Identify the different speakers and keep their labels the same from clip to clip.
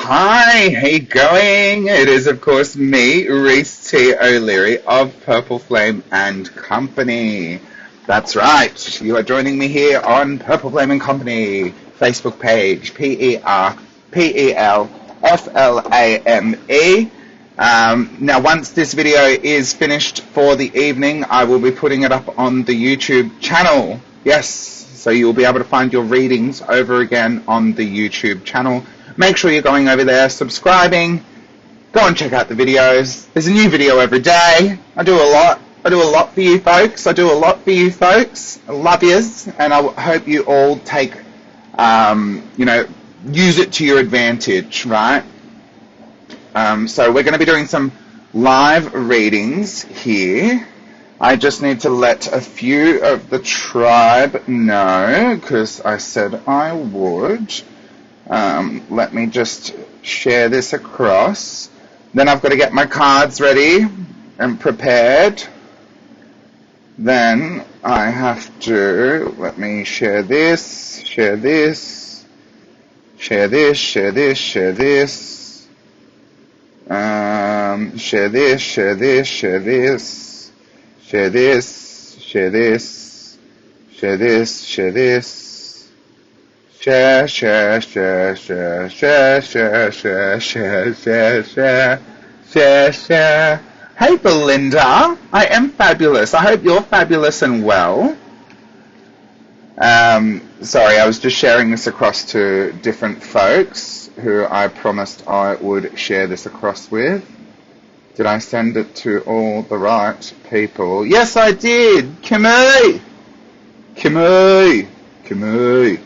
Speaker 1: Hi, how you going? It is, of course, me, Reese T. O'Leary of perpelFLAME and Company. That's right, you are joining me here on perpelFLAME and Company Facebook page, PERPELFLAME. Now, once this video is finished for the evening, I will be putting it up on the YouTube channel. Yes, so you'll be able to find your readings over again on the YouTube channel. Make sure you're going over there, subscribing, go and check out the videos. There's a new video every day. I do a lot for you folks. I love yous, and I hope you all take, use it to your advantage, right? So we're going to be doing some live readings here. I just need to let a few of the tribe know, because I said I would. Let me just share this across. Then I've got to get my cards ready and prepared. Then I have to, let me share this, share this, share this, share this, share this, share this, share this, share this, share this, share this, share this, share this. Share, share, share, share, share, share, share, share, share, share, share, share. Hey Belinda, I am fabulous. I hope you're fabulous and well. Sorry, I was just sharing this across to different folks who I promised I would share this across with. Did I send it to all the right people? Yes, I did. Kimmy! Kimmy! Kimmy!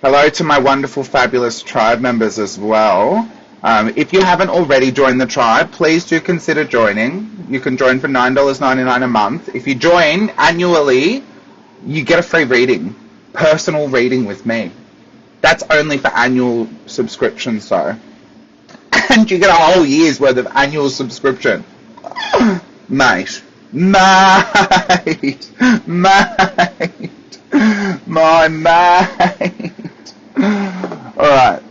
Speaker 1: Hello to my wonderful, fabulous tribe members as well. If you haven't already joined the tribe, please do consider joining. You can join for $9.99 a month. If you join annually, you get a free reading, personal reading with me. That's only for annual subscriptions, though. And you get a whole year's worth of annual subscription. Mate. Mate. Mate. My mate. Alright.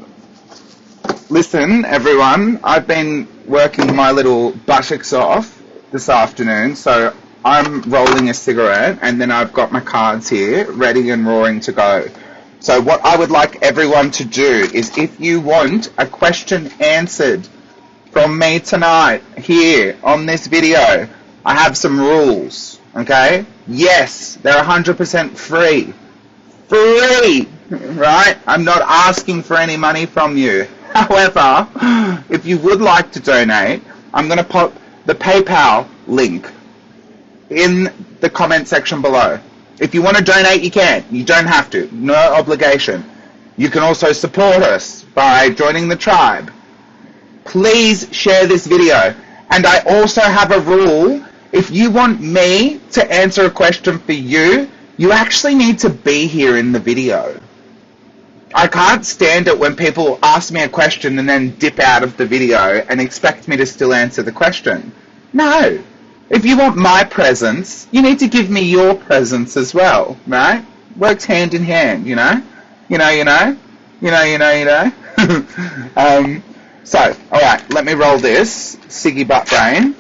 Speaker 1: Listen, everyone, I've been working my little buttocks off this afternoon, so I'm rolling a cigarette, and then I've got my cards here, ready and roaring to go. So what I would like everyone to do is, if you want a question answered from me tonight, here on this video, I have some rules, okay? Yes, they're 100% free. Free! Right? I'm not asking for any money from you. However, if you would like to donate, I'm going to pop the PayPal link in the comment section below. If you want to donate, you can. You don't have to. No obligation. You can also support us by joining the tribe. Please share this video. And I also have a rule. If you want me to answer a question for you, you actually need to be here in the video. I can't stand it when people ask me a question and then dip out of the video and expect me to still answer the question. No. If you want my presence, you need to give me your presence as well, right? Works hand in hand, you know? You know. So, alright, let me roll this. Siggy butt brain.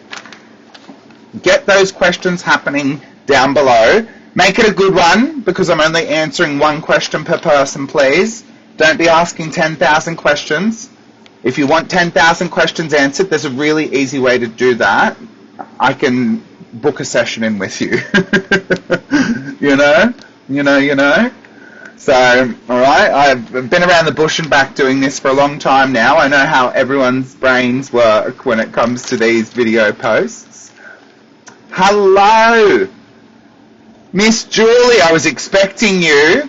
Speaker 1: Get those questions happening down below. Make it a good one, because I'm only answering one question per person, please. Don't be asking 10,000 questions. If you want 10,000 questions answered, there's a really easy way to do that. I can book a session in with you. You know. So, alright, I've been around the bush and back doing this for a long time now. I know how everyone's brains work when it comes to these video posts. Hello! Miss Julie, I was expecting you.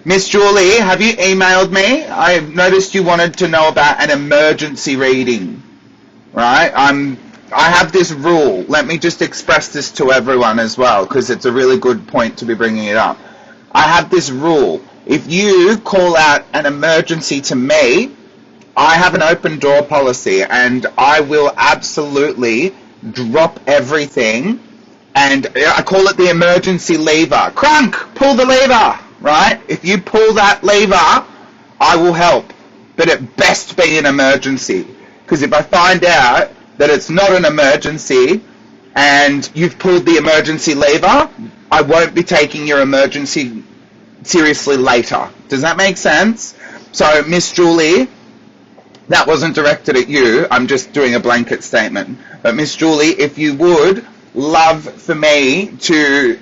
Speaker 1: Miss Julie, have you emailed me? I noticed you wanted to know about an emergency reading, right? I have this rule. Let me just express this to everyone as well, because it's a really good point to be bringing it up. I have this rule. If you call out an emergency to me, I have an open door policy, and I will absolutely drop everything, and I call it the emergency lever. Crunk, pull the lever, right? If you pull that lever, I will help, but it best be an emergency, because if I find out that it's not an emergency and you've pulled the emergency lever, I won't be taking your emergency seriously later. Does that make sense? So, Miss Julie, that wasn't directed at you. I'm just doing a blanket statement. But Miss Julie, if you would love for me to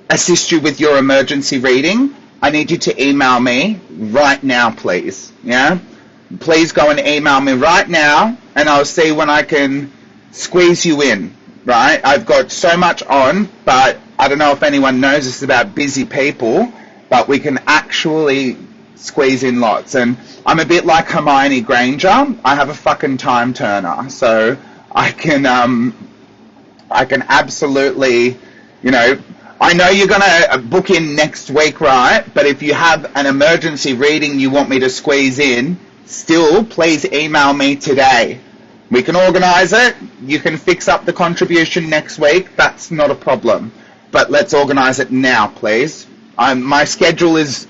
Speaker 1: assist you with your emergency reading, I need you to email me right now, please. Yeah? Please go and email me right now, and I'll see when I can squeeze you in, right? I've got so much on, but I don't know if anyone knows this about busy people, but we can actually squeeze in lots. And I'm a bit like Hermione Granger. I have a fucking time turner, so I can absolutely, you know, I know you're going to book in next week, right? But if you have an emergency reading you want me to squeeze in, still, please email me today. We can organise it. You can fix up the contribution next week. That's not a problem. But let's organise it now, please. My schedule is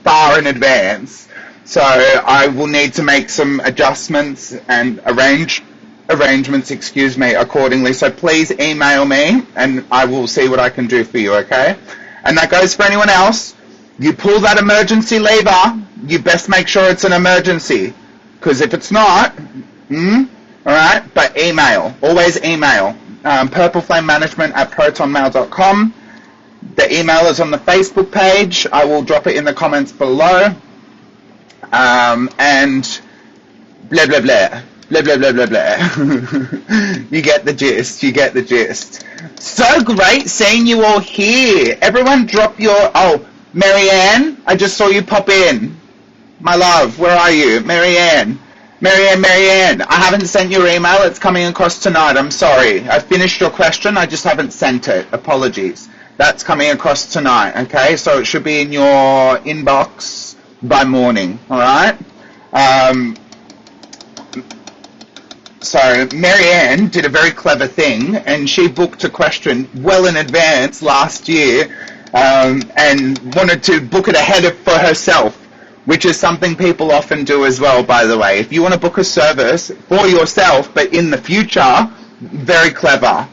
Speaker 1: far in advance, so I will need to make some adjustments and arrangements, accordingly. So please email me, and I will see what I can do for you, okay? And that goes for anyone else. You pull that emergency lever, you best make sure it's an emergency, because if it's not, alright, but email, always email, perpelFLAMEmanagement@protonmail.com. The email is on the Facebook page. I will drop it in the comments below, and blah blah blah, blah blah blah blah blah. You get the gist, So great seeing you all here. Everyone drop your, Marianne, I just saw you pop in. My love, where are you? Marianne, I haven't sent your email. It's coming across tonight. I'm sorry. I finished your question. I just haven't sent it. Apologies. That's coming across tonight, okay? So it should be in your inbox by morning, all right? So Marianne did a very clever thing, and she booked a question well in advance last year, and wanted to book it ahead for herself, which is something people often do as well, by the way. If you want to book a service for yourself, but in the future, very clever,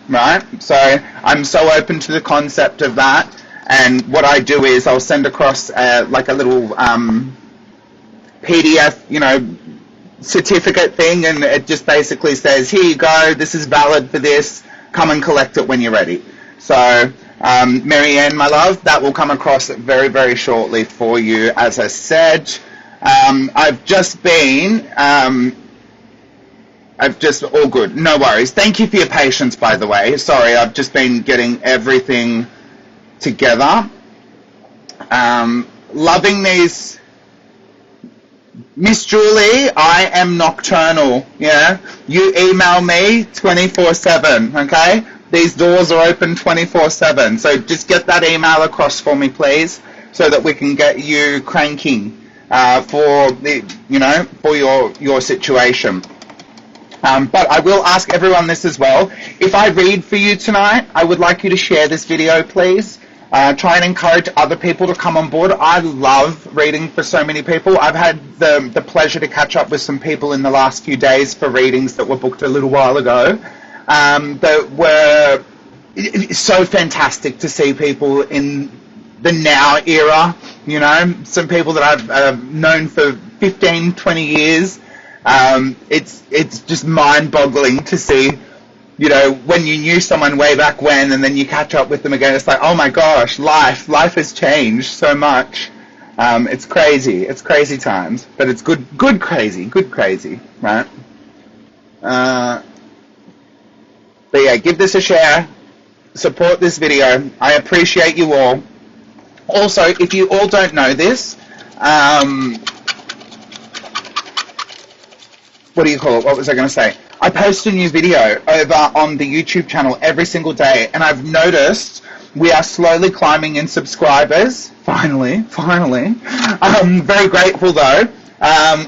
Speaker 1: right? So I'm so open to the concept of that, and what I do is I'll send across like a little PDF, certificate thing, and it just basically says, here you go, this is valid for this, come and collect it when you're ready. So Marianne, my love, that will come across very, very shortly for you, as I said. I've just all good, no worries. Thank you for your patience, by the way. Sorry, I've just been getting everything together. Loving these. Miss Julie, I am nocturnal, yeah? You email me 24/7, okay? These doors are open 24/7, so just get that email across for me, please, so that we can get you cranking for your situation. But I will ask everyone this as well. If I read for you tonight, I would like you to share this video, please. Try and encourage other people to come on board. I love reading for so many people. I've had the pleasure to catch up with some people in the last few days for readings that were booked a little while ago. That were so fantastic to see people in the now era, some people that I've known for 15, 20 years. It's just mind-boggling to see, when you knew someone way back when and then you catch up with them again, it's like, oh my gosh, life has changed so much. It's crazy times, but it's good crazy, right? But yeah, give this a share, support this video. I appreciate you all. Also, if you all don't know this, what do you call it? What was I going to say? I post a new video over on the YouTube channel every single day, and I've noticed we are slowly climbing in subscribers. Finally. I'm very grateful though.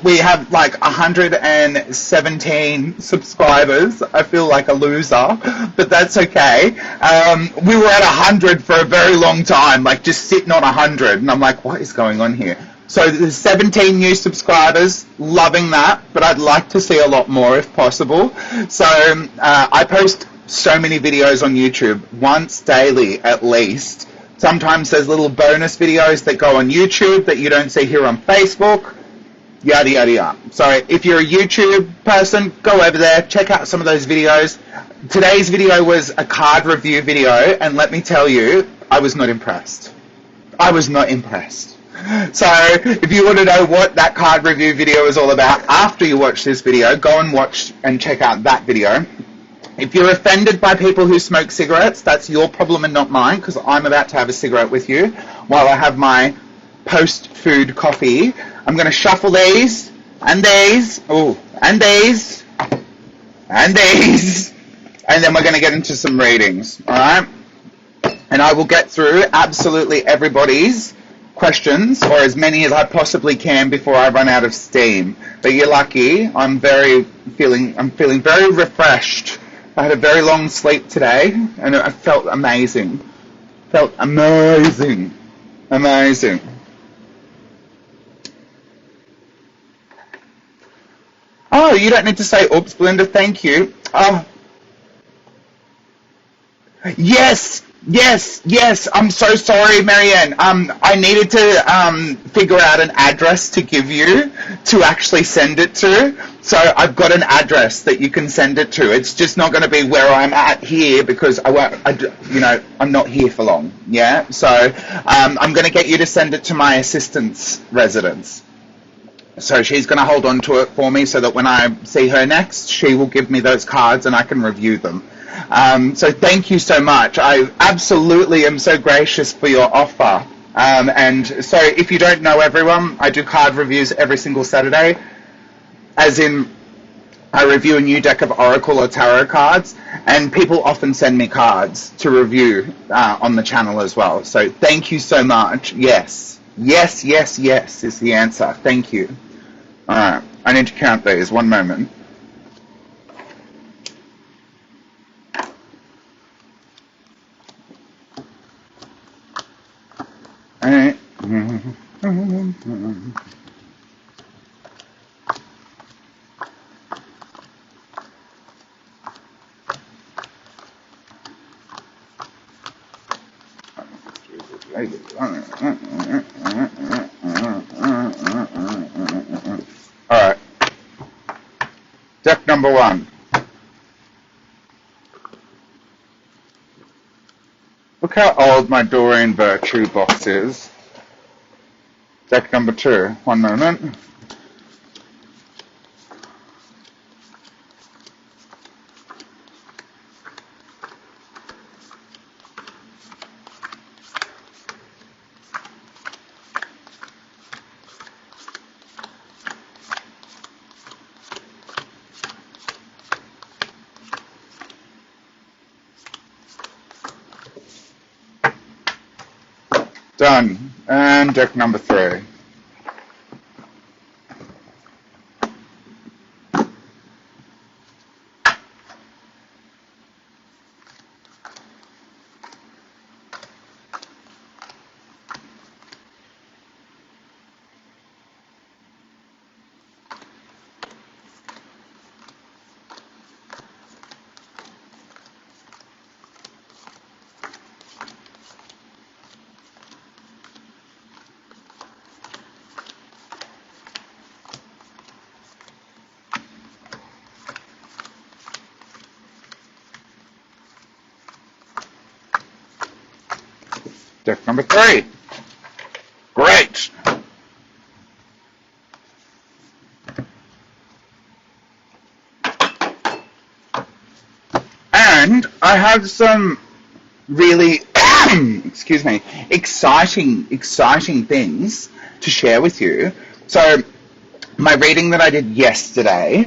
Speaker 1: We have like 117 subscribers. I feel like a loser, but that's okay. We were at 100 for a very long time, like just sitting on 100, and I'm like, what is going on here? So there's 17 new subscribers, loving that, but I'd like to see a lot more if possible. So I post so many videos on YouTube, once daily at least. Sometimes there's little bonus videos that go on YouTube that you don't see here on Facebook, yada yada yada. So if you're a YouTube person, go over there, check out some of those videos. Today's video was a card review video, and let me tell you, I was not impressed. So if you want to know what that card review video is all about after you watch this video, go and watch and check out that video. If you're offended by people who smoke cigarettes, that's your problem and not mine, because I'm about to have a cigarette with you while I have my post-food coffee. I'm going to shuffle these, and these, and these, and these, and then we're going to get into some readings, all right? And I will get through absolutely everybody's questions, or as many as I possibly can before I run out of steam. But you're lucky. I'm feeling very refreshed. I had a very long sleep today, and I felt amazing. Amazing. Oh, you don't need to say oops, Belinda. Thank you. Oh, yes. I'm so sorry, Marianne. I needed to figure out an address to give you to actually send it to. So I've got an address that you can send it to. It's just not going to be where I'm at here because I'm not here for long. Yeah. So I'm going to get you to send it to my assistant's residence. So she's going to hold on to it for me so that when I see her next, she will give me those cards and I can review them. So thank you so much. I absolutely am so gracious for your offer. And so if you don't know, everyone, I do card reviews every single Saturday, as in I review a new deck of Oracle or Tarot cards, and people often send me cards to review on the channel as well. So thank you so much. Yes is the answer. Thank you. All right, I need to count these. One moment. All right. All right. Deck number one. Look how old my Doreen Virtue box is. Deck number two. One moment. Done. And deck number three. Deck number three. Great. And I have some really excuse me, exciting things to share with you. So my reading that I did yesterday,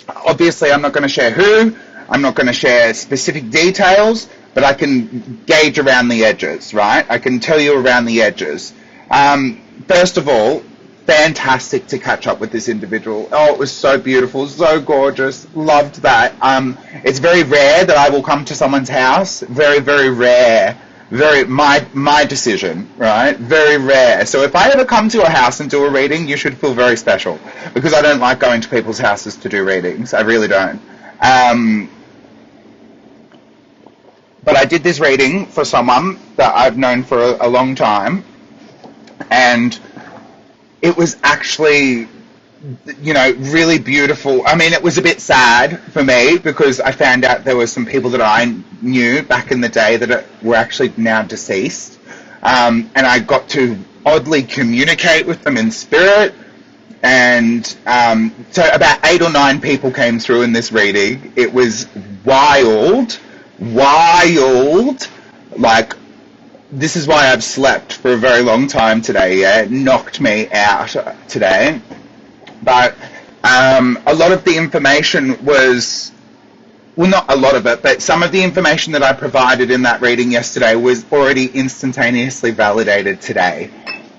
Speaker 1: obviously I'm not going to share who, I'm not going to share specific details, but I can gauge around the edges, right? I can tell you around the edges. First of all, fantastic to catch up with this individual. Oh, it was so beautiful, so gorgeous. Loved that. It's very rare that I will come to someone's house. Very, very rare. Very my decision, right? Very rare. So if I ever come to a house and do a reading, you should feel very special, because I don't like going to people's houses to do readings. I really don't. But I did this reading for someone that I've known for a long time, and it was actually, really beautiful. I mean, it was a bit sad for me, because I found out there were some people that I knew back in the day that were actually now deceased. And I got to oddly communicate with them in spirit. And so about 8 or 9 people came through in this reading. It was wild. Like, this is why I've slept for a very long time today. Yeah, it knocked me out today. But a lot of the information was, well, not a lot of it, but some of the information that I provided in that reading yesterday was already instantaneously validated today.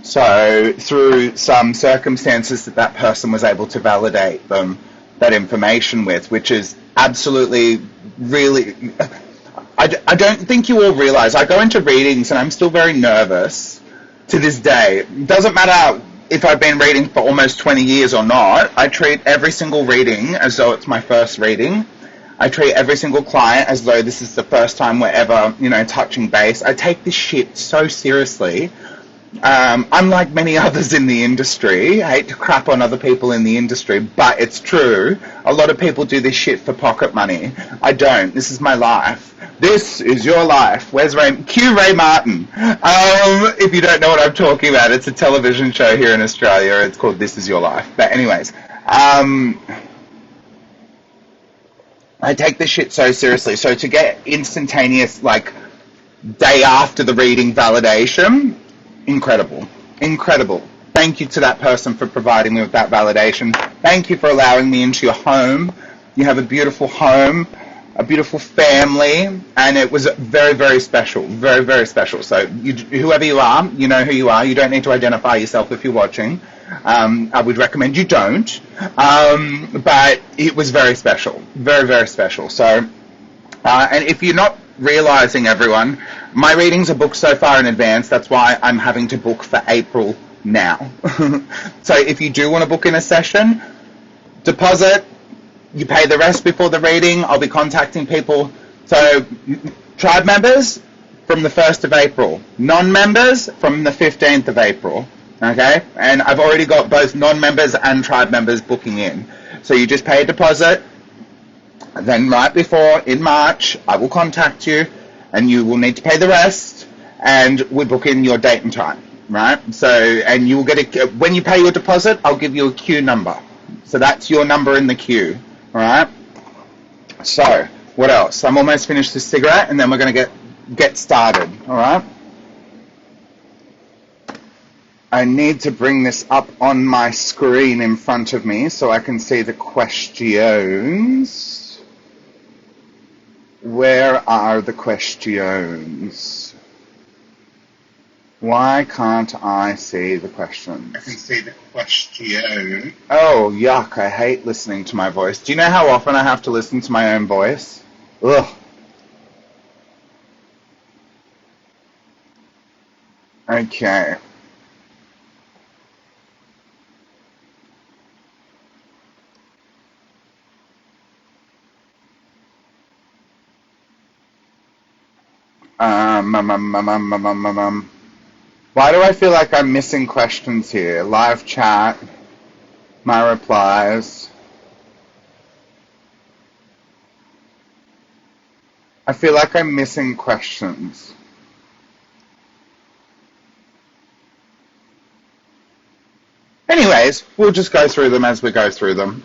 Speaker 1: So through some circumstances that person was able to validate that information with, which is absolutely really... I don't think you all realize, I go into readings and I'm still very nervous to this day. It doesn't matter if I've been reading for almost 20 years or not. I treat every single reading as though it's my first reading. I treat every single client as though this is the first time we're ever, touching base. I take this shit so seriously. Unlike many others in the industry, I hate to crap on other people in the industry, but it's true. A lot of people do this shit for pocket money. I don't. This is my life. This is your life. Where's Ray? Cue Ray Martin. If you don't know what I'm talking about, it's a television show here in Australia. It's called This Is Your Life. But anyways, I take this shit so seriously. So to get instantaneous, like, day after the reading validation, incredible. Thank you to that person for providing me with that validation. Thank you for allowing me into your home. You have a beautiful home, a beautiful family, and it was very, very special. Very, very special. So whoever you are, you know who you are. You don't need to identify yourself if you're watching. I would recommend you don't. But it was very special. Very, very special. So, and if you're not realizing, everyone, my readings are booked so far in advance. That's why I'm having to book for April now. So if you do want to book in a session, deposit, you pay the rest before the reading. I'll be contacting people. So tribe members from the 1st of April, non-members from the 15th of April. Okay? And I've already got both non-members and tribe members booking in. So you just pay a deposit. Then right before, in March, I will contact you, and you will need to pay the rest, and we book in your date and time, right? So, and you will get when you pay your deposit, I'll give you a queue number. So that's your number in the queue, all right? So, what else? I'm almost finished this cigarette, and then we're going to get started, all right? I need to bring this up on my screen in front of me so I can see the questions. Where are the questions? Why can't I see the questions? I can see the question. Oh, yuck, I hate listening to my voice. Do you know how often I have to listen to my own voice? Ugh. Okay. Why do I feel like I'm missing questions here? Live chat, my replies. I feel like I'm missing questions. Anyways, we'll just go through them as we go through them.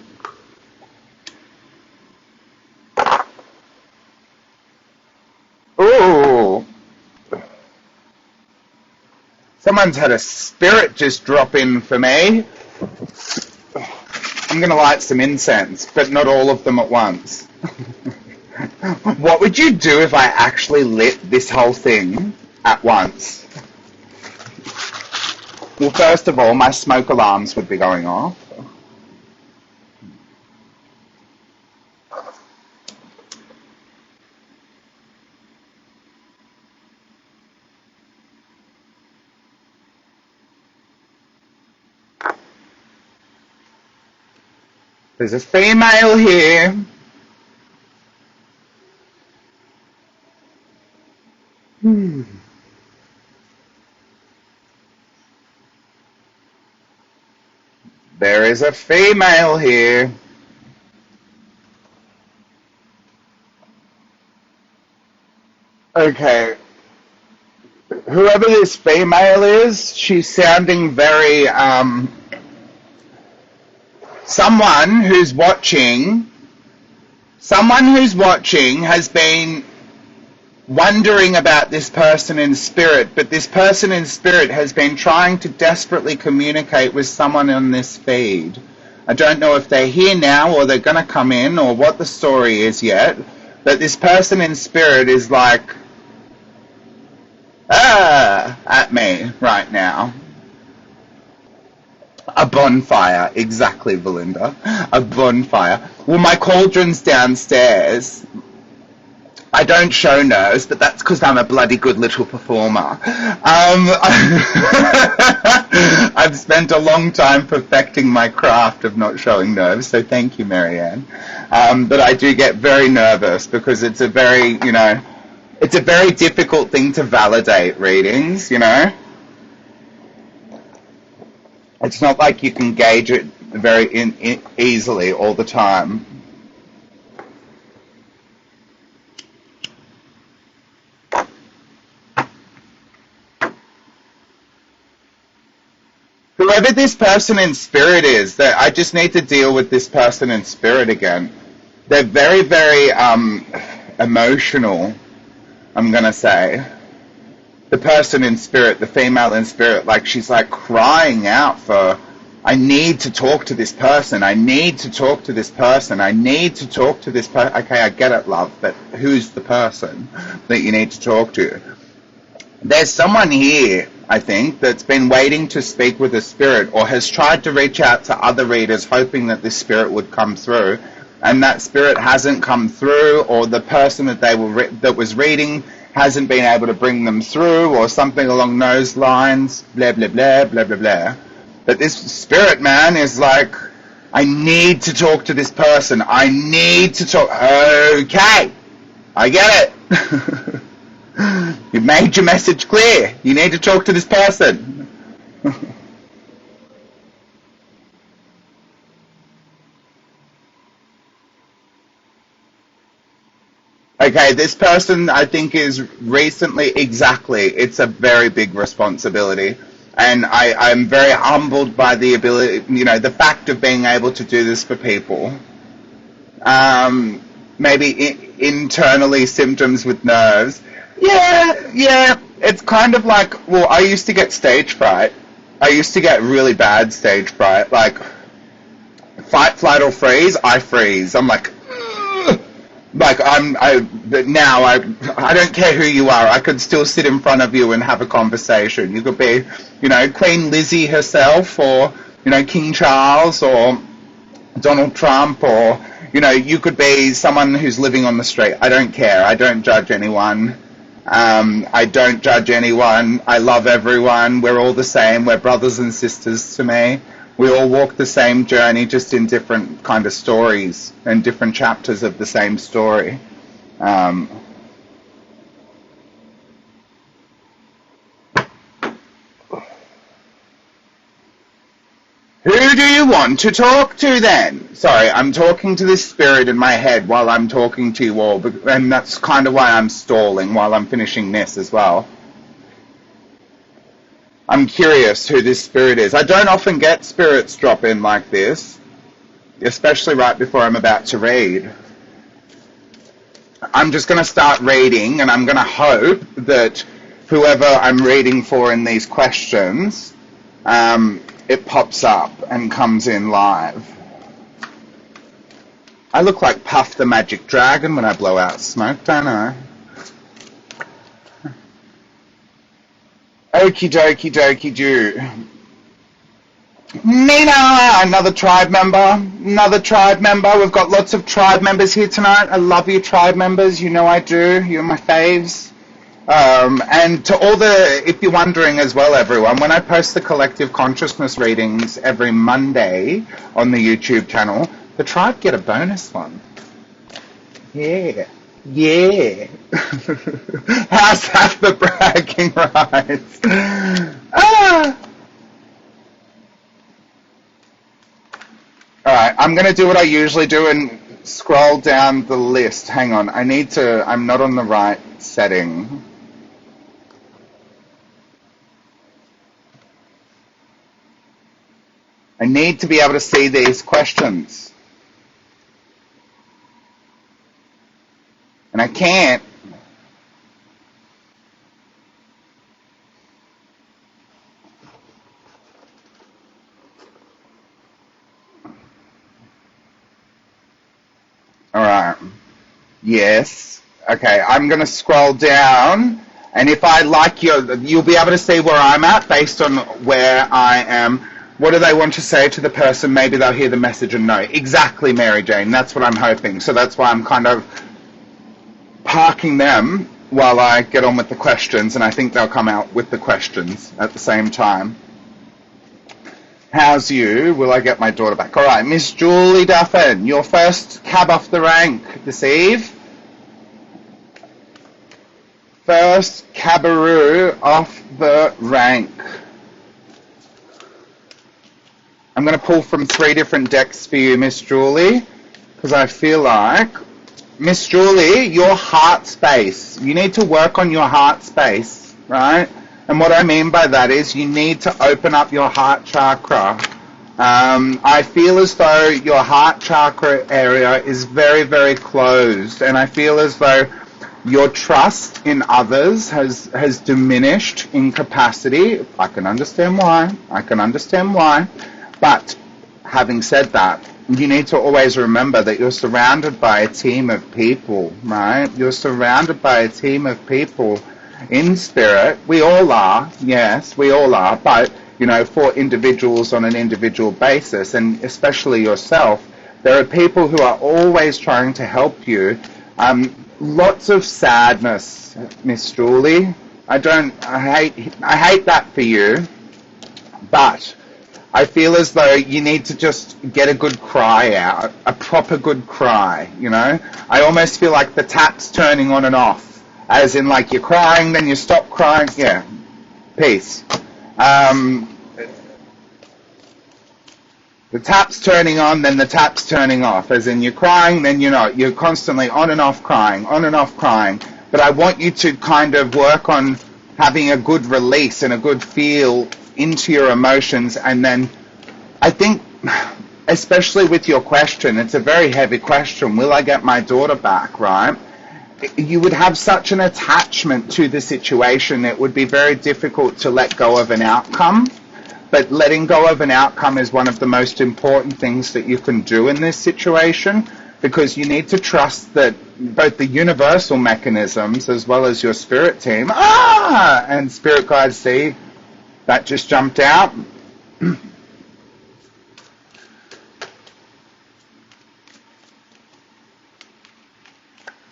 Speaker 1: Ooh. Someone's had a spirit just drop in for me. I'm going to light some incense, but not all of them at once. What would you do if I actually lit this whole thing at once? Well, first of all, my smoke alarms would be going off. There's a female here. There is a female here. Okay. Whoever this female is, she's sounding very, someone who's watching has been wondering about this person in spirit, but this person in spirit has been trying to desperately communicate with someone on this feed. I don't know if they're here now or they're going to come in or what the story is yet, but this person in spirit is like, at me right now. A bonfire, exactly, Belinda. A bonfire. Well, my cauldron's downstairs. I don't show nerves, but that's because I'm a bloody good little performer. I've spent a long time perfecting my craft of not showing nerves, so thank you, Marianne. But I do get very nervous because it's a very, it's a very difficult thing to validate readings, It's not like you can gauge it very easily all the time. Whoever this person in spirit is, that I just need to deal with this person in spirit again. They're very, very emotional, I'm going to say. The person in spirit, the female in spirit, like she's like crying out for, I need to talk to this person. I need to talk to this person. I need to talk to this person. Okay, I get it, love, but who's the person that you need to talk to? There's someone here, I think, that's been waiting to speak with a spirit or has tried to reach out to other readers hoping that this spirit would come through, and that spirit hasn't come through, or the person that that was reading hasn't been able to bring them through, or something along those lines, blah, blah, blah, blah, blah, blah. But this spirit man is like, I need to talk to this person. I need to talk. Okay, I get it. You've made your message clear. You need to talk to this person. Okay, this person I think is recently, exactly, it's a very big responsibility. And I'm very humbled by the ability, the fact of being able to do this for people. Maybe internally symptoms with nerves. Yeah, it's kind of like, well, I used to get stage fright. I used to get really bad stage fright. Like, fight, flight, or freeze, I freeze. I'm like, ugh. Like, now I don't care who you are. I could still sit in front of you and have a conversation. You could be, Queen Lizzie herself, or, King Charles, or Donald Trump, or, you could be someone who's living on the street. I don't care. I don't judge anyone. I don't judge anyone. I love everyone. We're all the same. We're brothers and sisters to me. We all walk the same journey, just in different kind of stories and different chapters of the same story. Who do you want to talk to then? Sorry, I'm talking to this spirit in my head while I'm talking to you all, and that's kind of why I'm stalling while I'm finishing this as well. I'm curious who this spirit is. I don't often get spirits drop in like this, especially right before I'm about to read. I'm just going to start reading, and I'm going to hope that whoever I'm reading for in these questions, it pops up and comes in live. I look like Puff the Magic Dragon when I blow out smoke, don't I? Okie dokie dokie do. Nina, another tribe member. We've got lots of tribe members here tonight. I love you, tribe members. You know I do. You're my faves. And to all the, if you're wondering as well, everyone, when I post the collective consciousness readings every Monday on the YouTube channel, the tribe get a bonus one. Yeah. Yeah. How's that for bragging rights? Alright, I'm going to do what I usually do and scroll down the list. Hang on, I'm not on the right setting. I need to be able to see these questions. And I can't. All right. Yes. Okay, I'm going to scroll down. And if I like you'll be able to see where I'm at based on where I am. What do they want to say to the person? Maybe they'll hear the message and know. Exactly, Mary Jane. That's what I'm hoping. So that's why I'm kind of parking them while I get on with the questions, and I think they'll come out with the questions at the same time. How's you? Will I get my daughter back? All right, Miss Julie Duffin, your first cab off the rank this eve. First cabaroo off the rank. I'm going to pull from 3 different decks for you, Miss Julie, because I feel like, Miss Julie, your heart space. You need to work on your heart space, right? And what I mean by that is you need to open up your heart chakra. I feel as though your heart chakra area is very, very closed, and I feel as though your trust in others has diminished in capacity. I can understand why. But having said that, you need to always remember that you're surrounded by a team of people, right? You're surrounded by a team of people in spirit. We all are, yes, we all are, but, you know, for individuals on an individual basis, and especially yourself, there are people who are always trying to help you. Lots of sadness, Miss Julie. I hate that for you, but I feel as though you need to just get a good cry out, a proper good cry, you know? I almost feel like the tap's turning on and off, as in like you're crying, then you stop crying. Yeah, peace. The tap's turning on, then the tap's turning off, as in you're crying, then you're not. You're constantly on and off crying. But I want you to kind of work on having a good release and a good feel into your emotions. And then I think, especially with your question, it's a very heavy question, will I get my daughter back, right? You would have such an attachment to the situation, it would be very difficult to let go of an outcome. But letting go of an outcome is one of the most important things that you can do in this situation, because you need to trust that both the universal mechanisms as well as your spirit team, and spirit guides, see, that just jumped out.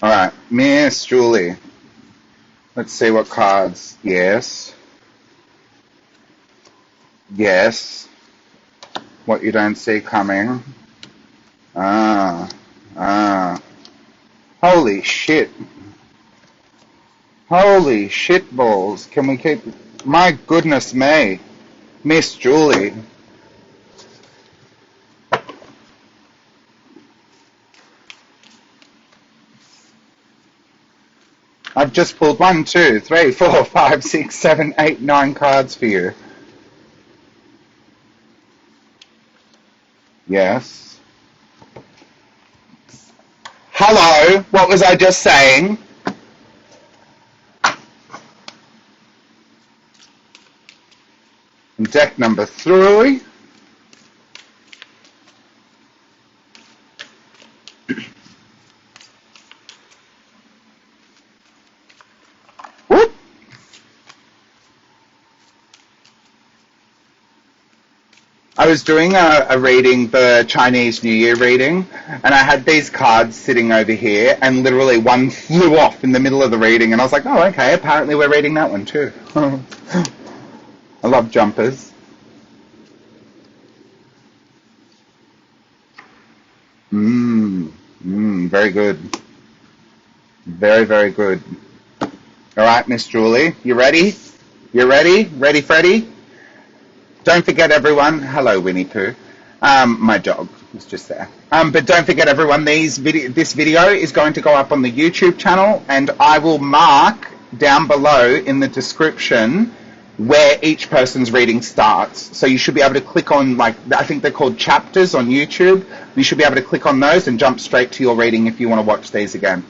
Speaker 1: All right, Miss Julie. Let's see what cards. Yes. Yes. What you don't see coming. Holy shit. Holy shit balls. Can we keep... My goodness me. Miss Julie. I've just pulled 1, 2, 3, 4, 5, 6, 7, 8, 9 cards for you. Yes. Hello, what was I just saying? deck number 3. Whoop. I was doing a reading, the Chinese New Year reading, and I had these cards sitting over here, and literally one flew off in the middle of the reading, and I was like, oh, okay, apparently we're reading that one too. I love jumpers. Very good. Very, very good. All right, Miss Julie, you ready? You ready? Ready, Freddy? Don't forget, everyone. Hello, Winnie Pooh. My dog was just there. But don't forget, everyone, this video is going to go up on the YouTube channel, and I will mark down below in the description where each person's reading starts. So you should be able to click on, like, I think they're called chapters on YouTube. You should be able to click on those and jump straight to your reading if you want to watch these again.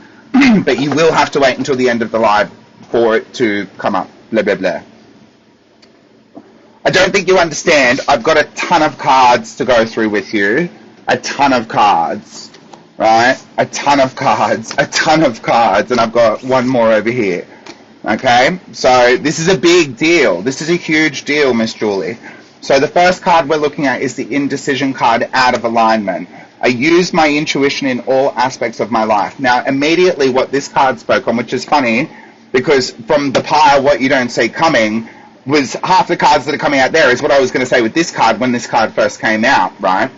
Speaker 1: But you will have to wait until the end of the live for it to come up. Blah, blah, blah. I don't think you understand. I've got a ton of cards to go through with you. A ton of cards, right? A ton of cards. And I've got one more over here. Okay? So this is a big deal. This is a huge deal, Miss Julie. So the first card we're looking at is the indecision card, out of alignment. I use my intuition in all aspects of my life. Now, immediately what this card spoke on, which is funny, because from the pile, what you don't see coming, was half the cards that are coming out there is what I was going to say with this card when this card first came out, right?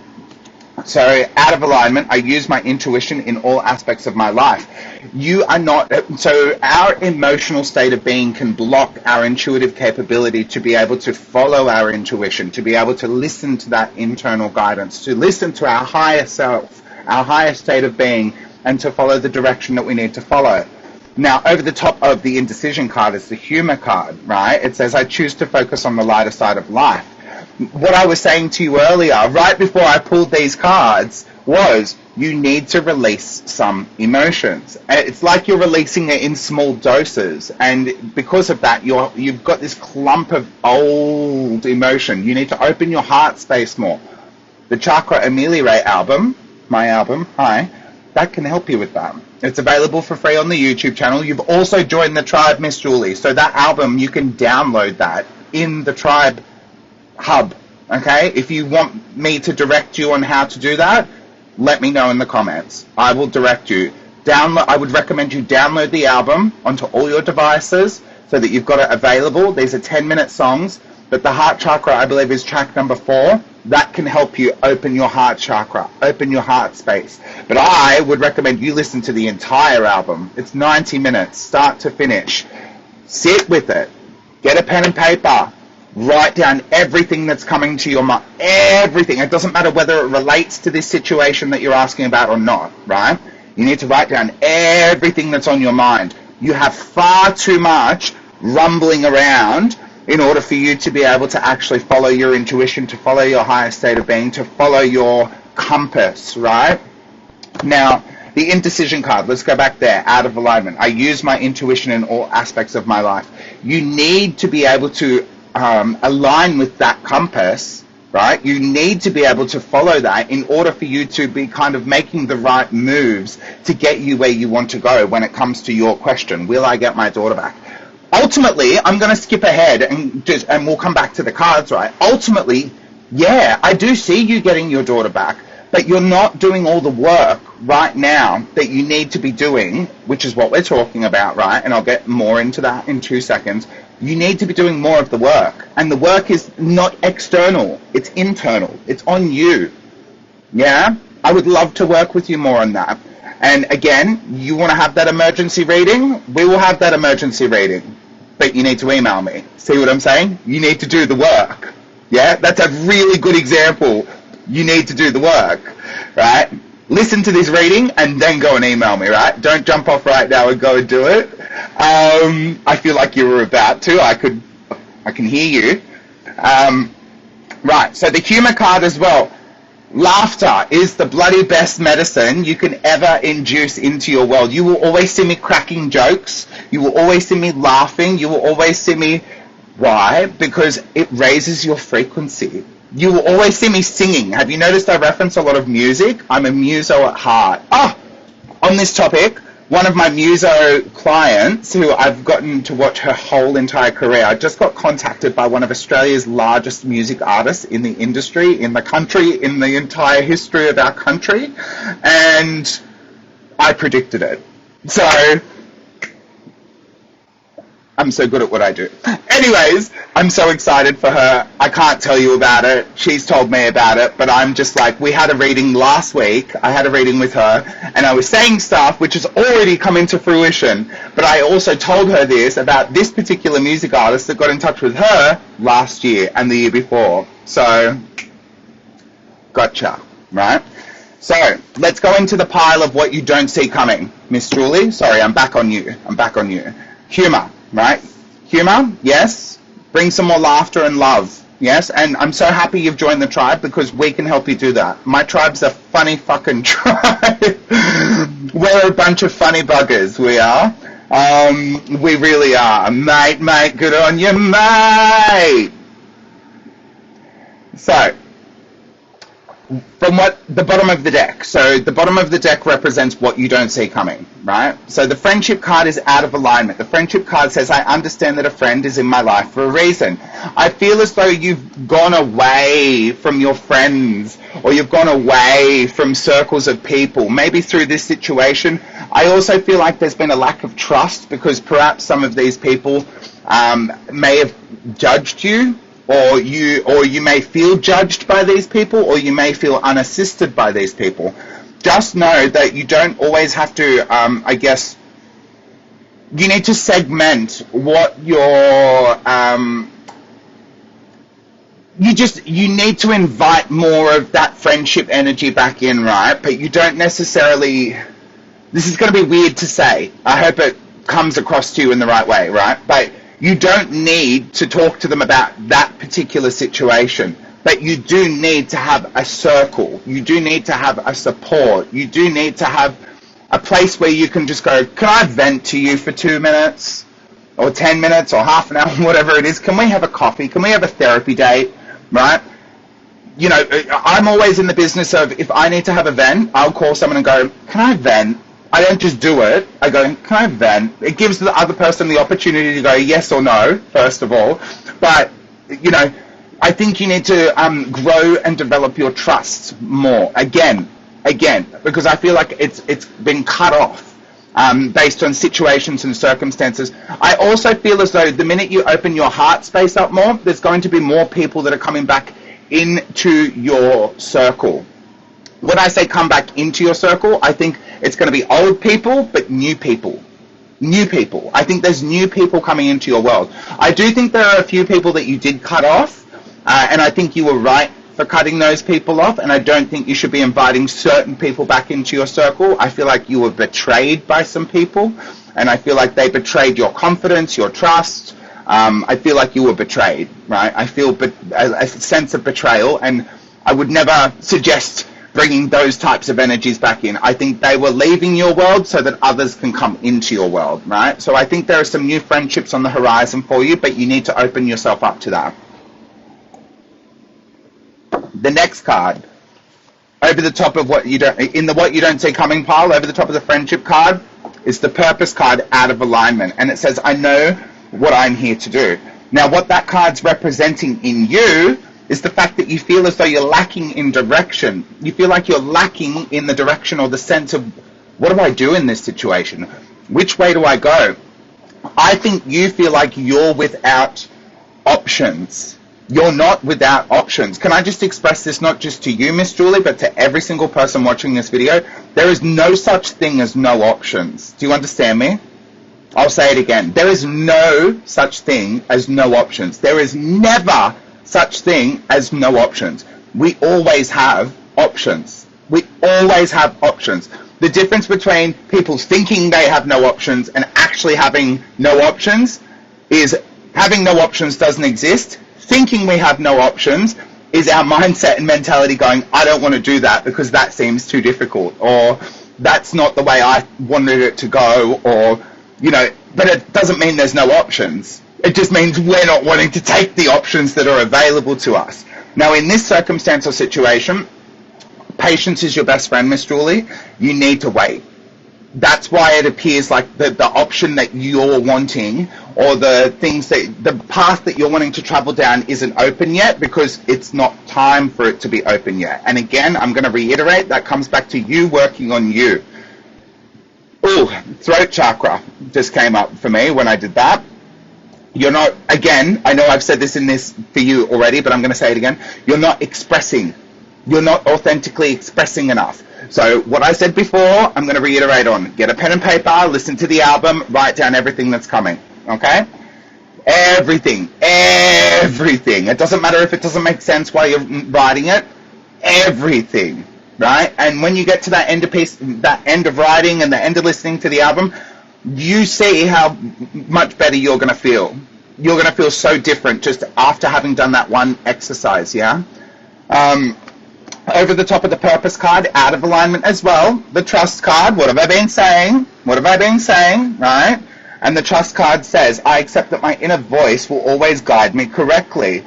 Speaker 1: So, out of alignment, I use my intuition in all aspects of my life. You are not, so our emotional state of being can block our intuitive capability to be able to follow our intuition, to be able to listen to that internal guidance, to listen to our higher self, our higher state of being, and to follow the direction that we need to follow. Now, over the top of the indecision card is the humor card, right? It says, I choose to focus on the lighter side of life. What I was saying to you earlier, right before I pulled these cards, was you need to release some emotions. It's like you're releasing it in small doses, and because of that, you've got this clump of old emotion. You need to open your heart space more. The Chakra Ameliorate album, my album, hi, that can help you with that. It's available for free on the YouTube channel. You've also joined the tribe, Miss Julie. So that album, you can download that in the tribe hub, okay? If you want me to direct you on how to do that, let me know in the comments. I will direct you. I would recommend you download the album onto all your devices so that you've got it available. These are 10-minute songs, but the heart chakra, I believe, is track number 4. That can help you open your heart chakra, open your heart space. But I would recommend you listen to the entire album. It's 90 minutes, start to finish. Sit with it. Get a pen and paper. Write down everything that's coming to your mind. Everything. It doesn't matter whether it relates to this situation that you're asking about or not, right? You need to write down everything that's on your mind. You have far too much rumbling around in order for you to be able to actually follow your intuition, to follow your higher state of being, to follow your compass, right? Now, the indecision card, let's go back there, out of alignment. I use my intuition in all aspects of my life. You need to be able to align with that compass, right? You need to be able to follow that in order for you to be kind of making the right moves to get you where you want to go when it comes to your question, will I get my daughter back? Ultimately, I'm going to skip ahead and we'll come back to the cards, right? Ultimately, yeah, I do see you getting your daughter back, but you're not doing all the work right now that you need to be doing, which is what we're talking about, right? And I'll get more into that in 2 seconds. You need to be doing more of the work. And the work is not external. It's internal. It's on you. Yeah? I would love to work with you more on that. And again, you want to have that emergency reading? We will have that emergency reading. But you need to email me. See what I'm saying? You need to do the work. Yeah? That's a really good example. You need to do the work. Right? Listen to this reading and then go and email me, right? Don't jump off right now and go and do it. I feel like you were about to. I can hear you. Right, so the humor card as well. Laughter is the bloody best medicine you can ever induce into your world. You will always see me cracking jokes. You will always see me laughing. You will always see me Why? Because it raises your frequency. You will always see me singing. Have you noticed I reference a lot of music? I'm a muso at heart. On this topic, one of my muso clients, who I've gotten to watch her whole entire career, I just got contacted by one of Australia's largest music artists in the industry, in the country, in the entire history of our country, and I predicted it. So I'm so good at what I do. Anyways, I'm so excited for her. I can't tell you about it. She's told me about it, but I'm just like, we had a reading last week. I had a reading with her, and I was saying stuff which has already come into fruition, but I also told her this about this particular music artist that got in touch with her last year and the year before. So, gotcha, right? So, let's go into the pile of what you don't see coming. Miss Julie, sorry, I'm back on you. Humor. Right? Humor, yes. Bring some more laughter and love, yes. And I'm so happy you've joined the tribe because we can help you do that. My tribe's a funny fucking tribe. We're a bunch of funny buggers, we are. We really are. Mate, good on you, mate. So, from the bottom of the deck. So the bottom of the deck represents what you don't see coming, right? So the friendship card is out of alignment. The friendship card says, I understand that a friend is in my life for a reason. I feel as though you've gone away from your friends, or you've gone away from circles of people, maybe through this situation. I also feel like there's been a lack of trust because perhaps some of these people may have judged you, or you may feel judged by these people, or you may feel unassisted by these people. Just know that you don't always have to, I guess, you need to segment what your, you need to invite more of that friendship energy back in, right? But you don't necessarily, this is going to be weird to say. I hope it comes across to you in the right way, right? But you don't need to talk to them about that particular situation, but you do need to have a circle. You do need to have a support. You do need to have a place where you can just go, can I vent to you for 2 minutes or 10 minutes or half an hour, whatever it is? Can we have a coffee? Can we have a therapy date, right? You know, I'm always in the business of, if I need to have a vent, I'll call someone and go, can I vent? I don't just do it. I go, can I vent? It gives the other person the opportunity to go yes or no, first of all. But, you know, I think you need to grow and develop your trust more. Again, because I feel like it's been cut off based on situations and circumstances. I also feel as though the minute you open your heart space up more, there's going to be more people that are coming back into your circle. When I say come back into your circle, I think it's going to be old people, but new people. New people. I think there's new people coming into your world. I do think there are a few people that you did cut off, and I think you were right for cutting those people off, and I don't think you should be inviting certain people back into your circle. I feel like you were betrayed by some people, and I feel like they betrayed your confidence, your trust. I feel like you were betrayed, right? I feel a sense of betrayal, and I would never suggest bringing those types of energies back in. I think they were leaving your world so that others can come into your world, right? So I think there are some new friendships on the horizon for you, but you need to open yourself up to that. The next card, over the top of what you don't see coming pile, over the top of the friendship card, is the purpose card, out of alignment. And it says, I know what I'm here to do. Now, what that card's representing in you is the fact that you feel as though you're lacking in direction. You feel like you're lacking in the direction or the sense of, what do I do in this situation? Which way do I go? I think you feel like you're without options. You're not without options. Can I just express this not just to you, Miss Julie, but to every single person watching this video? There is no such thing as no options. Do you understand me? I'll say it again. There is no such thing as no options. There is never such thing as no options. We always have options. We always have options. The difference between people thinking they have no options and actually having no options is having no options doesn't exist. Thinking we have no options is our mindset and mentality going, I don't want to do that because that seems too difficult, or that's not the way I wanted it to go, or, you know, but it doesn't mean there's no options. It just means we're not wanting to take the options that are available to us. Now, in this circumstance or situation, patience is your best friend, Miss Julie. You need to wait. That's why it appears like the option that you're wanting, or the path that you're wanting to travel down isn't open yet, because it's not time for it to be open yet. And again, I'm going to reiterate, that comes back to you working on you. Ooh, throat chakra just came up for me when I did that. You're not, again, I know I've said this for you already, but I'm going to say it again. You're not expressing. You're not authentically expressing enough. So what I said before, I'm going to reiterate on. Get a pen and paper, listen to the album, write down everything that's coming, okay? Everything. It doesn't matter if it doesn't make sense while you're writing it. Everything, right? And when you get to that end of writing and the end of listening to the album, you see how much better you're going to feel. You're going to feel so different just after having done that one exercise, yeah? Over the top of the purpose card, out of alignment as well. The trust card, what have I been saying? Right? And the trust card says, I accept that my inner voice will always guide me correctly.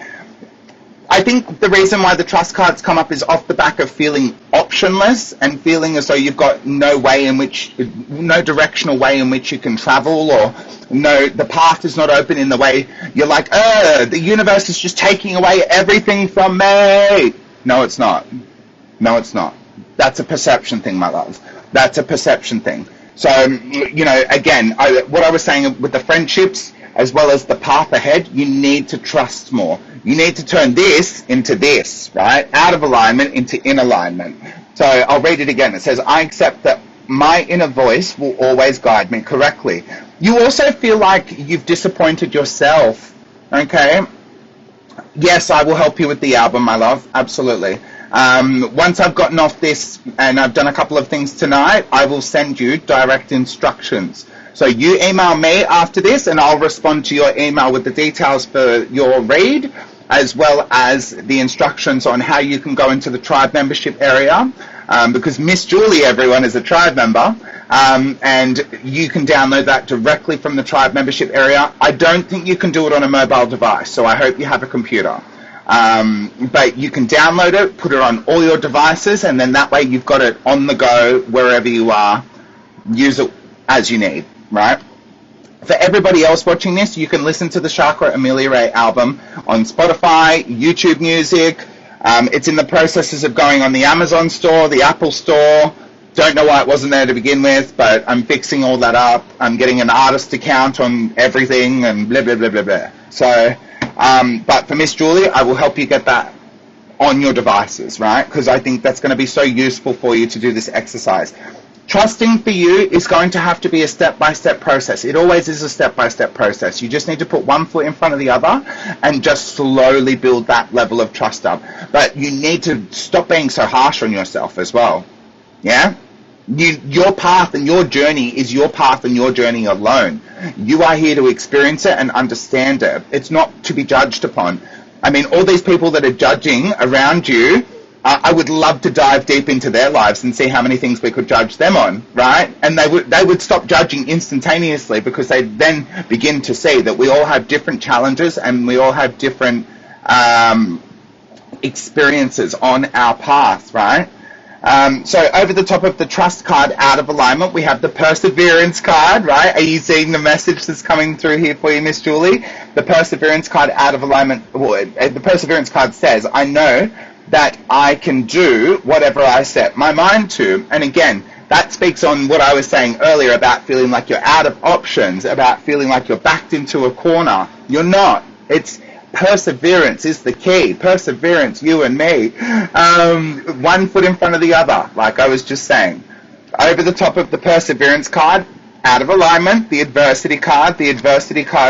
Speaker 1: I think the reason why the trust cards come up is off the back of feeling optionless and feeling as though you've got no directional way in which you can travel, or the path is not open in the way you're like, the universe is just taking away everything from me. No, it's not. That's a perception thing, my love. That's a perception thing. So, again, what I was saying with the friendships as well as the path ahead, you need to trust more. You need to turn this into this, right? Out of alignment into in alignment. So I'll read it again. It says, I accept that my inner voice will always guide me correctly. You also feel like you've disappointed yourself, okay? Yes, I will help you with the album, my love. Absolutely. Once I've gotten off this and I've done a couple of things tonight, I will send you direct instructions. So you email me after this and I'll respond to your email with the details for your read, as well as the instructions on how you can go into the tribe membership area, because Miss Julie, everyone, is a tribe member, and you can download that directly from the tribe membership area. I don't think you can do it on a mobile device, so I hope you have a computer. But you can download it, put it on all your devices, and then that way you've got it on the go wherever you are. Use it as you need, right? For everybody else watching this, you can listen to the Chakra Ameliorate album on Spotify, YouTube Music. It's in the processes of going on the Amazon store, the Apple store. Don't know why it wasn't there to begin with, but I'm fixing all that up. I'm getting an artist account on everything and blah, blah, blah, blah, blah. So, but for Miss Julie, I will help you get that on your devices, right? Because I think that's going to be so useful for you to do this exercise. Trusting for you is going to have to be a step-by-step process. It always is a step-by-step process. You just need to put one foot in front of the other and just slowly build that level of trust up. But you need to stop being so harsh on yourself as well. Yeah? Your path and your journey is your path and your journey alone. You are here to experience it and understand it. It's not to be judged upon. I mean, all these people that are judging around you, I would love to dive deep into their lives and see how many things we could judge them on, right? And they would stop judging instantaneously, because they then begin to see that we all have different challenges and we all have different experiences on our path, right? So over the top of the trust card, out of alignment, we have the perseverance card, right? Are you seeing the message that's coming through here for you, Miss Julie? The perseverance card, out of alignment, the perseverance card says, I know that I can do whatever I set my mind to. And again, that speaks on what I was saying earlier about feeling like you're out of options, about feeling like you're backed into a corner. You're not. It's perseverance is the key. Perseverance, you and me. One foot in front of the other, like I was just saying. Over the top of the perseverance card, out of alignment, the adversity card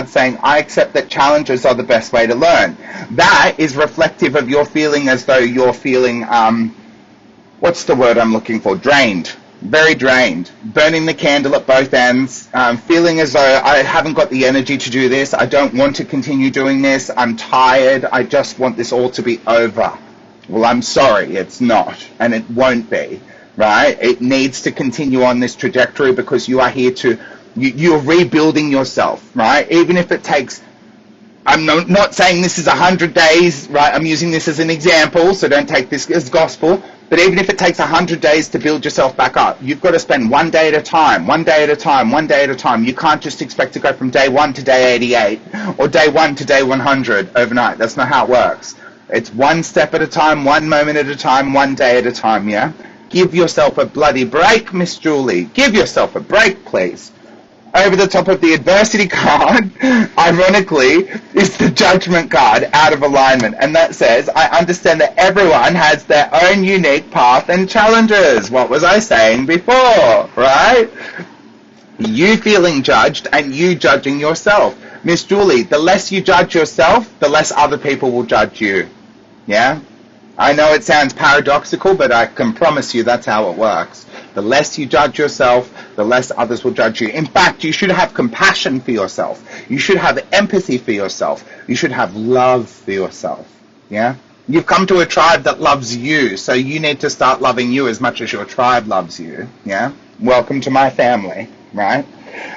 Speaker 1: saying, I accept that challenges are the best way to learn. That is reflective of your feeling as though you're feeling, what's the word I'm looking for? Drained. Very drained. Burning the candle at both ends. Feeling as though I haven't got the energy to do this. I don't want to continue doing this. I'm tired. I just want this all to be over. Well, I'm sorry, it's not. And it won't be. Right? It needs to continue on this trajectory, because you are here to, you're rebuilding yourself, right? Even if it takes I'm not saying this is 100 days, right? I'm using this as an example, so don't take this as gospel. But even if it takes 100 days to build yourself back up, you've got to spend one day at a time, one day at a time, one day at a time. You can't just expect to go from day 1 to day 88 or day 1 to day 100 overnight. That's not how it works. It's one step at a time, one moment at a time, one day at a time, yeah? Give yourself a bloody break, Miss Julie. Give yourself a break, please. Over the top of the adversity card, ironically, is the judgment card out of alignment. And that says, I understand that everyone has their own unique path and challenges. What was I saying before, right? You feeling judged and you judging yourself. Miss Julie, the less you judge yourself, the less other people will judge you. Yeah? I know it sounds paradoxical, but I can promise you that's how it works. The less you judge yourself, the less others will judge you. In fact, you should have compassion for yourself. You should have empathy for yourself. You should have love for yourself. Yeah? You've come to a tribe that loves you, so you need to start loving you as much as your tribe loves you. Yeah? Welcome to my family, right?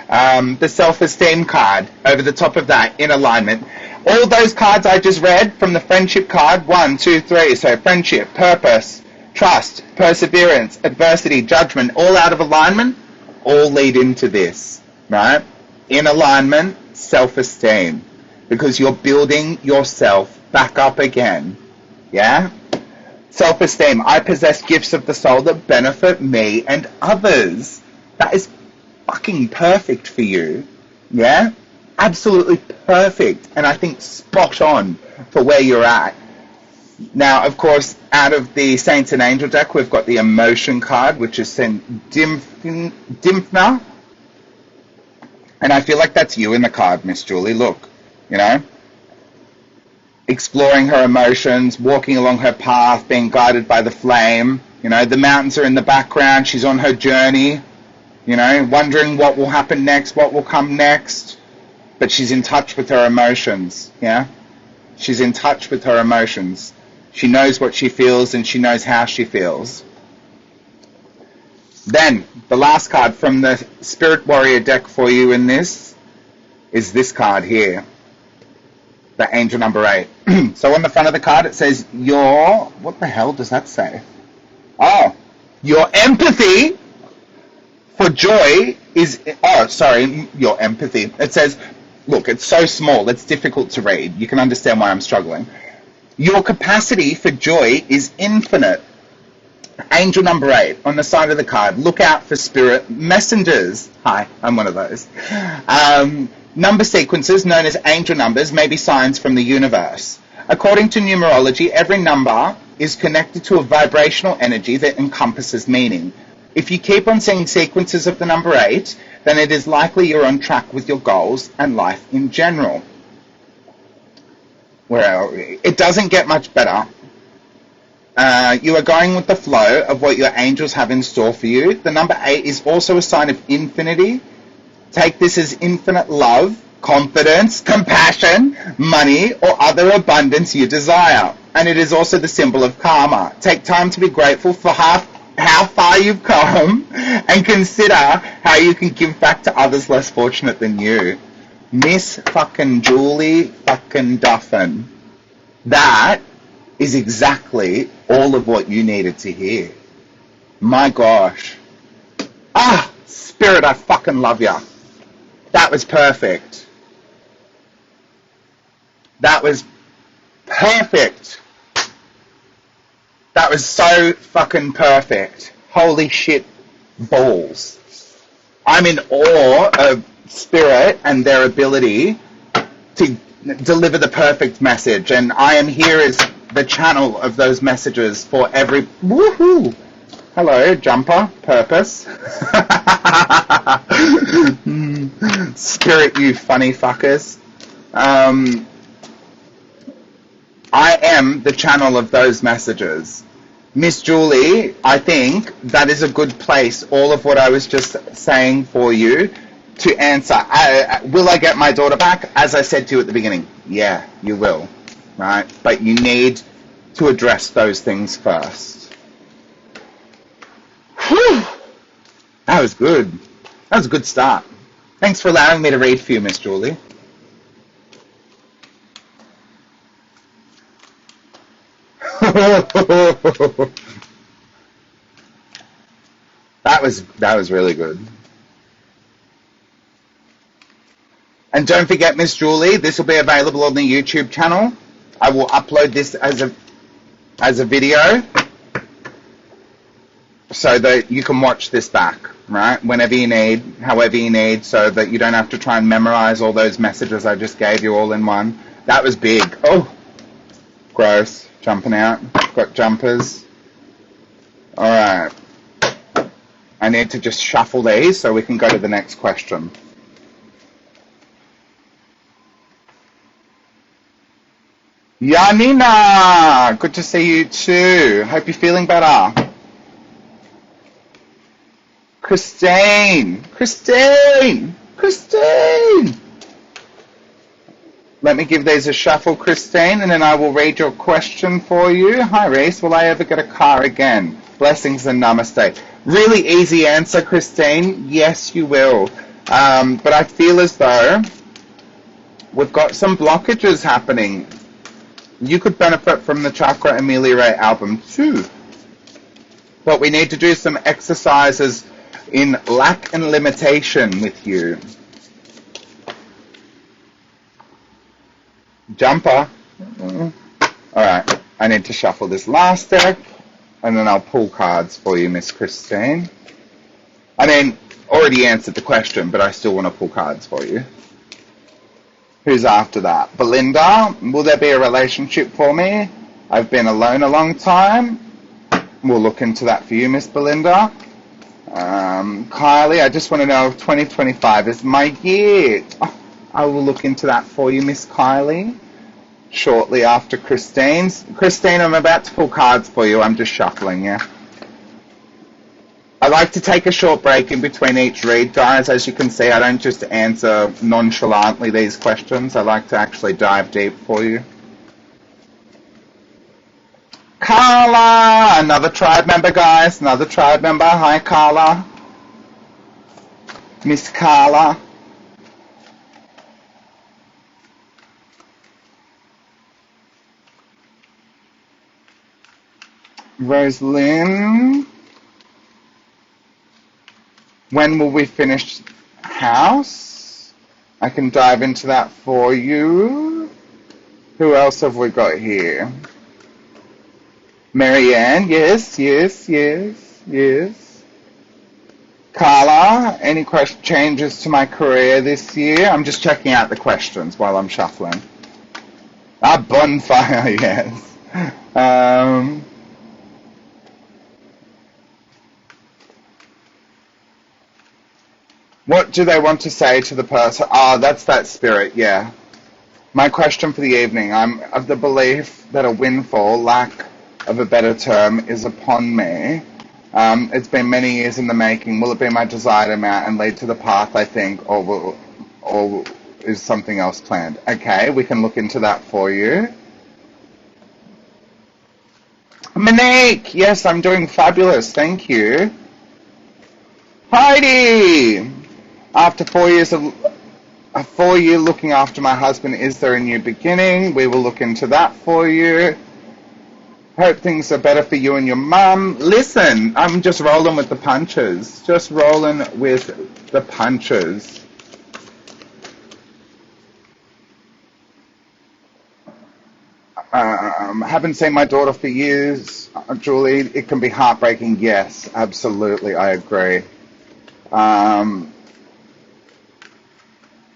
Speaker 1: The self-esteem card, over the top of that, in alignment. All those cards I just read from the friendship card, 1, 2, 3, so friendship, purpose, trust, perseverance, adversity, judgment, all out of alignment, all lead into this, right? In alignment, self-esteem, because you're building yourself back up again, yeah? Self-esteem, I possess gifts of the soul that benefit me and others. That is fucking perfect for you, yeah? Absolutely perfect, and I think spot on for where you're at. Now, of course, out of the Saints and Angel deck, we've got the emotion card, which is Dimphna. And I feel like that's you in the card, Miss Julie. Look, you know, exploring her emotions, walking along her path, being guided by the flame. You know, the mountains are in the background. She's on her journey, you know, wondering what will happen next, what will come next. But she's in touch with her emotions, yeah? She's in touch with her emotions. She knows what she feels and she knows how she feels. Then, the last card from the Spirit Warrior deck for you in this is this card here. The Angel number 8. So on the front of the card it says, what the hell does that say? Oh, your empathy for joy is, your empathy. It says, look, it's so small, it's difficult to read. You can understand why I'm struggling. Your capacity for joy is infinite. Angel number 8, on the side of the card. Look out for spirit messengers. Hi, I'm one of those. Number sequences, known as angel numbers, may be signs from the universe. According to numerology, every number is connected to a vibrational energy that encompasses meaning. If you keep on seeing sequences of the number 8, then it is likely you're on track with your goals and life in general. Well, it doesn't get much better. You are going with the flow of what your angels have in store for you. The number 8 is also a sign of infinity. Take this as infinite love, confidence, compassion, money, or other abundance you desire. And it is also the symbol of karma. Take time to be grateful for how far you've come and consider how you can give back to others less fortunate than you. Miss fucking Julie fucking Duffin. That is exactly all of what you needed to hear. My gosh. Spirit, I fucking love ya. That was perfect. That was perfect. That was so fucking perfect. Holy shit balls. I'm in awe of Spirit and their ability to deliver the perfect message, and I am here as the channel of those messages for every... Woohoo! Hello, Jumper, Purpose. Spirit, you funny fuckers. I am the channel of those messages. Miss Julie, I think that is a good place, all of what I was just saying for you, to answer. Will I get my daughter back? As I said to you at the beginning, yeah, you will, right? But you need to address those things first. Whew. That was good. That was a good start. Thanks for allowing me to read for you, Miss Julie. That was really good. And don't forget, Miss Julie, this will be available on the YouTube channel. I will upload this as a video so that you can watch this back, right? Whenever you need, however you need, so that you don't have to try and memorize all those messages I just gave you all in one. That was big. Oh, gross. Jumping out. Got jumpers. All right. I need to just shuffle these so we can go to the next question. Yanina, good to see you too. Hope you're feeling better. Christine. Let me give these a shuffle, Christine, and then I will read your question for you. Hi, Reese. Will I ever get a car again? Blessings and namaste. Really easy answer, Christine. Yes, you will. But I feel as though we've got some blockages happening. You could benefit from the Chakra Ameliorate album too. But we need to do some exercises in lack and limitation with you. Jumper. Alright, I need to shuffle this last deck, and then I'll pull cards for you, Miss Christine. I mean, already answered the question, but I still want to pull cards for you. Who's after that? Belinda, will there be a relationship for me? I've been alone a long time. We'll look into that for you, Miss Belinda. Kylie, I just want to know if 2025 is my year. Oh, I will look into that for you, Miss Kylie, shortly after Christine's. Christine, I'm about to pull cards for you. I'm just shuffling, yeah. I like to take a short break in between each read, guys. As you can see, I don't just answer nonchalantly these questions. I like to actually dive deep for you. Carla! Another tribe member, guys. Another tribe member. Hi, Carla. Miss Carla. Rosalind. When will we finish house? I can dive into that for you. Who else have we got here? Marianne, yes. Carla, any changes to my career this year? I'm just checking out the questions while I'm shuffling. Bonfire, yes. What do they want to say to the person? Oh, that's that spirit, yeah. My question for the evening, I'm of the belief that a windfall, lack of a better term, is upon me. It's been many years in the making. Will it be my desired amount and lead to the path I think, or is something else planned? Okay, we can look into that for you. Monique, yes, I'm doing fabulous, thank you. Heidi! After 4 years of a 4-year looking after my husband, is there a new beginning? We will look into that for you. Hope things are better for you and your mum. Listen, I'm just rolling with the punches. Just rolling with the punches. Haven't seen my daughter for years, Julie. It can be heartbreaking. Yes, absolutely, I agree.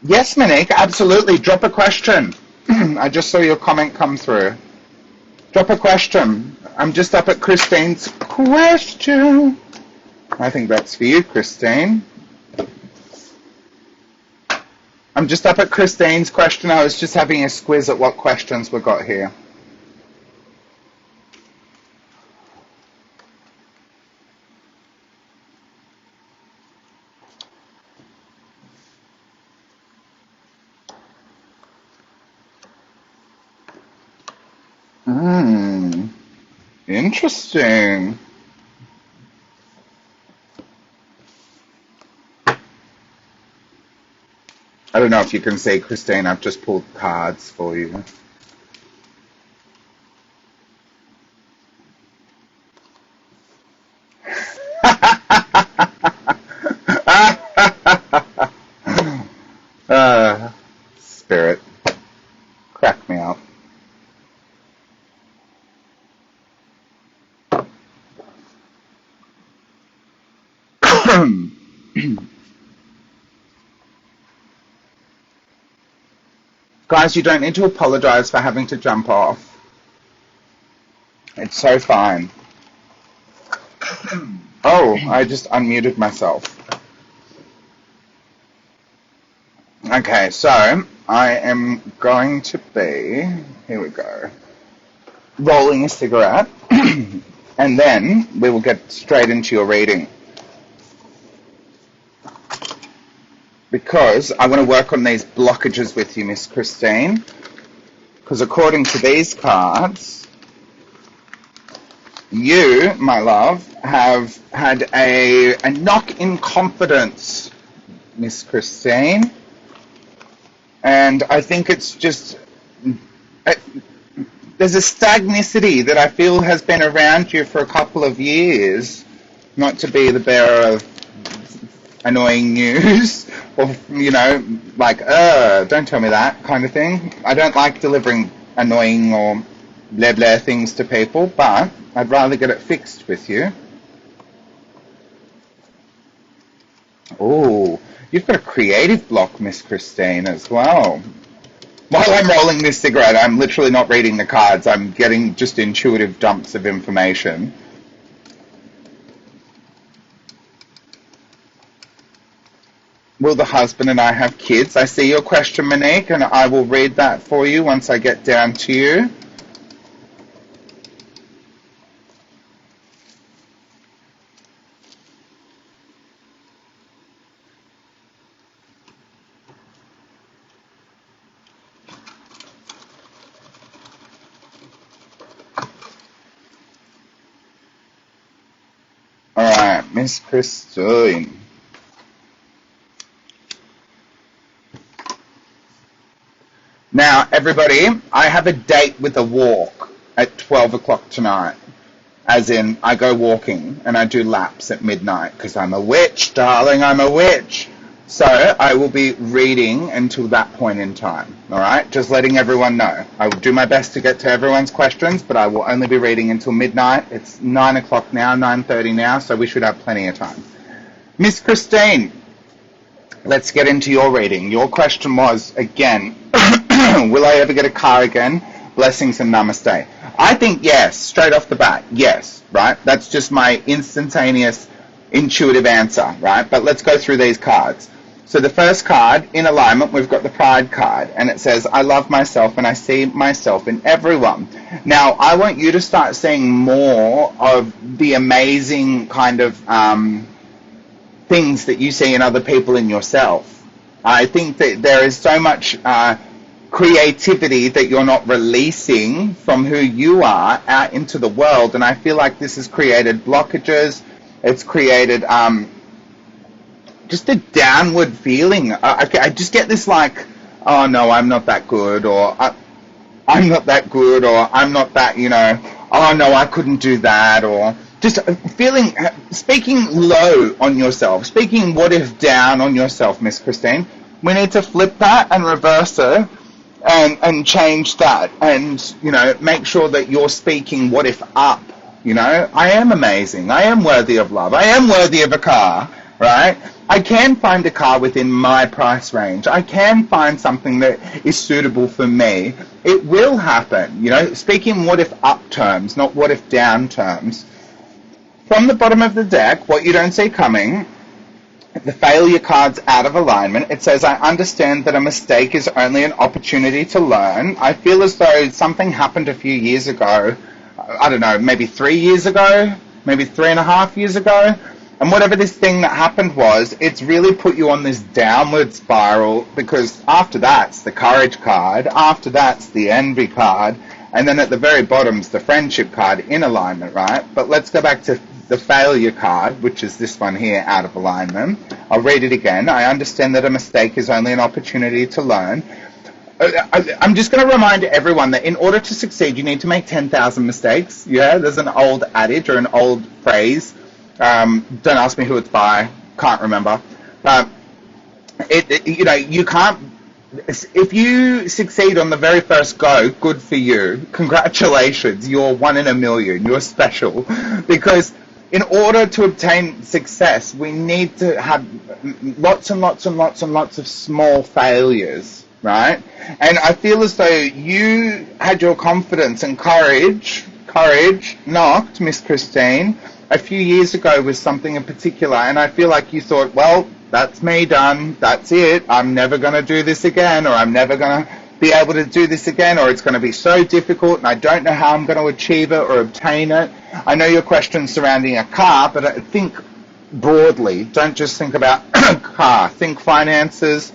Speaker 1: Yes, Monique, absolutely. Drop a question. I just saw your comment come through. Drop a question. I'm just up at Christine's question. I think that's for you, Christine. I'm just up at Christine's question. I was just having a squiz at what questions we got here. Interesting. I don't know if you can see, Christine, I've just pulled cards for you. Guys, you don't need to apologize for having to jump off. It's so fine. Oh, I just unmuted myself. Okay, so I am going to be, here we go, rolling a cigarette, and then we will get straight into your reading. Because I want to work on these blockages with you, Miss Christine. Because according to these cards, you, my love, have had a knock in confidence, Miss Christine. And I think it's just, there's a stagnicity that I feel has been around you for a couple of years, not to be the bearer of annoying news, or, you know, like, don't tell me that kind of thing. I don't like delivering annoying or blah blah things to people, but I'd rather get it fixed with you. Oh, you've got a creative block, Miss Christine, as well. While I'm rolling this cigarette, I'm literally not reading the cards. I'm getting just intuitive dumps of information. Will the husband and I have kids? I see your question, Monique, and I will read that for you once I get down to you. All right, Miss Christine. Now, everybody, I have a date with a walk at 12 o'clock tonight. As in, I go walking and I do laps at midnight because I'm a witch, darling, I'm a witch. So I will be reading until that point in time, all right? Just letting everyone know. I will do my best to get to everyone's questions, but I will only be reading until midnight. It's 9 o'clock now, 9:30 now, so we should have plenty of time. Miss Christine, let's get into your reading. Your question was, again, will I ever get a car again? Blessings and namaste. I think yes, straight off the bat, yes, right? That's just my instantaneous, intuitive answer, right? But let's go through these cards. So the first card, in alignment, we've got the Pride card, and it says, I love myself and I see myself in everyone. Now, I want you to start seeing more of the amazing kind of things that you see in other people in yourself. I think that there is so much creativity that you're not releasing from who you are out into the world, and I feel like this has created blockages. It's created just a downward feeling. I just get this like, oh no, I'm not that good, or I'm not that good, or I'm not that, you know, oh no, I couldn't do that, or just feeling, speaking low on yourself, speaking what if down on yourself, Miss Christine. We need to flip that and reverse it and change that, and, you know, make sure that you're speaking what if up. You know, I am amazing. I am worthy of love. I am worthy of a car, right? I can find a car within my price range. I can find something that is suitable for me. It will happen, you know, speaking what if up terms, not what if down terms. From the bottom of the deck, what you don't see coming, the failure card's out of alignment. It says, I understand that a mistake is only an opportunity to learn. I feel as though something happened a few years ago. I don't know, maybe 3 years ago, maybe 3.5 years ago. And whatever this thing that happened was, it's really put you on this downward spiral, because after that's the courage card, after that's the envy card, and then at the very bottom's the friendship card in alignment, right? But let's go back to the failure card, which is this one here, out of alignment. I'll read it again. I understand that a mistake is only an opportunity to learn. I'm just going to remind everyone that in order to succeed, you need to make 10,000 mistakes. Yeah, there's an old adage or an old phrase. Don't ask me who it's by. Can't remember. You know, you can't. If you succeed on the very first go, good for you. Congratulations. You're one in a million. You're special. Because in order to obtain success, we need to have lots and lots and lots and lots of small failures, right? And I feel as though you had your confidence and courage knocked, Miss Christine, a few years ago with something in particular, and I feel like you thought, well, that's me done, that's it, I'm never going to do this again, or I'm never going to be able to do this again, or it's going to be so difficult and I don't know how I'm going to achieve it or obtain it. I know your question's surrounding a car, but I think broadly. Don't just think about a car. Think finances,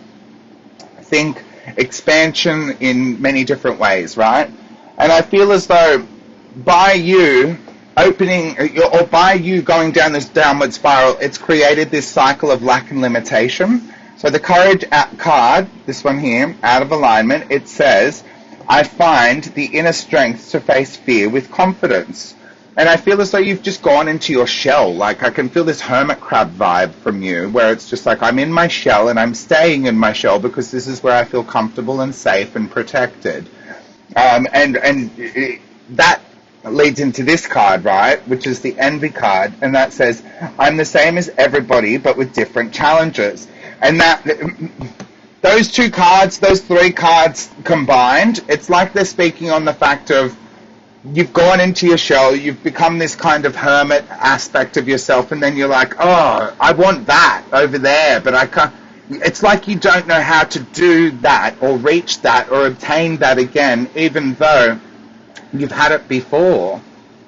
Speaker 1: think expansion in many different ways, right? And I feel as though by you opening, or by you going down this downward spiral, it's created this cycle of lack and limitation. So the courage card, this one here, out of alignment, it says, I find the inner strength to face fear with confidence. And I feel as though you've just gone into your shell. Like, I can feel this hermit crab vibe from you, where it's just like, I'm in my shell and I'm staying in my shell because this is where I feel comfortable and safe and protected. And that leads into this card, right, which is the envy card, and that says, I'm the same as everybody but with different challenges. And that, those two cards, those three cards combined, it's like they're speaking on the fact of you've gone into your shell, you've become this kind of hermit aspect of yourself, and then you're like, oh, I want that over there, but I can't. It's like you don't know how to do that or reach that or obtain that again, even though you've had it before.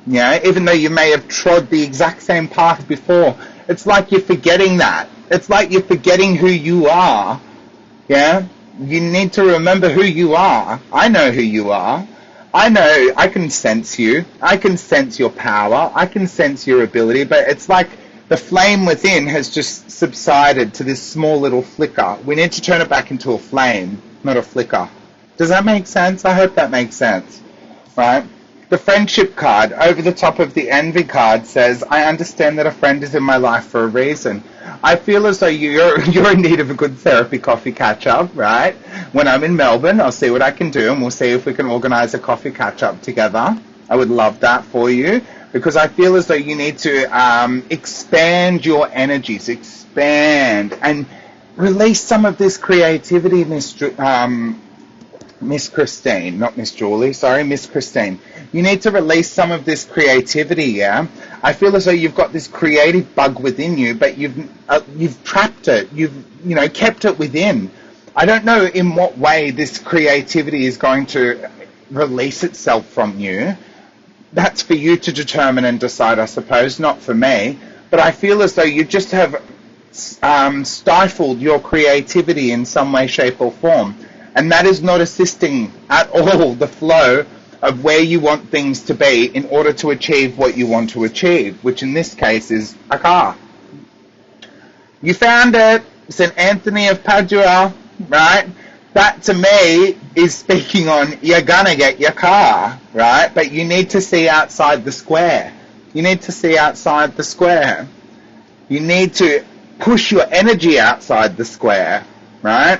Speaker 1: Yeah, even though you may have trod the exact same path before. It's like you're forgetting that. It's like you're forgetting who you are. Yeah? You need to remember who you are. I know who you are. I know, I can sense you. I can sense your power. I can sense your ability. But it's like the flame within has just subsided to this small little flicker. We need to turn it back into a flame, not a flicker. Does that make sense? I hope that makes sense. Right? The friendship card over the top of the envy card says, I understand that a friend is in my life for a reason. I feel as though you're in need of a good therapy coffee catch-up, right? When I'm in Melbourne, I'll see what I can do, and we'll see if we can organise a coffee catch-up together. I would love that for you, because I feel as though you need to expand your energies, expand, and release some of this creativity, Miss Christine, not Miss Julie, sorry, Miss Christine. You need to release some of this creativity, yeah? I feel as though you've got this creative bug within you, but you've trapped it, you've kept it within. I don't know in what way this creativity is going to release itself from you. That's for you to determine and decide, I suppose, not for me. But I feel as though you just have stifled your creativity in some way, shape or form. And that is not assisting at all the flow of where you want things to be in order to achieve what you want to achieve, which in this case is a car. You found it, St. Anthony of Padua, right? That to me is speaking on you're gonna get your car, right? But you need to see outside the square. You need to see outside the square. You need to push your energy outside the square, right?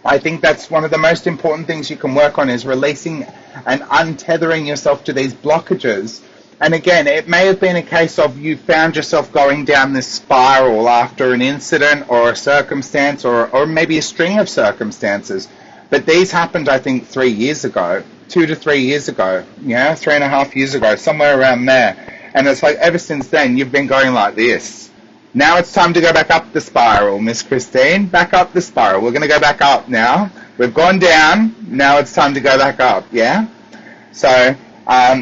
Speaker 1: I think that's one of the most important things you can work on, is releasing and untethering yourself to these blockages. And again, it may have been a case of you found yourself going down this spiral after an incident or a circumstance or maybe a string of circumstances. But these happened, I think, 3 years ago, 2 to 3 years ago, 3.5 years ago, somewhere around there. And it's like ever since then, you've been going like this. Now it's time to go back up the spiral, Miss Christine. Back up the spiral. We're going to go back up now. We've gone down. Now it's time to go back up, yeah? So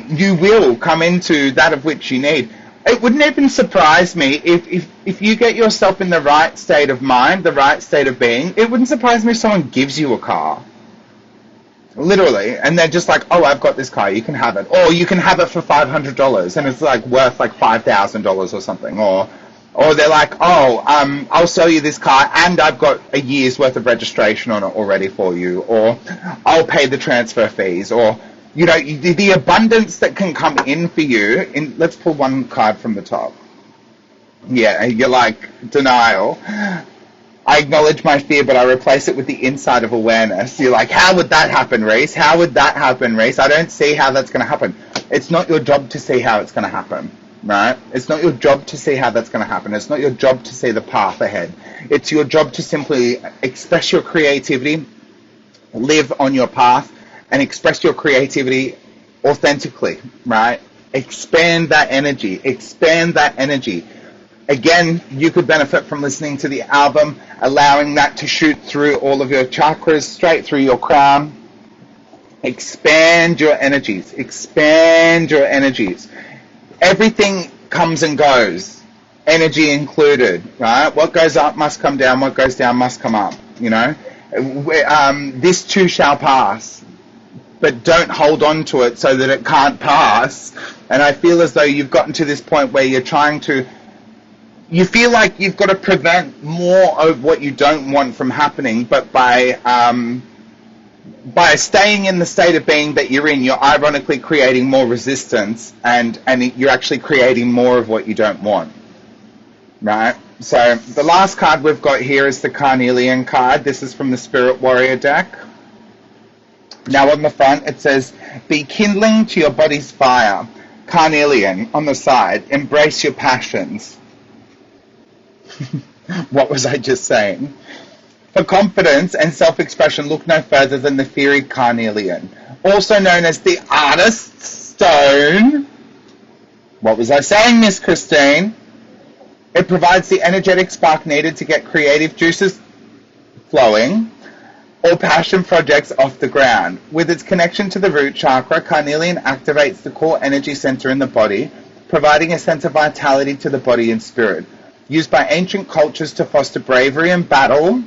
Speaker 1: you will come into that of which you need. It wouldn't even surprise me if you get yourself in the right state of mind, the right state of being. It wouldn't surprise me if someone gives you a car. Literally. And they're just like, oh, I've got this car. You can have it. Or you can have it for $500. And it's like worth like $5,000 or something. Or they're like, oh, I'll sell you this car and I've got a year's worth of registration on it already for you. Or I'll pay the transfer fees. Or, the abundance that can come in for you. Let's pull one card from the top. Yeah, you're like, denial. I acknowledge my fear, but I replace it with the insight of awareness. You're like, how would that happen, Reese? How would that happen, Reese? I don't see how that's going to happen. It's not your job to see how it's going to happen. right? It's not your job to see how that's going to happen. It's not your job to see the path ahead. It's your job to simply express your creativity, live on your path, and express your creativity authentically, right? Expand that energy. Expand that energy. Again, you could benefit from listening to the album, allowing that to shoot through all of your chakras, straight through your crown. Expand your energies. Expand your energies. Everything comes and goes, energy included, right? What goes up must come down. What goes down must come up, you know? This too shall pass, but don't hold on to it so that it can't pass. And I feel as though you've gotten to this point where you're trying to, you feel like you've got to prevent more of what you don't want from happening, but by staying in the state of being that you're in, you're ironically creating more resistance, and you're actually creating more of what you don't want, right? So the last card we've got here is the Carnelian card. This is from the Spirit Warrior deck. Now on the front it says, be kindling to your body's fire. Carnelian on the side, embrace your passions. What was I just saying? For confidence and self-expression, look no further than the fiery carnelian, also known as the artist's stone. What was I saying, Miss Christine? It provides the energetic spark needed to get creative juices flowing or passion projects off the ground. With its connection to the root chakra, carnelian activates the core energy center in the body, providing a sense of vitality to the body and spirit. Used by ancient cultures to foster bravery in battle,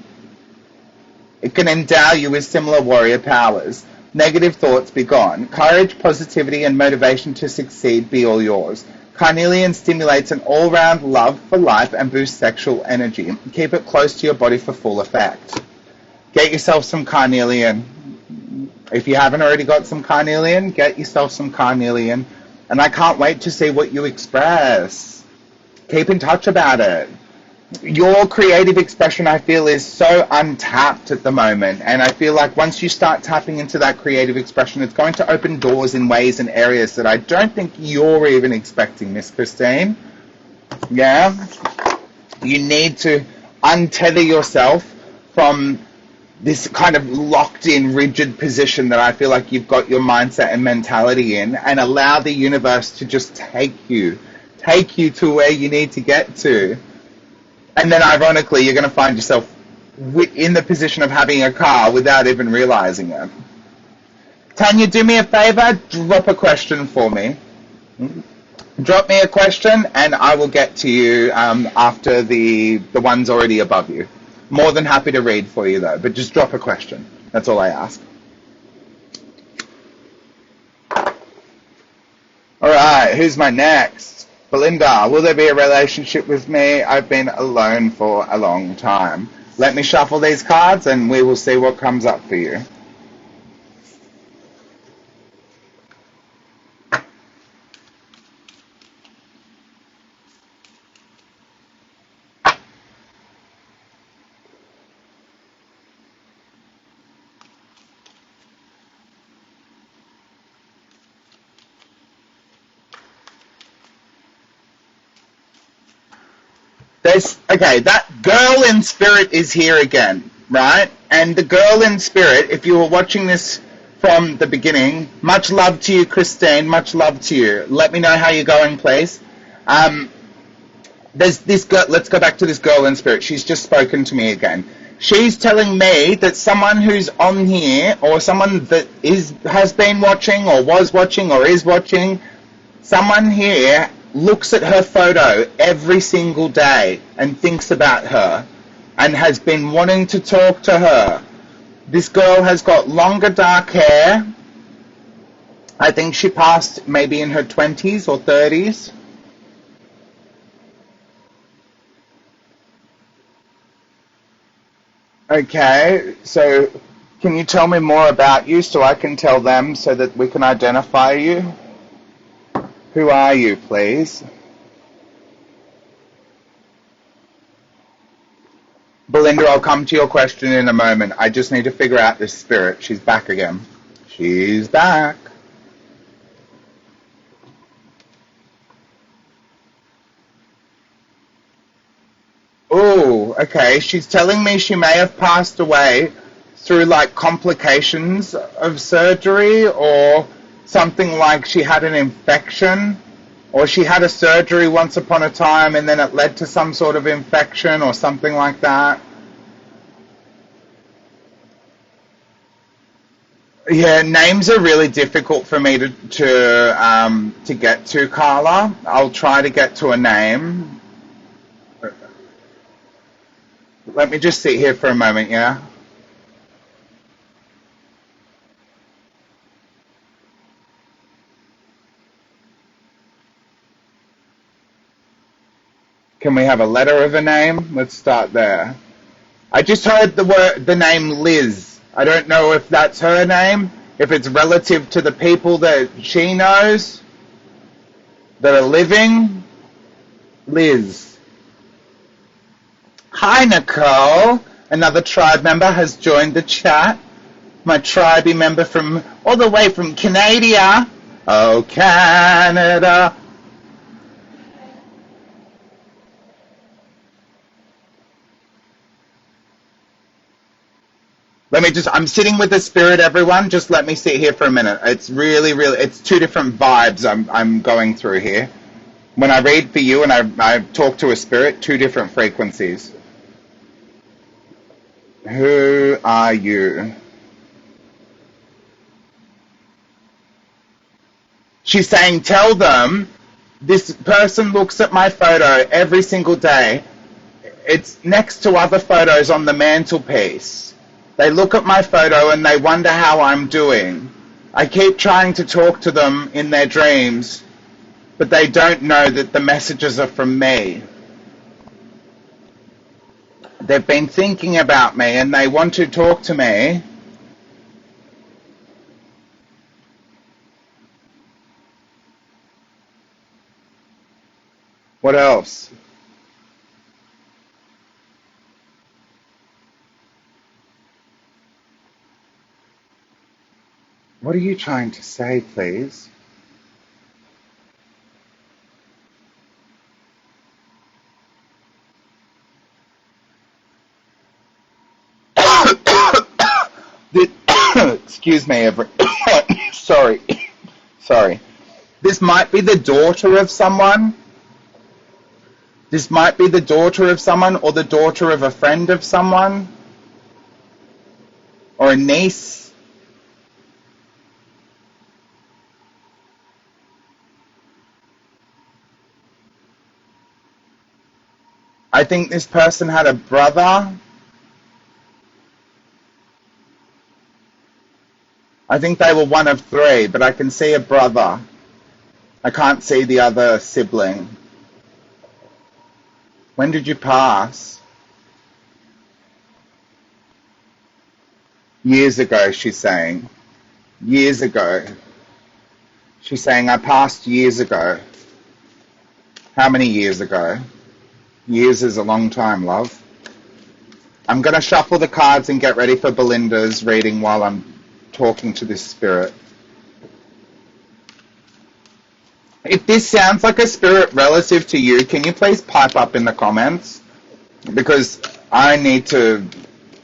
Speaker 1: it can endow you with similar warrior powers. Negative thoughts be gone. Courage, positivity, and motivation to succeed be all yours. Carnelian stimulates an all-round love for life and boosts sexual energy. Keep it close to your body for full effect. Get yourself some carnelian. If you haven't already got some carnelian, get yourself some carnelian. And I can't wait to see what you express. Keep in touch about it. Your creative expression, I feel, is so untapped at the moment, and I feel like once you start tapping into that creative expression, it's going to open doors in ways and areas that I don't think you're even expecting, Miss Christine. Yeah? You need to untether yourself from this kind of locked-in, rigid position that I feel like you've got your mindset and mentality in, and allow the universe to just take you to where you need to get to. And then, ironically, you're going to find yourself in the position of having a car without even realizing it. Tanya, do me a favor, drop a question for me. Drop me a question, and I will get to you after the ones already above you. More than happy to read for you, though, but just drop a question. That's all I ask. All right, who's my next? Belinda, will there be a relationship with me? I've been alone for a long time. Let me shuffle these cards and we will see what comes up for you. Okay, that girl in spirit is here again, right? And the girl in spirit, if you were watching this from the beginning, much love to you, Christine, much love to you. Let me know how you're going, please. There's this girl, let's go back to this girl in spirit. She's just spoken to me again. She's telling me that someone who's on here, or someone that has been watching, or was watching, or is watching, someone here looks at her photo every single day and thinks about her and has been wanting to talk to her. This girl has got longer dark hair. I think she passed maybe in her 20s or 30s. Okay, so can you tell me more about you so I can tell them so that we can identify you? Who are you, please? Belinda, I'll come to your question in a moment. I just need to figure out this spirit. She's back again. She's back. Oh, okay. She's telling me she may have passed away through like complications of surgery, or something like she had an infection, or she had a surgery once upon a time and then it led to some sort of infection or something like that. Yeah, names are really difficult for me to get to, Carla. I'll try to get to a name. Let me just sit here for a moment, yeah? Can we have a letter of a name? Let's start there. I just heard the name Liz. I don't know if that's her name, if it's relative to the people that she knows that are living. Liz. Hi, Nicole. Another tribe member has joined the chat. My tribey member from all the way from Canada. Oh, Canada. I'm sitting with the spirit, everyone. Just let me sit here for a minute. It's really, it's two different vibes I'm going through here. When I read for you and I talk to a spirit, two different frequencies. Who are you? She's saying, tell them this person looks at my photo every single day. It's next to other photos on the mantelpiece. They look at my photo and they wonder how I'm doing. I keep trying to talk to them in their dreams, but they don't know that the messages are from me. They've been thinking about me and they want to talk to me. What else? What are you trying to say, please? Excuse me, sorry. Sorry. This might be the daughter of someone. This might be the daughter of someone, or the daughter of a friend of someone, or a niece. I think this person had a brother. I think they were one of three, but I can see a brother. I can't see the other sibling. When did you pass? Years ago, she's saying. Years ago. She's saying, I passed years ago. How many years ago? Years is a long time, love. I'm going to shuffle the cards and get ready for Belinda's reading while I'm talking to this spirit. If this sounds like a spirit relative to you, can you please pipe up in the comments? Because I need to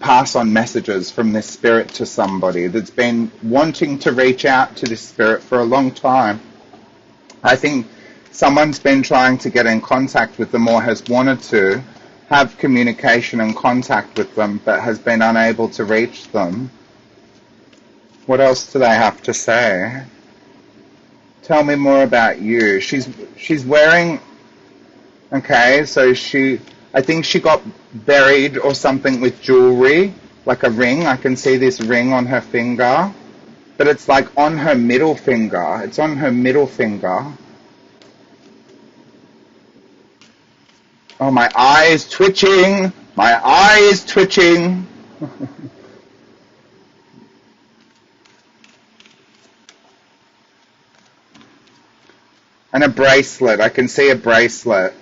Speaker 1: pass on messages from this spirit to somebody that's been wanting to reach out to this spirit for a long time. I think someone's been trying to get in contact with them, or has wanted to have communication and contact with them, but has been unable to reach them. What else do they have to say? Tell me more about you. She's wearing, okay, so I think she got buried or something with jewelry, like a ring. I can see this ring on her finger, but it's like on her middle finger. It's on her middle finger. Oh, my eye is twitching. My eye is twitching. And a bracelet. I can see a bracelet.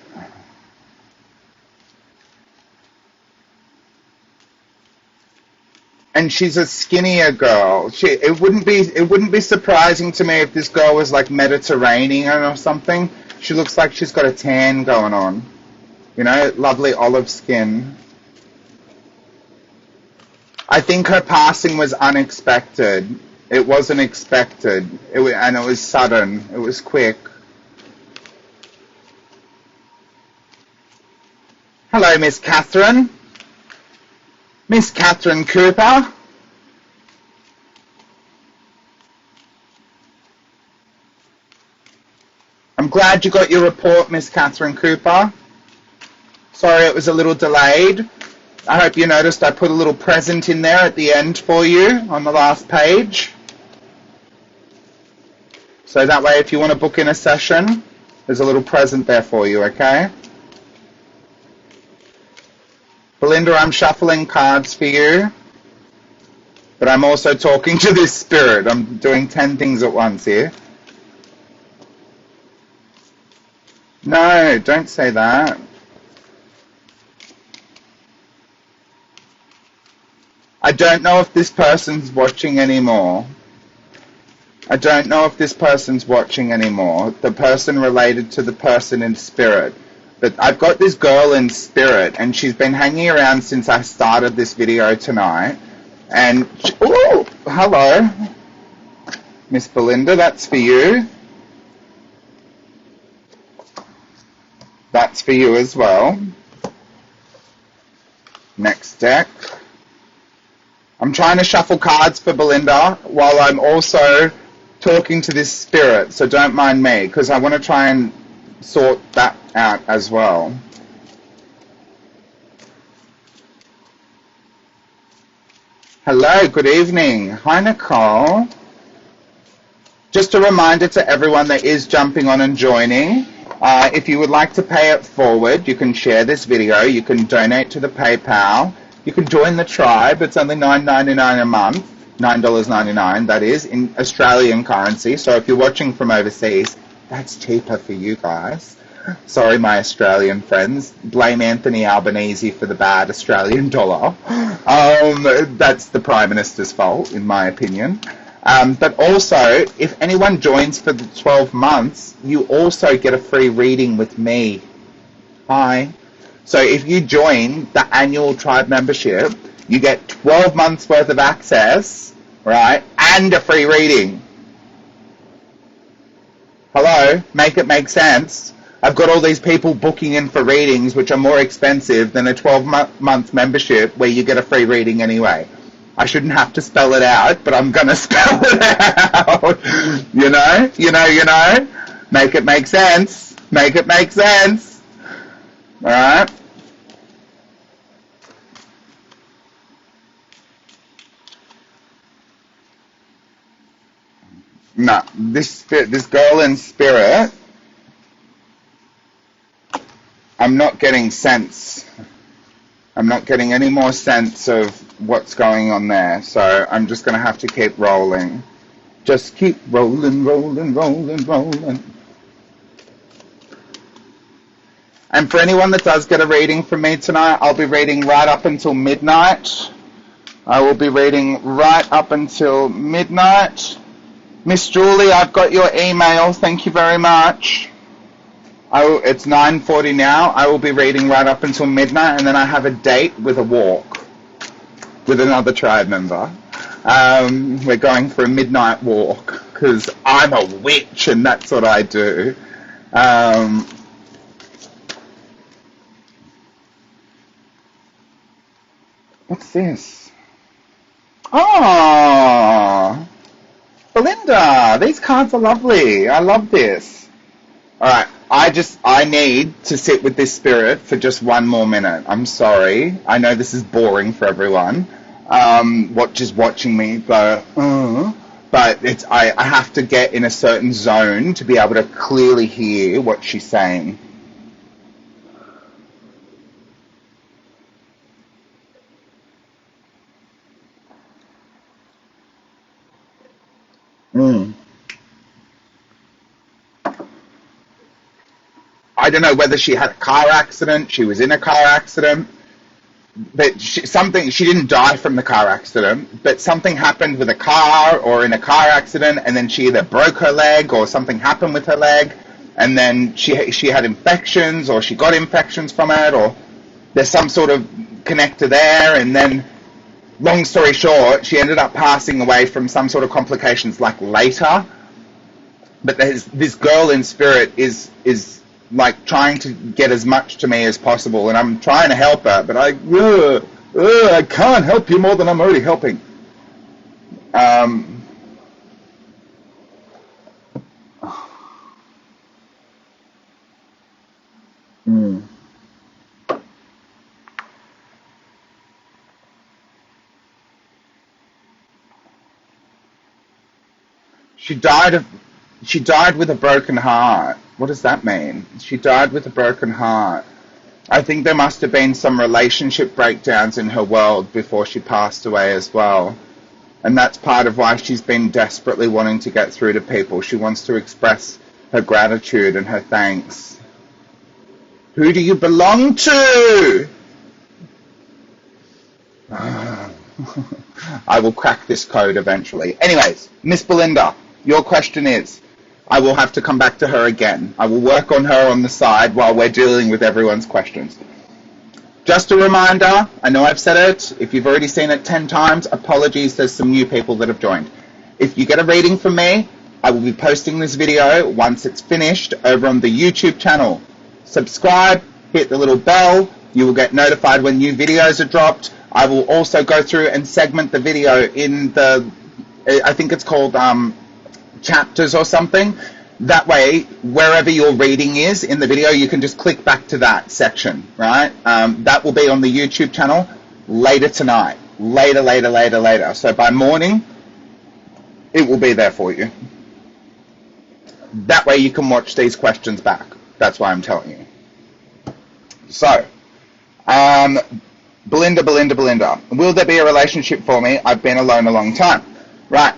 Speaker 1: And she's a skinnier girl. It wouldn't be surprising to me if this girl was like Mediterranean or something. She looks like she's got a tan going on. You know, lovely olive skin. I think her passing was unexpected. It wasn't expected. And it was sudden. It was quick. Hello, Miss Catherine. Miss Catherine Cooper. I'm glad you got your report, Miss Catherine Cooper. Sorry it was a little delayed. I hope you noticed I put a little present in there at the end for you on the last page. So that way if you want to book in a session, there's a little present there for you, okay? Belinda, I'm shuffling cards for you, but I'm also talking to this spirit. I'm doing 10 things at once here. No, don't say that. I don't know if this person's watching anymore. I don't know if this person's watching anymore. The person related to the person in spirit. But I've got this girl in spirit, and she's been hanging around since I started this video tonight. And, oh, hello. Miss Belinda, that's for you. That's for you as well. Next deck. I'm trying to shuffle cards for Belinda while I'm also talking to this spirit, so don't mind me, because I want to try and sort that out as well. Hello, good evening. Hi, Nicole. Just a reminder to everyone that is jumping on and joining. If you would like to pay it forward, you can share this video, you can donate to the PayPal, you can join the tribe. It's only $9.99 a month, $9.99 that is, in Australian currency. So if you're watching from overseas, that's cheaper for you guys. Sorry, my Australian friends. Blame Anthony Albanese for the bad Australian dollar. That's the Prime Minister's fault, in my opinion. But also, if anyone joins for the 12 months, you also get a free reading with me. Hi. So if you join the annual tribe membership, you get 12 months worth of access, right, and a free reading. Hello? Make it make sense. I've got all these people booking in for readings which are more expensive than a 12-month membership where you get a free reading anyway. I shouldn't have to spell it out, but I'm going to spell it out. You know? Make it make sense. Make it make sense. All right? No, this girl in spirit, I'm not getting sense. I'm not getting any more sense of what's going on there, so I'm just going to have to keep rolling. Just keep rolling, rolling, rolling, rolling. And for anyone that does get a reading from me tonight, I'll be reading right up until midnight. I will be reading right up until midnight. Miss Julie, I've got your email. Thank you very much. It's 9:40 now. I will be reading right up until midnight, and then I have a date with a walk with another tribe member. We're going for a midnight walk because I'm a witch and that's what I do. What's this? Oh, Belinda, these cards are lovely. I love this. All right. I need to sit with this spirit for just one more minute. I'm sorry. I know this is boring for everyone. Just watching me go, but I have to get in a certain zone to be able to clearly hear what she's saying. I don't know whether she had a car accident, she was in a car accident, but she didn't die from the car accident, but something happened with a car or in a car accident, and then she either broke her leg or something happened with her leg, and then she had infections, or she got infections from it, or there's some sort of connector there, and then, long story short, she ended up passing away from some sort of complications like later. But this girl in spirit is like trying to get as much to me as possible, and I'm trying to help her, but I can't help you more than I'm already helping. She died with a broken heart. What does that mean? She died with a broken heart. I think there must have been some relationship breakdowns in her world before she passed away as well. And that's part of why she's been desperately wanting to get through to people. She wants to express her gratitude and her thanks. Who do you belong to? I will crack this code eventually. Anyways, Miss Belinda, your question is, I will have to come back to her again. I will work on her on the side while we're dealing with everyone's questions. Just a reminder, I know I've said it, if you've already seen it 10 times, apologies, there's some new people that have joined. If you get a reading from me, I will be posting this video once it's finished over on the YouTube channel. Subscribe, hit the little bell, you will get notified when new videos are dropped. I will also go through and segment the video in the, I think it's called chapters or something. That way, wherever your reading is in the video, you can just click back to that section, right? That will be on the YouTube channel later tonight. Later. So by morning, it will be there for you. That way you can watch these questions back. That's why I'm telling you. So, Belinda. Will there be a relationship for me? I've been alone a long time. Right.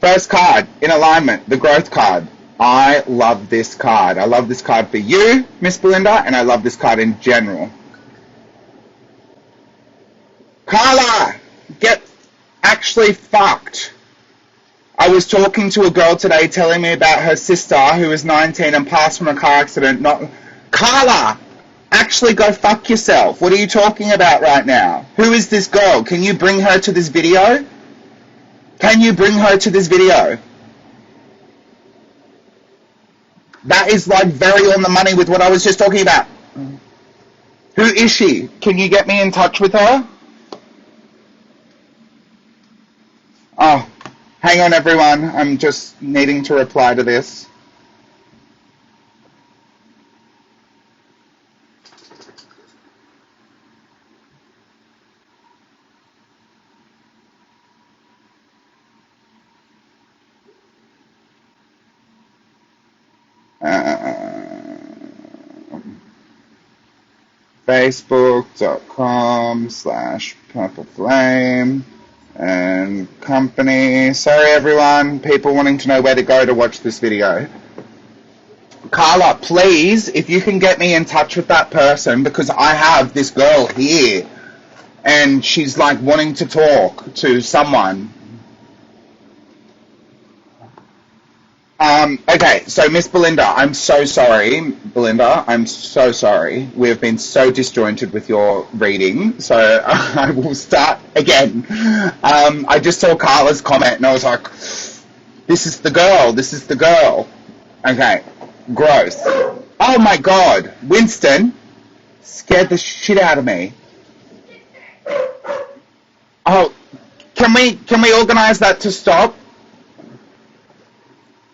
Speaker 1: First card, in alignment, the growth card. I love this card. I love this card for you, Miss Belinda, and I love this card in general. Carla, get actually fucked. I was talking to a girl today telling me about her sister who was 19 and passed from a car accident. Carla, actually go fuck yourself. What are you talking about right now? Who is this girl? Can you bring her to this video? Can you bring her to this video? That is like very on the money with what I was just talking about. Who is she? Can you get me in touch with her? Oh, hang on everyone. I'm just needing to reply to this. Facebook.com/perpelFLAME and company. Sorry everyone, people wanting to know where to go to watch this video. Carla, please, if you can get me in touch with that person, because I have this girl here and she's like wanting to talk to someone. Okay, so Miss Belinda, I'm so sorry. Belinda, I'm so sorry. We've been so disjointed with your reading, so I will start again. I just saw Carla's comment and I was like, this is the girl. Okay, gross. Oh my God, Winston scared the shit out of me. Oh, can we organize that to stop?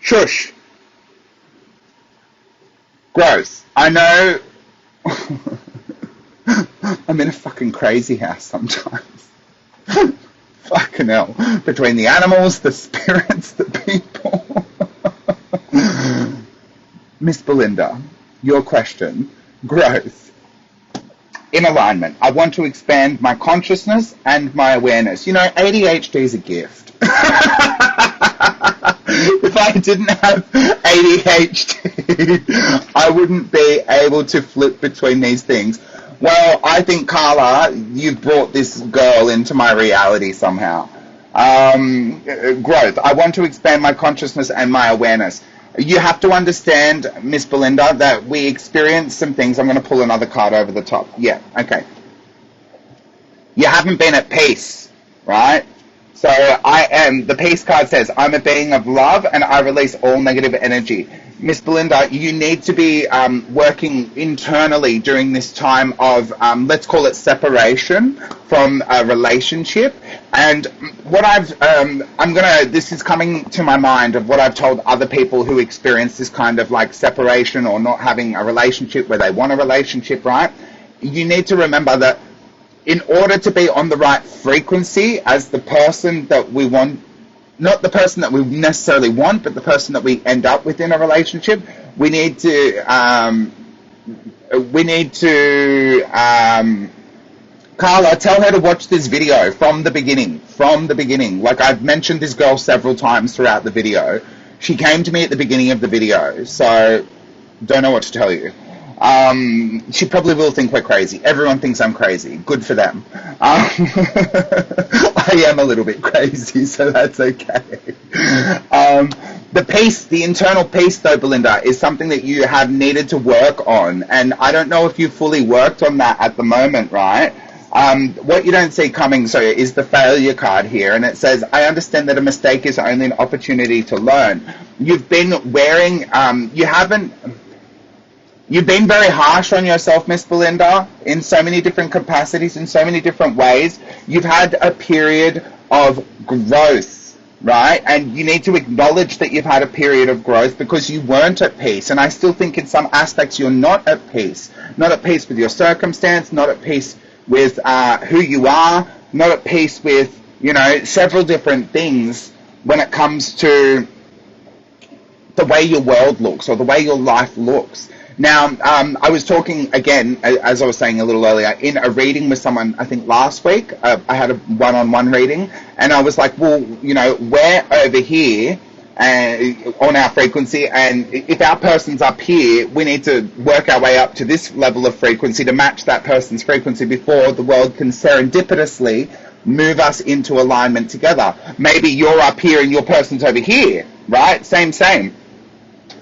Speaker 1: Shush. Gross. I know. I'm in a fucking crazy house sometimes. Fucking hell. Between the animals, the spirits, the people. Miss Belinda, your question. Growth. In alignment. I want to expand my consciousness and my awareness. You know, ADHD is a gift. If I didn't have ADHD, I wouldn't be able to flip between these things. Well, I think, Carla, you've brought this girl into my reality somehow. Growth. I want to expand my consciousness and my awareness. You have to understand, Miss Belinda, that we experience some things. I'm going to pull another card over the top. Yeah, okay. You haven't been at peace, right? So the peace card says, I'm a being of love and I release all negative energy. Miss Belinda, you need to be working internally during this time of, let's call it separation from a relationship. And what this is coming to my mind of what I've told other people who experience this kind of like separation or not having a relationship where they want a relationship, right? You need to remember that in order to be on the right frequency as the person that we want, not the person that we necessarily want, but the person that we end up with in a relationship, we need to Carla, tell her to watch this video from the beginning. Like, I've mentioned this girl several times throughout the video. She came to me at the beginning of the video, so don't know what to tell you. She probably will think we're crazy. Everyone thinks I'm crazy. Good for them. I am a little bit crazy, so that's okay. The internal peace, though, Belinda, is something that you have needed to work on. And I don't know if you fully worked on that at the moment, right? What you don't see coming, is the failure card here. And it says, I understand that a mistake is only an opportunity to learn. You've been wearing, You've been very harsh on yourself, Miss Belinda, in so many different capacities, in so many different ways. You've had a period of growth, right? And you need to acknowledge that you've had a period of growth because you weren't at peace. And I still think in some aspects you're not at peace. Not at peace with your circumstance, not at peace with who you are, not at peace with, several different things when it comes to the way your world looks or the way your life looks. Now, I was talking, again, as I was saying a little earlier, in a reading with someone, I think last week. I had a one-on-one reading, and I was like, well, we're over here on our frequency, and if our person's up here, we need to work our way up to this level of frequency to match that person's frequency before the world can serendipitously move us into alignment together. Maybe you're up here and your person's over here, right? Same.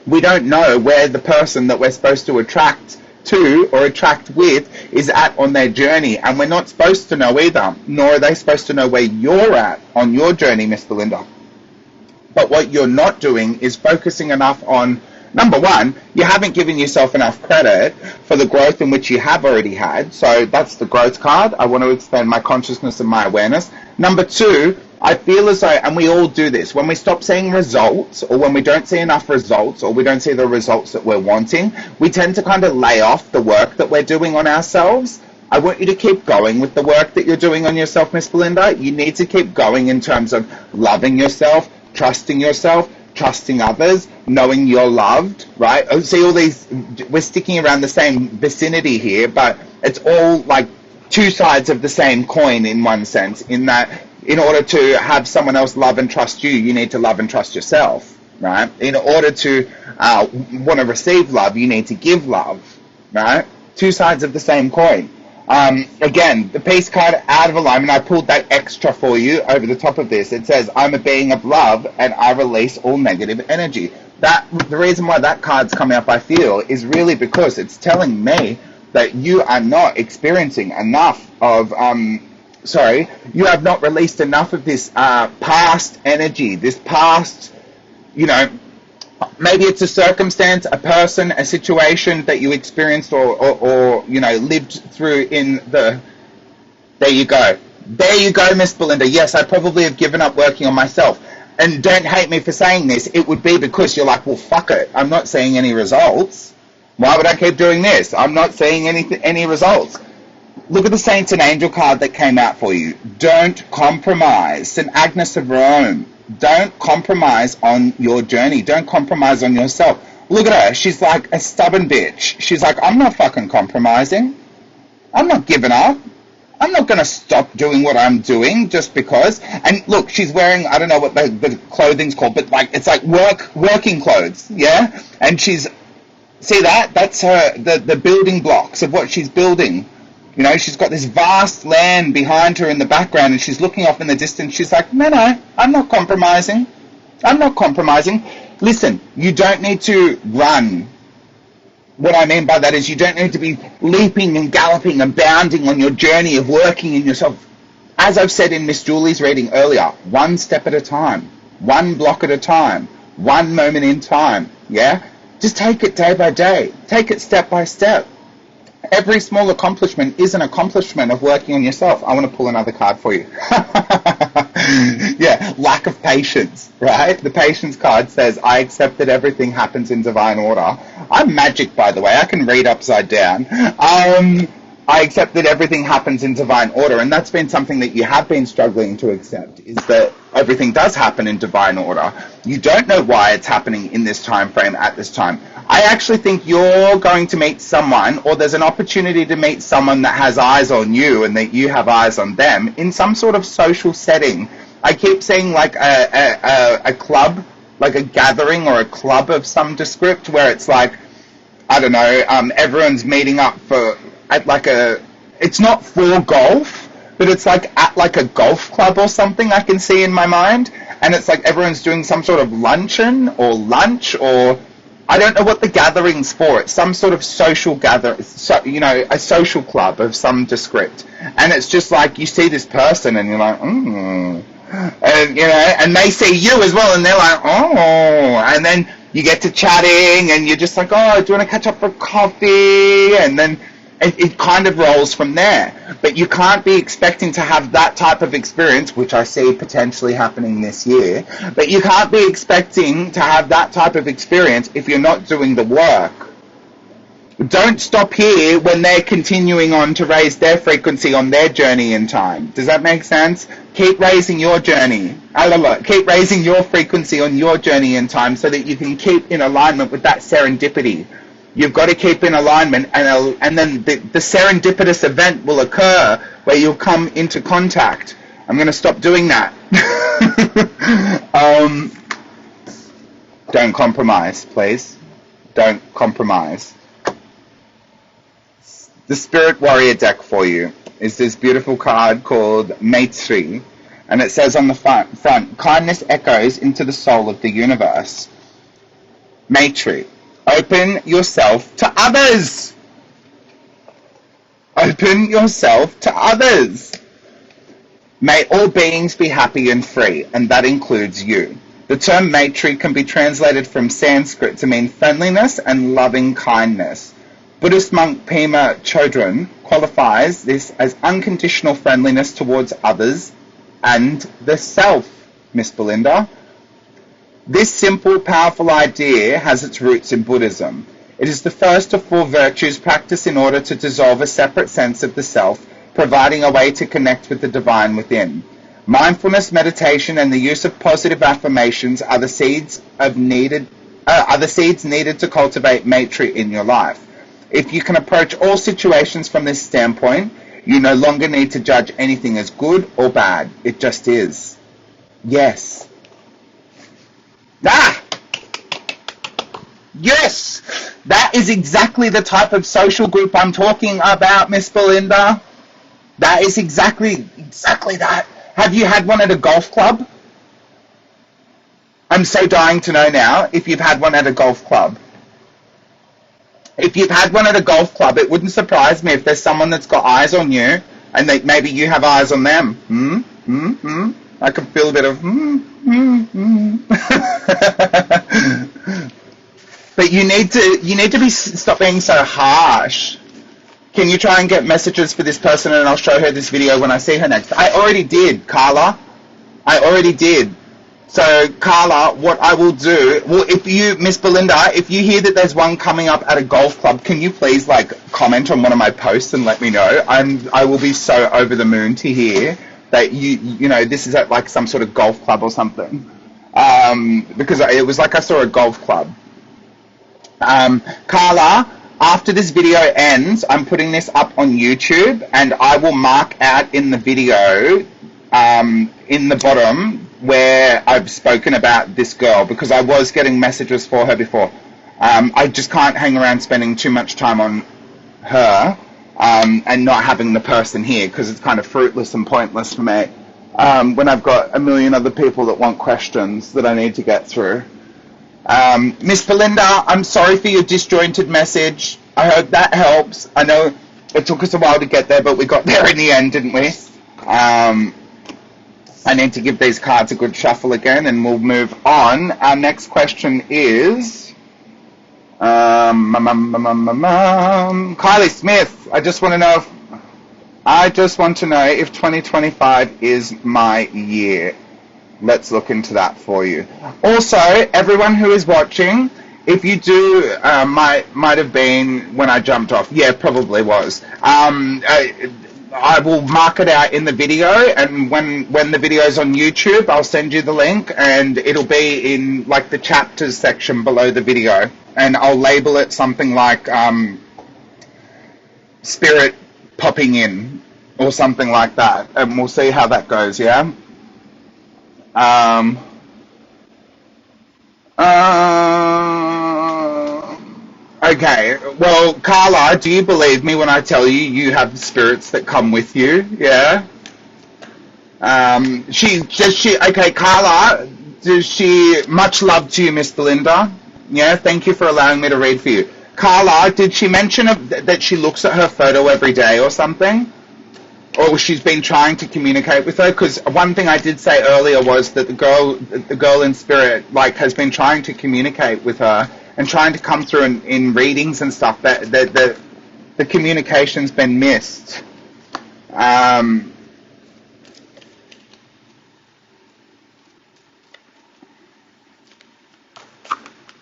Speaker 1: We don't know where the person that we're supposed to attract to or attract with is at on their journey, and we're not supposed to know either, nor are they supposed to know where you're at on your journey, Miss Belinda. But what you're not doing is focusing enough on, number one, you haven't given yourself enough credit for the growth in which you have already had. So that's the growth card. I want to expand my consciousness and my awareness. Number two, I feel as though, and we all do this, when we stop seeing results, or when we don't see enough results, or we don't see the results that we're wanting, we tend to kind of lay off the work that we're doing on ourselves. I want you to keep going with the work that you're doing on yourself, Miss Belinda. You need to keep going in terms of loving yourself, trusting others, knowing you're loved, right? Oh, see, all these, we're sticking around the same vicinity here, but it's all like two sides of the same coin in one sense, in that in order to have someone else love and trust you, you need to love and trust yourself, right? In order to want to receive love, you need to give love, right? Two sides of the same coin. Again, the peace card out of alignment, I pulled that extra for you over the top of this. It says, I'm a being of love and I release all negative energy. The reason why that card's coming up, I feel, is really because it's telling me that you are not experiencing enough of, you have not released enough of this past energy, this past, maybe it's a circumstance, a person, a situation that you experienced or lived through there you go, Miss Belinda. Yes, I probably have given up working on myself. And don't hate me for saying this. It would be because you're like, well, fuck it. I'm not seeing any results. Why would I keep doing this? I'm not seeing any results. Look at the Saint and Angel card that came out for you. Don't compromise. St. Agnes of Rome. Don't compromise on your journey. Don't compromise on yourself. Look at her. She's like a stubborn bitch. She's like, I'm not fucking compromising. I'm not giving up. I'm not going to stop doing what I'm doing just because. And look, she's wearing, I don't know what the clothing's called, but like it's like working clothes, yeah? And she's, see that? That's her, the building blocks of what she's building. She's got this vast land behind her in the background, and she's looking off in the distance. She's like, no, I'm not compromising. I'm not compromising. Listen, you don't need to run. What I mean by that is you don't need to be leaping and galloping and bounding on your journey of working in yourself. As I've said in Miss Julie's reading earlier, one step at a time, one block at a time, one moment in time, yeah? Just take it day by day. Take it step by step. Every small accomplishment is an accomplishment of working on yourself. I want to pull another card for you. Yeah, lack of patience, right? The patience card says, I accept that everything happens in divine order. I'm magic, by the way. I can read upside down. I accept that everything happens in divine order, and that's been something that you have been struggling to accept, is that everything does happen in divine order. You don't know why it's happening in this time frame at this time. I actually think you're going to meet someone, or there's an opportunity to meet someone that has eyes on you and that you have eyes on them in some sort of social setting. I keep seeing like a club, like a gathering or a club of some descript where it's like, I don't know, everyone's meeting up at like it's not for golf, but it's like at like a golf club or something I can see in my mind. And it's like everyone's doing some sort of luncheon or lunch, or I don't know what the gathering's for. It's some sort of social gather, so, you know, a social club of some descript. And it's just like you see this person and you're like, and you know, and they see you as well and they're like, oh, and then you get to chatting and you're just like, oh, do you want to catch up for coffee? And then it kind of rolls from there. But you can't be expecting to have that type of experience, which I see potentially happening this year, but you can't be expecting to have that type of experience if you're not doing the work. Don't stop here when they're continuing on to raise their frequency on their journey in time. Does that make sense? Keep raising your journey. Keep raising your frequency on your journey in time so that you can keep in alignment with that serendipity. You've got to keep in alignment, and then the serendipitous event will occur where you'll come into contact. I'm going to stop doing that. Don't compromise, please. Don't compromise. The Spirit Warrior deck for you is this beautiful card called Maitri, and it says on the front, kindness echoes into the soul of the universe. Maitri. Open yourself to others. Open yourself to others. May all beings be happy and free, and that includes you. The term Maitri can be translated from Sanskrit to mean friendliness and loving kindness. Buddhist monk Pema Chodron qualifies this as unconditional friendliness towards others and the self, Miss Belinda. This simple, powerful idea has its roots in Buddhism. It is the first of 4 virtues practiced in order to dissolve a separate sense of the self, providing a way to connect with the divine within. Mindfulness, meditation, and the use of positive affirmations are the seeds needed to cultivate Maitri in your life. If you can approach all situations from this standpoint, you no longer need to judge anything as good or bad. It just is. Yes. Yes! That is exactly the type of social group I'm talking about, Miss Belinda. That is exactly that. Have you had one at a golf club? I'm so dying to know now if you've had one at a golf club. If you've had one at a golf club, it wouldn't surprise me if there's someone that's got eyes on you and maybe you have eyes on them. I can feel a bit of But you need to stop being so harsh. Can you try and get messages for this person and I'll show her this video when I see her next? I already did, Carla. I already did. So, Carla, what I will do, if you, Miss Belinda, if you hear that there's one coming up at a golf club, can you please, comment on one of my posts and let me know? I will be so over the moon to hear that this is at, some sort of golf club or something. Because it was like I saw a golf club. Carla, after this video ends, I'm putting this up on YouTube, and I will mark out in the video, in the bottom, where I've spoken about this girl, because I was getting messages for her before. I just can't hang around spending too much time on her, and not having the person here, because it's kind of fruitless and pointless for me, when I've got a million other people that want questions that I need to get through. Miss Belinda, I'm sorry for your disjointed message. I hope that helps. I know it took us a while to get there, but we got there in the end, didn't we? I need to give these cards a good shuffle again, and we'll move on. Our next question is Kylie Smith. I just want to know if 2025 is my year. Let's look into that for you. Also, everyone who is watching, if you do, might have been when I jumped off. Yeah, probably was. I will mark it out in the video, and when the video is on YouTube, I'll send you the link, and it'll be in like the chapters section below the video, and I'll label it something like Spirit Popping In or something like that, and we'll see how that goes. Yeah. Okay, well, Carla, do you believe me when I tell you you have spirits that come with you? Yeah. Okay, Carla, much love to you, Miss Belinda. Yeah, thank you for allowing me to read for you. Carla, did she mention that she looks at her photo every day or something? Or she's been trying to communicate with her? Because one thing I did say earlier was that the girl in spirit has been trying to communicate with her and trying to come through in readings and stuff. That the communication's been missed.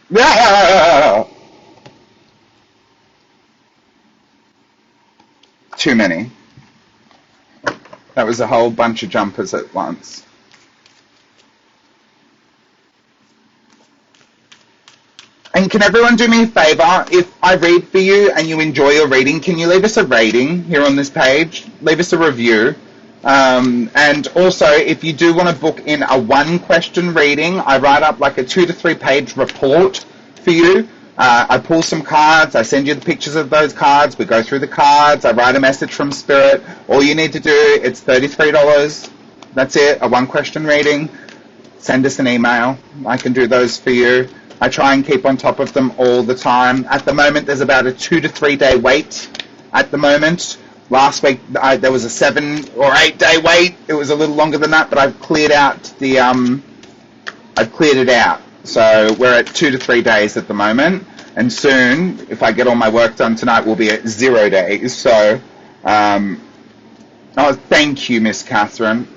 Speaker 1: Yeah. Too many. That was a whole bunch of jumpers at once. And can everyone do me a favor? If I read for you and you enjoy your reading, can you leave us a rating here on this page? Leave us a review. And also, if you do want to book in a one-question reading, I write up like a 2 to 3 page report for you. I pull some cards, I send you the pictures of those cards, we go through the cards, I write a message from Spirit. All you need to do, it's $33. That's it, a one-question reading. Send us an email. I can do those for you. I try and keep on top of them all the time. At the moment, there's about a 2 to 3 day wait at the moment. Last week, there was a 7 or 8 day wait. It was a little longer than that, but I've cleared out I've cleared it out. So we're at 2 to 3 days at the moment, and soon, if I get all my work done tonight, we'll be at 0 days. So, oh, thank you, Miss Catherine.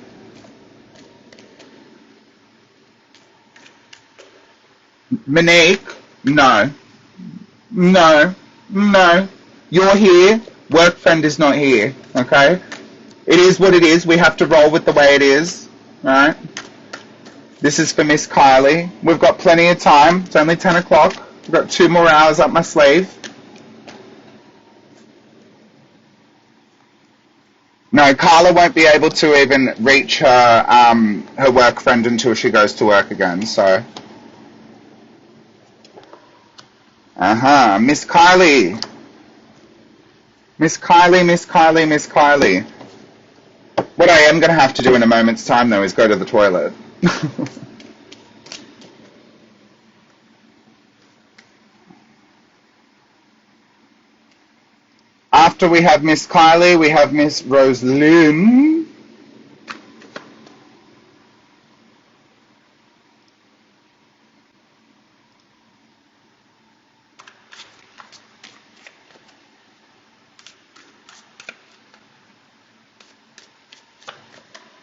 Speaker 1: Monique, no. You're here. Work friend is not here. Okay. It is what it is. We have to roll with the way it is. Right. This is for Miss Kylie. We've got plenty of time. It's only 10 o'clock. We've got 2 more hours up my sleeve. No, Carla won't be able to even reach her work friend until she goes to work again. So, Miss Kylie. Miss Kylie. What I am going to have to do in a moment's time, though, is go to the toilet. After we have Miss Kylie, we have Miss Rosalind.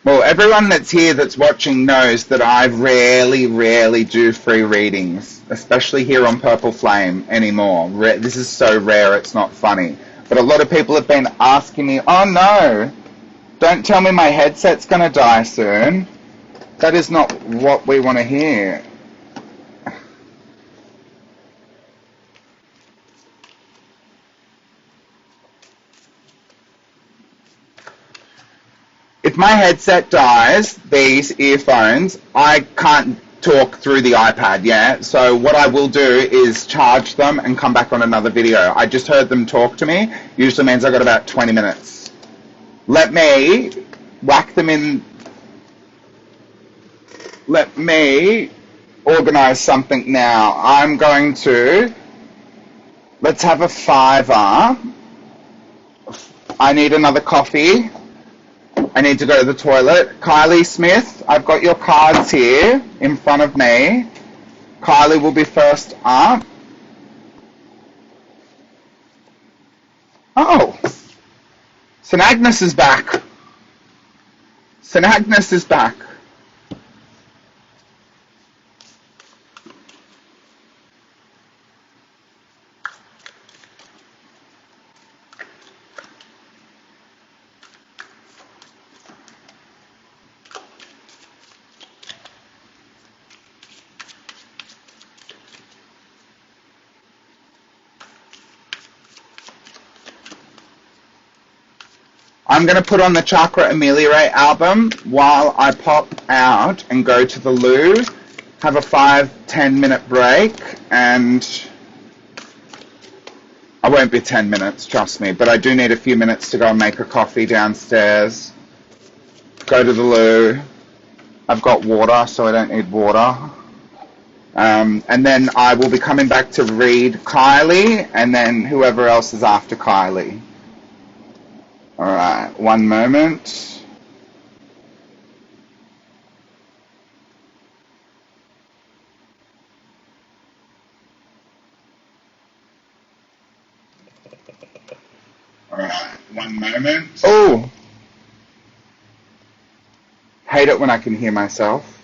Speaker 1: Well, everyone that's here that's watching knows that I rarely do free readings, especially here on perpelFLAME anymore. This is so rare, it's not funny. But a lot of people have been asking me, oh no, don't tell me my headset's going to die soon. That is not what we want to hear. If my headset dies, these earphones, I can't talk through the iPad, yeah? So what I will do is charge them and come back on another video. I just heard them talk to me. Usually means I've got about 20 minutes. Let me whack them in. Let me organise something now. I'm going to, let's have a fiver. I need another coffee. I need to go to the toilet. Kylie Smith, I've got your cards here in front of me. Kylie will be first up. Oh, St. Agnes is back. St. Agnes is back. I'm going to put on the Chakra Ameliorate album while I pop out and go to the loo, have a 5-10 minute break, and I won't be 10 minutes, trust me, but I do need a few minutes to go and make a coffee downstairs, go to the loo. I've got water, so I don't need water. And then I will be coming back to read Kylie, and then whoever else is after Kylie. All right, one moment. All right, one moment. Oh, hate it when I can hear myself.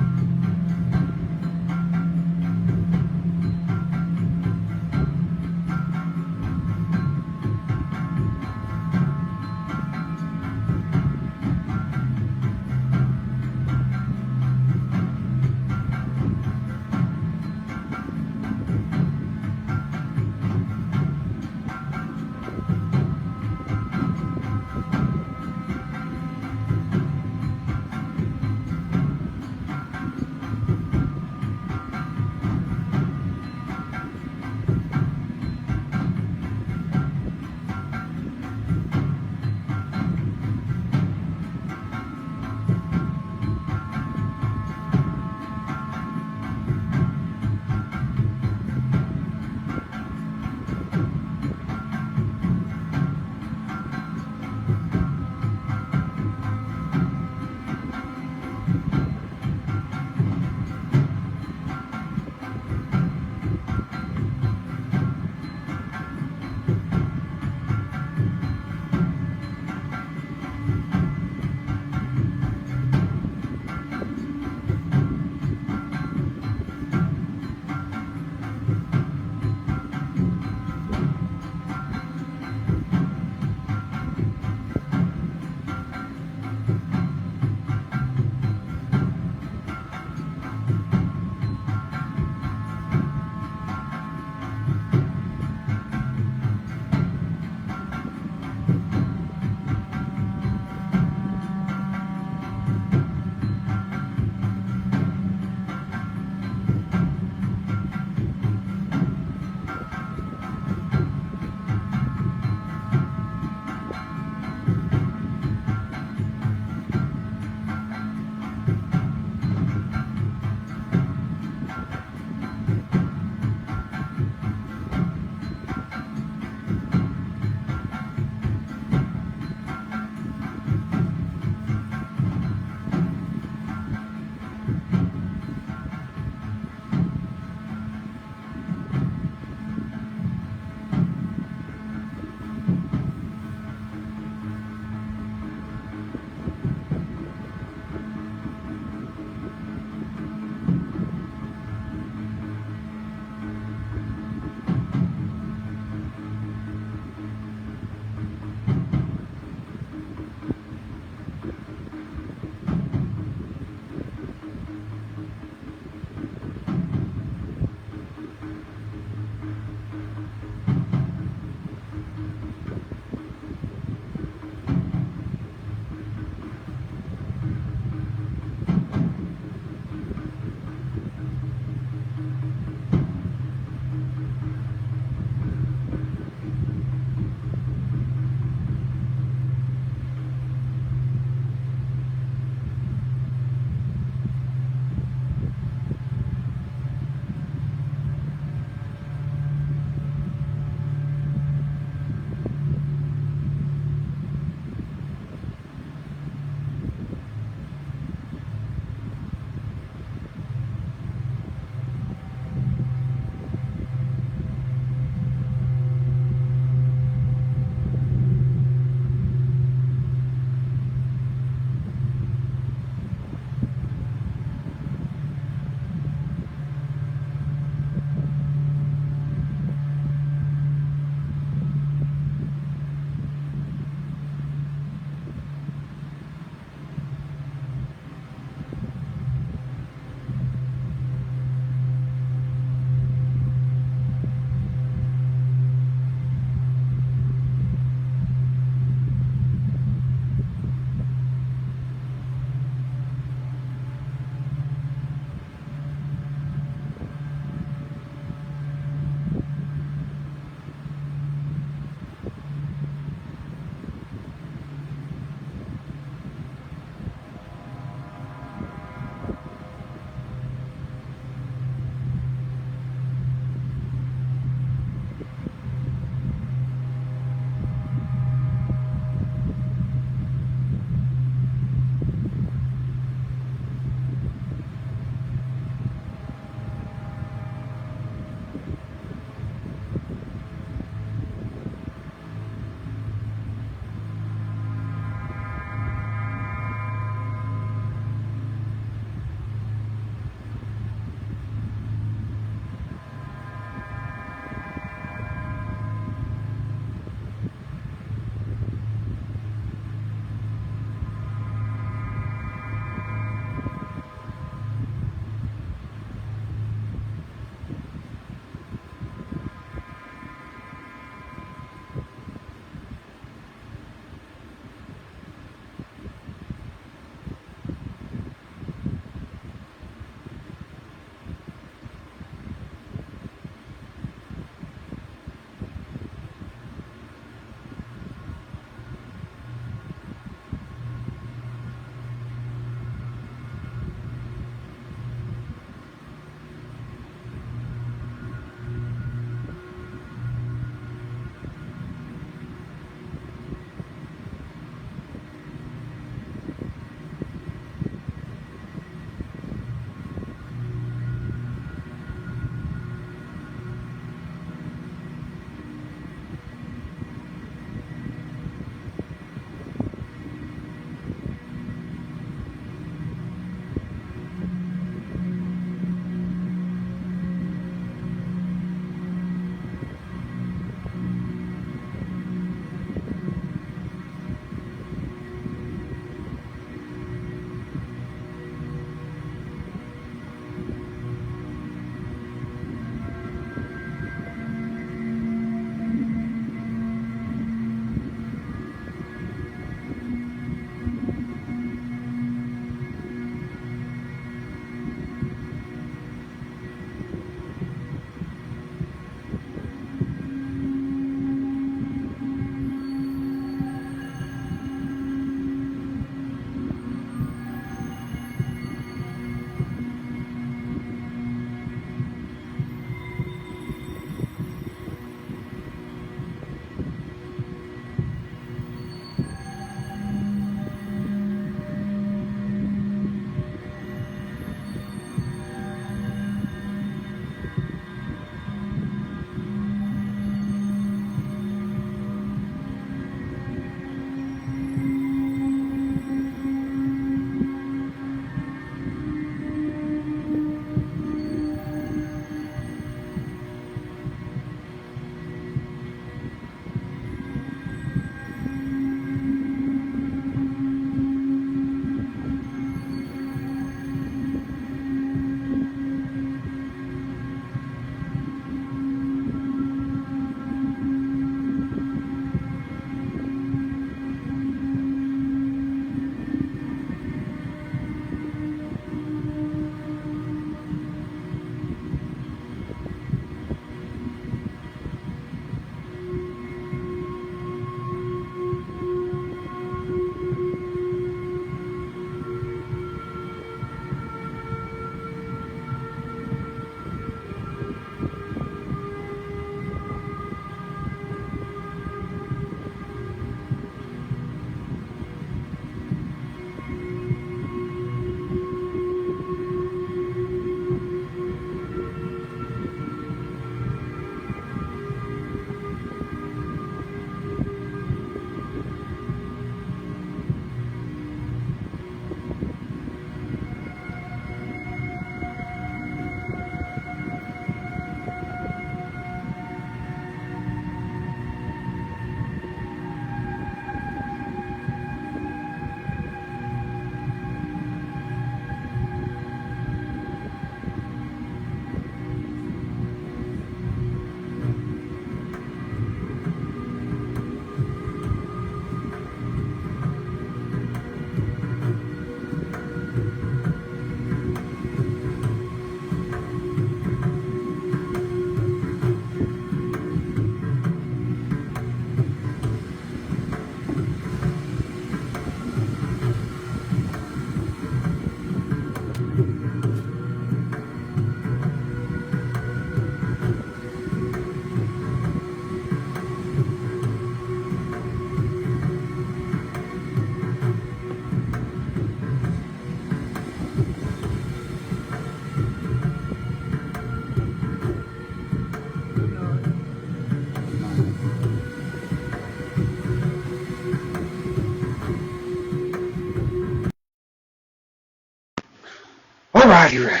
Speaker 1: Alrighty,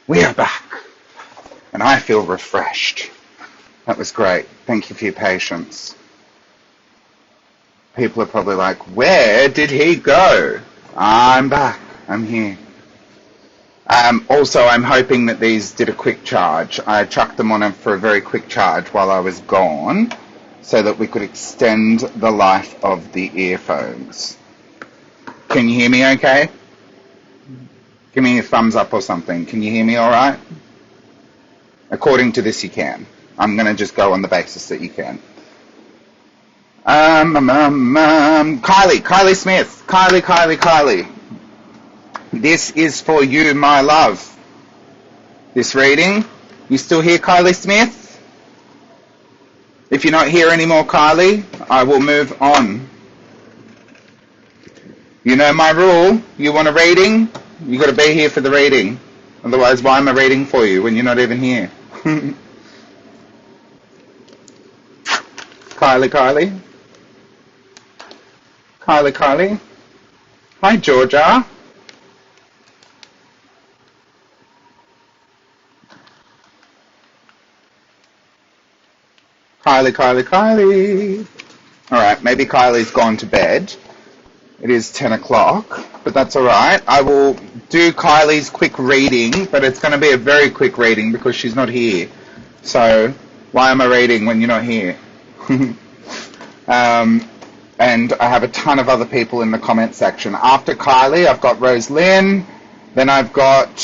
Speaker 1: we are back, and I feel refreshed. That was great. Thank you for your patience. People are probably like, where did he go? I'm back. I'm here. Also, I'm hoping that these did a quick charge. I chucked them on for a very quick charge while I was gone so that we could extend the life of the earphones. Can you hear me okay? Give me a thumbs up or something. Can you hear me all right? According to this, you can. I'm going to just go on the basis that you can. Kylie Smith. Kylie. This is for you, my love. This reading. You still here, Kylie Smith? If you're not here anymore, Kylie, I will move on. You know my rule. You want a reading? You got to be here for the reading. Otherwise, why am I reading for you when you're not even here? Kylie. Hi, Georgia. Kylie. All right, maybe Kylie's gone to bed. It is 10 o'clock, but that's all right. I will do Kylie's quick reading, but it's going to be a very quick reading because she's not here. So why am I reading when you're not here? And I have a ton of other people in the comment section. After Kylie, I've got Rose Lynn. Then I've got...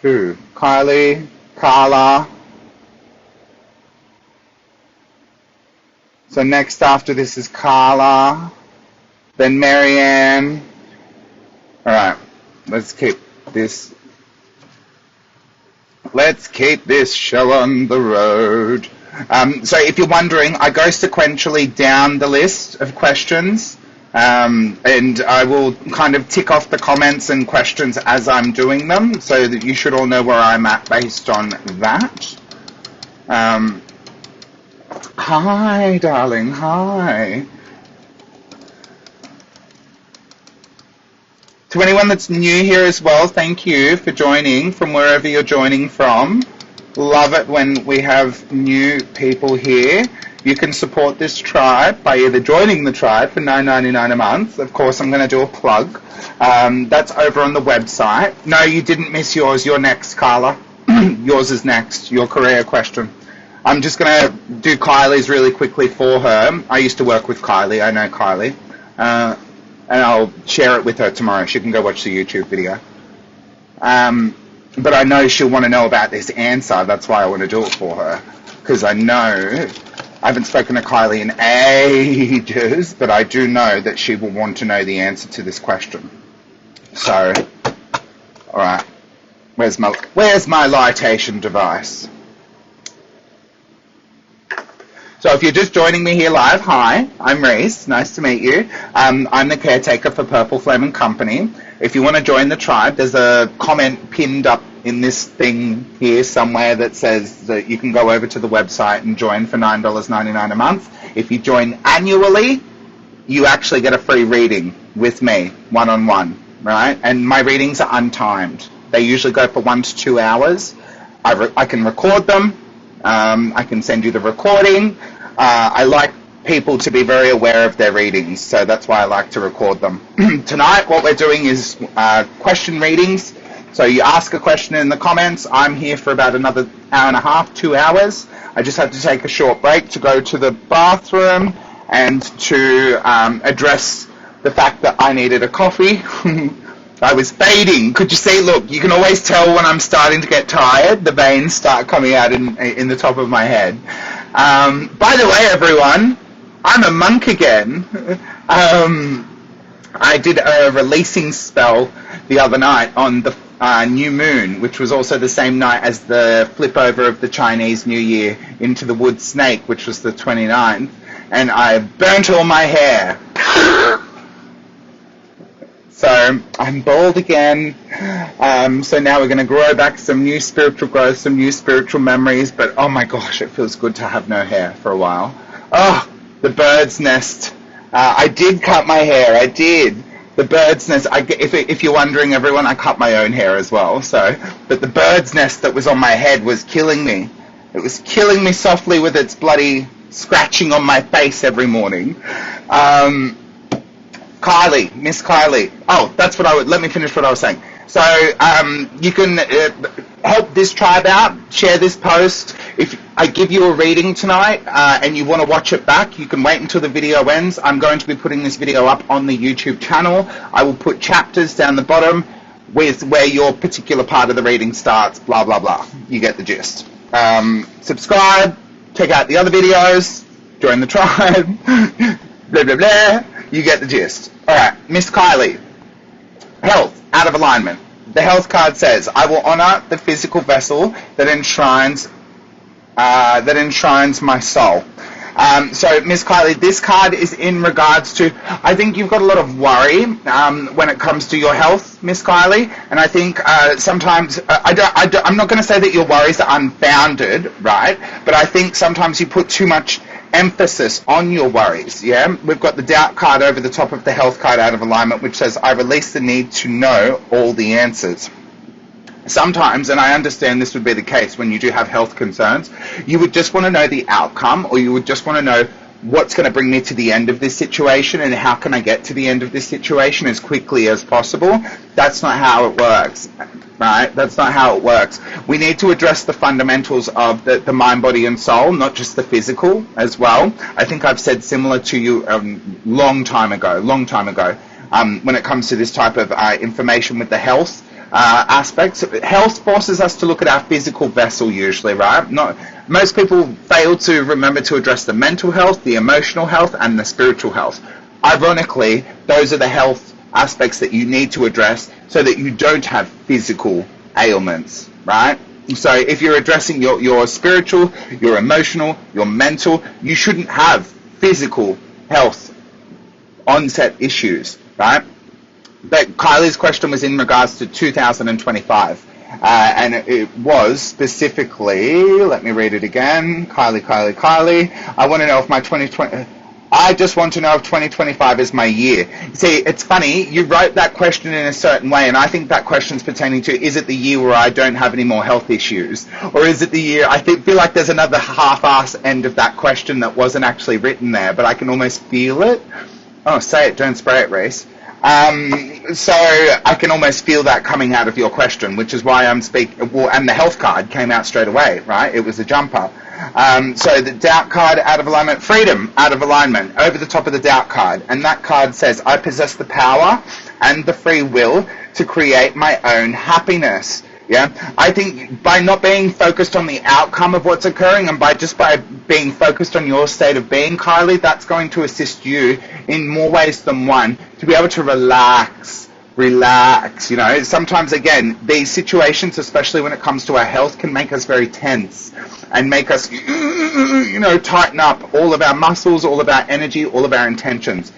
Speaker 1: who? Kylie, Carla. So next after this is Carla. Then Marianne. All right, let's keep this show on the road. So if you're wondering, I go sequentially down the list of questions, and I will kind of tick off the comments and questions as I'm doing them, so that you should all know where I'm at based on that. Hi, darling, hi. To anyone that's new here as well, thank you for joining from wherever you're joining from. Love it when we have new people here. You can support this tribe by either joining the tribe for $9.99 a month. Of course, I'm going to do a plug. That's over on the website. No, you didn't miss yours. You're next, Carla. Yours is next, your career question. I'm just going to do Kylie's really quickly for her. I used to work with Kylie. I know Kylie. And I'll share it with her tomorrow. She can go watch the YouTube video. But I know she'll want to know about this answer. That's why I want to do it for her. Because I know, I haven't spoken to Kylie in ages, but I do know that she will want to know the answer to this question. So, alright. Where's my lightation device? So if you're just joining me here live, hi, I'm Reese. Nice to meet you. I'm the caretaker for perpelFLAME & Company. If you want to join the tribe, there's a comment pinned up in this thing here somewhere that says that you can go over to the website and join for $9.99 a month. If you join annually, you actually get a free reading with me, one-on-one, right? And my readings are untimed. They usually go for 1 to 2 hours. I can record them. I can send you the recording. I like people to be very aware of their readings, so that's why I like to record them. Tonight, what we're doing is question readings. So you ask a question in the comments. I'm here for about another hour and a half, 2 hours. I just had to take a short break to go to the bathroom and to address the fact that I needed a coffee. I was fading. Could you see? Look, you can always tell when I'm starting to get tired. The veins start coming out in the top of my head. By the way, everyone, I'm a monk again. I did a releasing spell the other night on the new moon, which was also the same night as the flip over of the Chinese New Year into the wood snake, which was the 29th, and I burnt all my hair. So I'm bald again. So now we're going to grow back some new spiritual growth, some new spiritual memories. But oh my gosh, it feels good to have no hair for a while. Oh, the bird's nest I did cut my hair. I did. The bird's nest. If you're wondering, everyone, I cut my own hair as well. So, but the bird's nest that was on my head was killing me. It was killing me softly with its bloody scratching on my face every morning. Kylie, Miss Kylie. Oh, that's what let me finish what I was saying. So you can help this tribe out, share this post. If I give you a reading tonight and you want to watch it back, you can wait until the video ends. I'm going to be putting this video up on the YouTube channel. I will put chapters down the bottom with where your particular part of the reading starts, blah, blah, blah. You get the gist. Subscribe, check out the other videos, join the tribe, blah, blah, blah. You get the gist. All right, Miss Kylie. Health, out of alignment. The health card says, I will honor the physical vessel that enshrines my soul. So, Miss Kylie, this card is in regards to, I think you've got a lot of worry when it comes to your health, Miss Kylie, and I think sometimes, I'm not going to say that your worries are unfounded, right, but I think sometimes you put too much emphasis on your worries, yeah? We've got the doubt card over the top of the health card out of alignment, which says, I release the need to know all the answers. Sometimes, and I understand this would be the case when you do have health concerns, you would just want to know the outcome, or you would just want to know what's going to bring me to the end of this situation and how can I get to the end of this situation as quickly as possible. That's not how it works, right? That's not how it works. We need to address the fundamentals of the mind, body, and soul, not just the physical as well. I think I've said similar to you long time ago, when it comes to this type of information with the health aspects. Health forces us to look at our physical vessel usually, right? Most people fail to remember to address the mental health, the emotional health, and the spiritual health. Ironically, those are the health aspects that you need to address so that you don't have physical ailments, right? So if you're addressing your spiritual, your emotional, your mental, you shouldn't have physical health onset issues, right? But Kylie's question was in regards to 2025, and it was specifically, let me read it again, Kylie, I want to know if my 2020, I just want to know if 2025 is my year. See, it's funny, you wrote that question in a certain way, and I think that question's pertaining to, is it the year where I don't have any more health issues? Or is it the year, feel like there's another half-ass end of that question that wasn't actually written there, but I can almost feel it. Oh, say it, don't spray it, Reese. So I can almost feel that coming out of your question, which is why I'm speaking. Well, and the health card came out straight away, right? It was a jumper. So the doubt card out of alignment, freedom out of alignment, over the top of the doubt card, and that card says, I possess the power and the free will to create my own happiness. Yeah, I think by not being focused on the outcome of what's occurring and by being focused on your state of being, Kylie, that's going to assist you in more ways than one to be able to relax. You know, sometimes, again, these situations, especially when it comes to our health, can make us very tense and make us, tighten up all of our muscles, all of our energy, all of our intentions.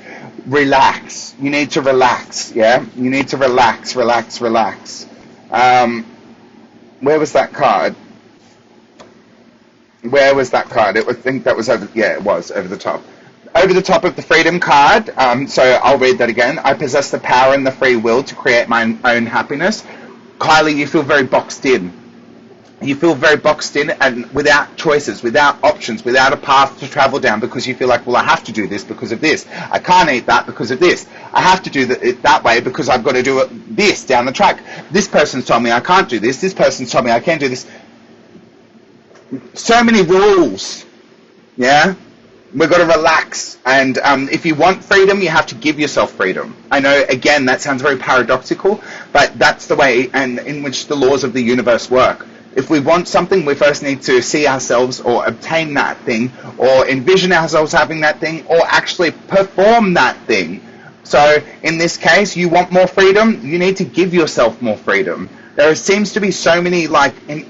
Speaker 1: Relax. You need to relax, yeah? You need to relax. Where was that card? I think that was over, yeah, it was over the top. Over the top of the freedom card, so I'll read that again. I possess the power and the free will to create my own happiness. Kylie, you feel very boxed in. You feel very boxed in and without choices, without options, without a path to travel down because you feel like, well, I have to do this because of this. I can't eat that because of this. I have to do it that way because I've got to do this down the track. This person's told me I can't do this. This person's told me I can't do this. So many rules, yeah? We've got to relax. And if you want freedom, you have to give yourself freedom. I know, again, that sounds very paradoxical, but that's the way and in which the laws of the universe work. If we want something, we first need to see ourselves or obtain that thing or envision ourselves having that thing or actually perform that thing. So in this case, you want more freedom, you need to give yourself more freedom. There seems to be so many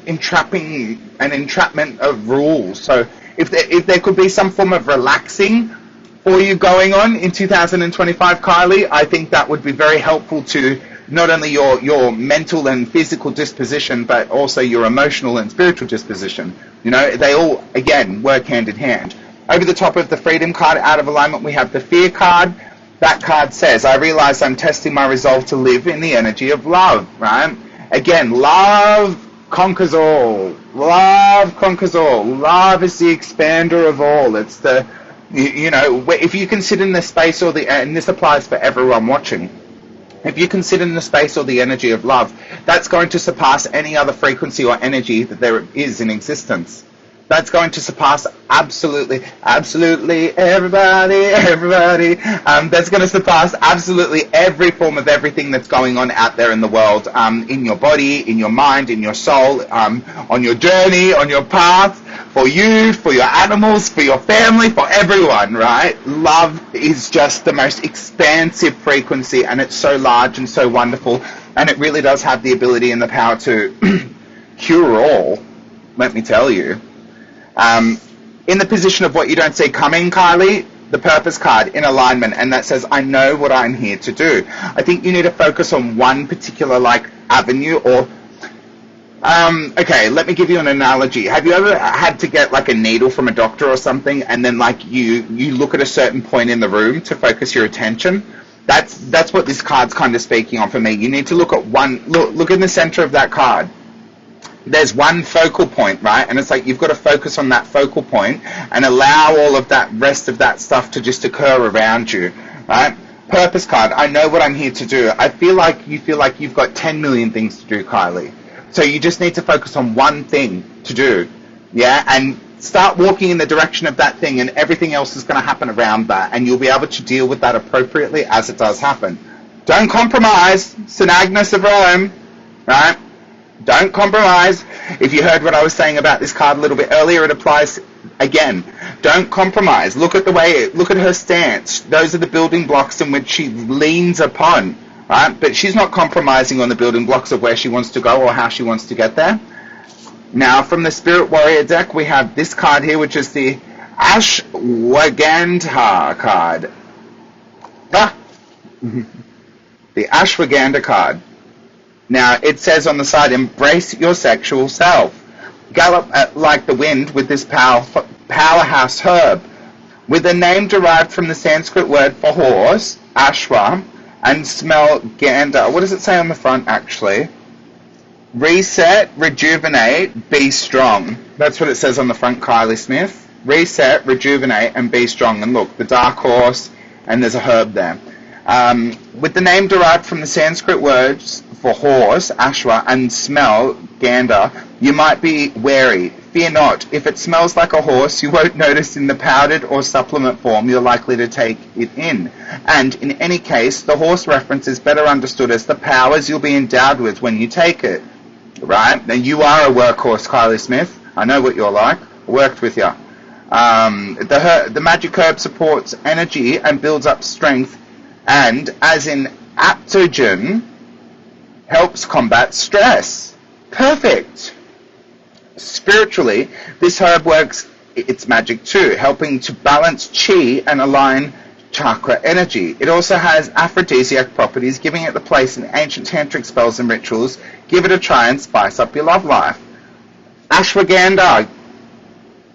Speaker 1: entrapment of rules. So if there could be some form of relaxing for you going on in 2025, Kylie, I think that would be very helpful to not only your mental and physical disposition, but also your emotional and spiritual disposition. You know, they all, again, work hand in hand. Over the top of the freedom card, out of alignment, we have the fear card. That card says, I realize I'm testing my resolve to live in the energy of love, right? Again, love conquers all. Love conquers all. Love is the expander of all. It's the, if you consider in the space or and this applies for everyone watching, if you consider in the space or the energy of love, that's going to surpass any other frequency or energy that there is in existence. That's going to surpass absolutely, everybody. That's going to surpass absolutely every form of everything that's going on out there in the world, in your body, in your mind, in your soul, on your journey, on your path, for you, for your animals, for your family, for everyone, right? Love is just the most expansive frequency, and it's so large and so wonderful, and it really does have the ability and the power to cure all, let me tell you. In the position of what you don't see coming, Kylie, the purpose card in alignment, and that says, I know what I'm here to do. I think you need to focus on one particular avenue or okay, let me give you an analogy. Have you ever had to get a needle from a doctor or something, and then you look at a certain point in the room to focus your attention? That's what this card's kind of speaking on for me. You need to look at look in the center of that card. There's one focal point, right? And it's you've got to focus on that focal point and allow all of that rest of that stuff to just occur around you, right? Purpose card, I know what I'm here to do. I feel like you feel like you've got 10 million things to do, Kylie. So you just need to focus on one thing to do, yeah? And start walking in the direction of that thing, and everything else is going to happen around that, and you'll be able to deal with that appropriately as it does happen. Don't compromise, St. Agnes of Rome, right? Don't compromise. If you heard what I was saying about this card a little bit earlier, it applies again. Don't compromise. Look at her stance. Those are the building blocks in which she leans upon, right? But she's not compromising on the building blocks of where she wants to go or how she wants to get there. Now, from the Spirit Warrior deck, we have this card here, which is the Ashwagandha card. The Ashwagandha card. Now, it says on the side, embrace your sexual self. Gallop like the wind with this powerhouse herb. With a name derived from the Sanskrit word for horse, Ashwa, and smell Ganda. What does it say on the front, actually? Reset, rejuvenate, be strong. That's what it says on the front, Kylie Smith. Reset, rejuvenate, and be strong. And look, the dark horse, and there's a herb there. With the name derived from the Sanskrit words for horse, Ashwa, and smell, Ganda, you might be wary. Fear not. If it smells like a horse, you won't notice in the powdered or supplement form you're likely to take it in. And in any case, the horse reference is better understood as the powers you'll be endowed with when you take it. Right? And you are a workhorse, Kylie Smith. I know what you're like. I worked with you. The magic herb supports energy and builds up strength, and as in aptogen, helps combat stress. Perfect. Spiritually, this herb works its magic too, helping to balance chi and align chakra energy. It also has aphrodisiac properties, giving it the place in ancient tantric spells and rituals. Give it a try and spice up your love life. Ashwagandha.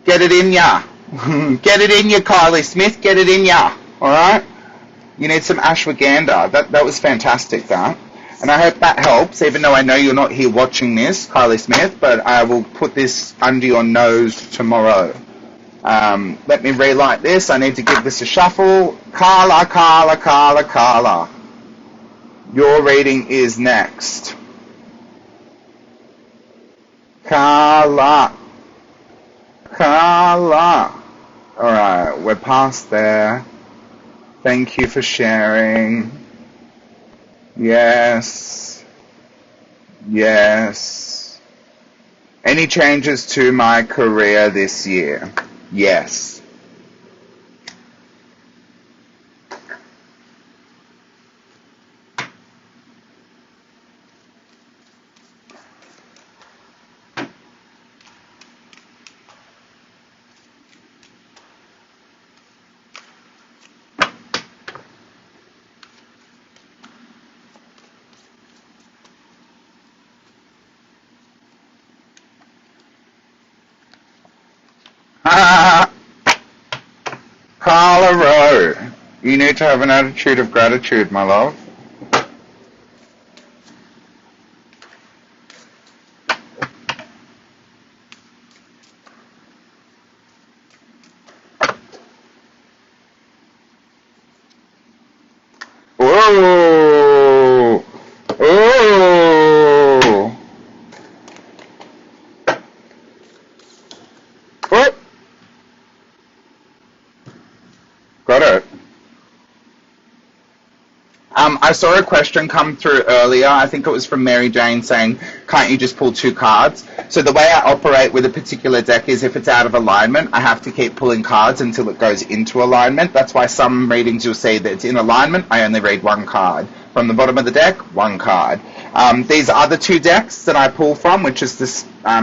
Speaker 1: Get it in ya. Get it in ya, Kylie Smith. Get it in ya. Alright? You need some ashwagandha. That was fantastic, that. And I hope that helps, even though I know you're not here watching this, Kylie Smith, but I will put this under your nose tomorrow. Let me relight this. I need to give this a shuffle. Carla, Carla, Carla, Carla. Your reading is next. Carla. Carla. Alright, we're past there. Thank you for sharing. Yes. Yes. Any changes to my career this year? Yes. Caro, you need to have an attitude of gratitude, my love. Oh, oh, oh. Got it. I saw a question come through earlier. I think it was from Mary Jane saying, can't you just pull 2 cards? So the way I operate with a particular deck is if it's out of alignment, I have to keep pulling cards until it goes into alignment. That's why some readings you'll see that it's in alignment, I only read 1 card. From the bottom of the deck, 1 card. These other 2 decks that I pull from, which is the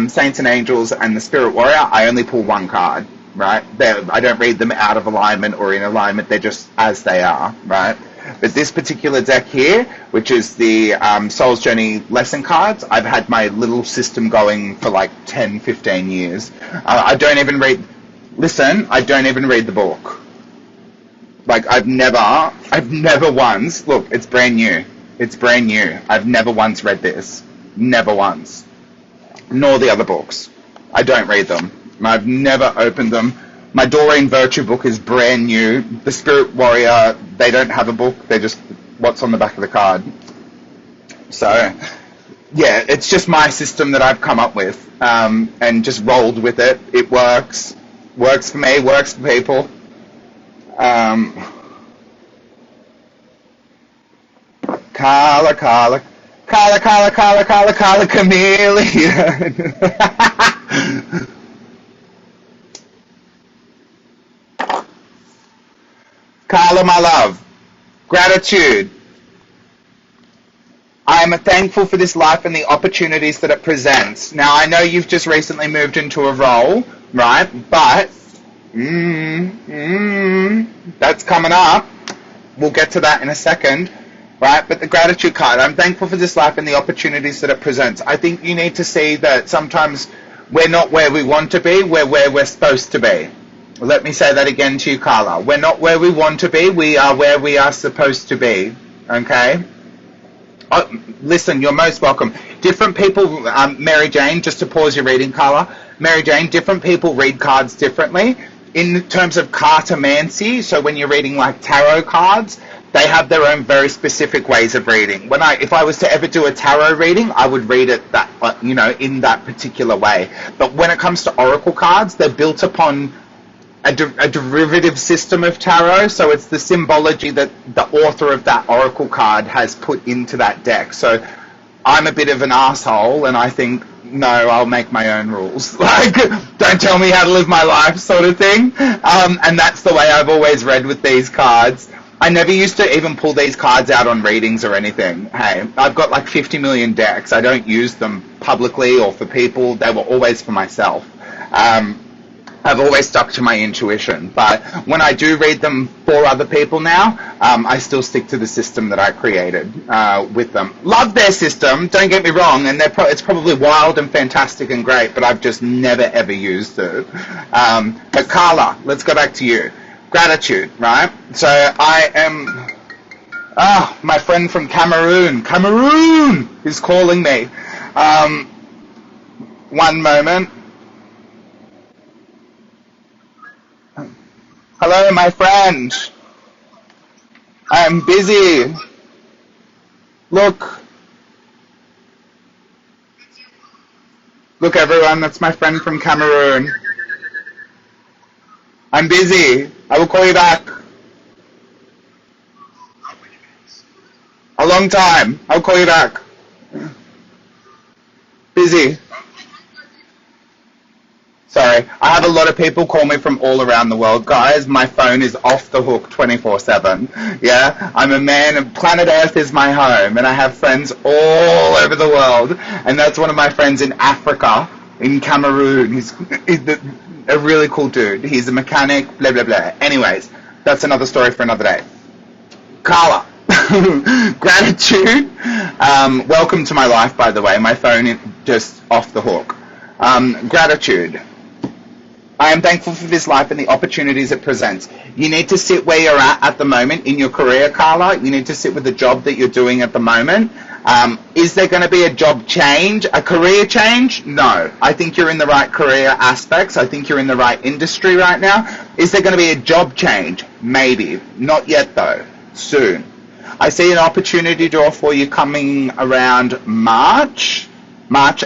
Speaker 1: Saints and Angels and the Spirit Warrior, I only pull 1 card, right? I don't read them out of alignment or in alignment. They're just as they are, right? But this particular deck here, which is the Soul's Journey lesson cards, I've had my little system going for like 10, 15 years. I don't even read the book. Like, I've never once, look, it's brand new. It's brand new. I've never once read this. Never once. Nor the other books. I don't read them. I've never opened them. My Doreen Virtue book is brand new. The Spirit Warrior, they don't have a book. They're just what's on the back of the card. So, yeah, it's just my system that I've come up with and just rolled with it. It works. Works for me, works for people. Kala, chameleon. Carla, my love, gratitude. I am thankful for this life and the opportunities that it presents. Now, I know you've just recently moved into a role, right? But, that's coming up. We'll get to that in a second, right? But the gratitude card, I'm thankful for this life and the opportunities that it presents. I think you need to see that sometimes we're not where we want to be, we're where we're supposed to be. Let me say that again to you, Carla. We're not where we want to be. We are where we are supposed to be. Okay? Oh, listen, you're most welcome. Different people, Mary Jane, just to pause your reading, Carla. Mary Jane, different people read cards differently. In terms of cartomancy, so when you're reading like tarot cards, they have their own very specific ways of reading. If I was to ever do a tarot reading, I would read it that, in that particular way. But when it comes to oracle cards, they're built upon a derivative system of tarot, so it's the symbology that the author of that oracle card has put into that deck. So I'm a bit of an asshole, and I think, no, I'll make my own rules. Like, don't tell me how to live my life, sort of thing. And that's the way I've always read with these cards. I never used to even pull these cards out on readings or anything. Hey, I've got like 50 million decks. I don't use them publicly or for people. They were always for myself. I've always stuck to my intuition, but when I do read them for other people now, I still stick to the system that I created with them. Love their system, don't get me wrong, and it's probably wild and fantastic and great, but I've just never ever used it. But Carla, let's go back to you. Gratitude, right? So I am, my friend from Cameroon is calling me. One moment. Hello, my friend. I am busy. Look, everyone, that's my friend from Cameroon. I'm busy. I will call you back. A long time. I'll call you back. Busy. Sorry, I have a lot of people call me from all around the world. Guys, my phone is off the hook 24/7. Yeah, I'm a man, and planet Earth is my home, and I have friends all over the world. And that's one of my friends in Africa, in Cameroon. He's a really cool dude. He's a mechanic, blah, blah, blah. Anyways, that's another story for another day. Carla, gratitude. Welcome to my life, by the way. My phone is just off the hook. Gratitude. I am thankful for this life and the opportunities it presents. You need to sit where you're at the moment in your career, Carla. You need to sit with the job that you're doing at the moment. Is there going to be a job change, a career change? No. I think you're in the right career aspects. I think you're in the right industry right now. Is there going to be a job change? Maybe. Not yet, though. Soon. I see an opportunity door for you coming around March,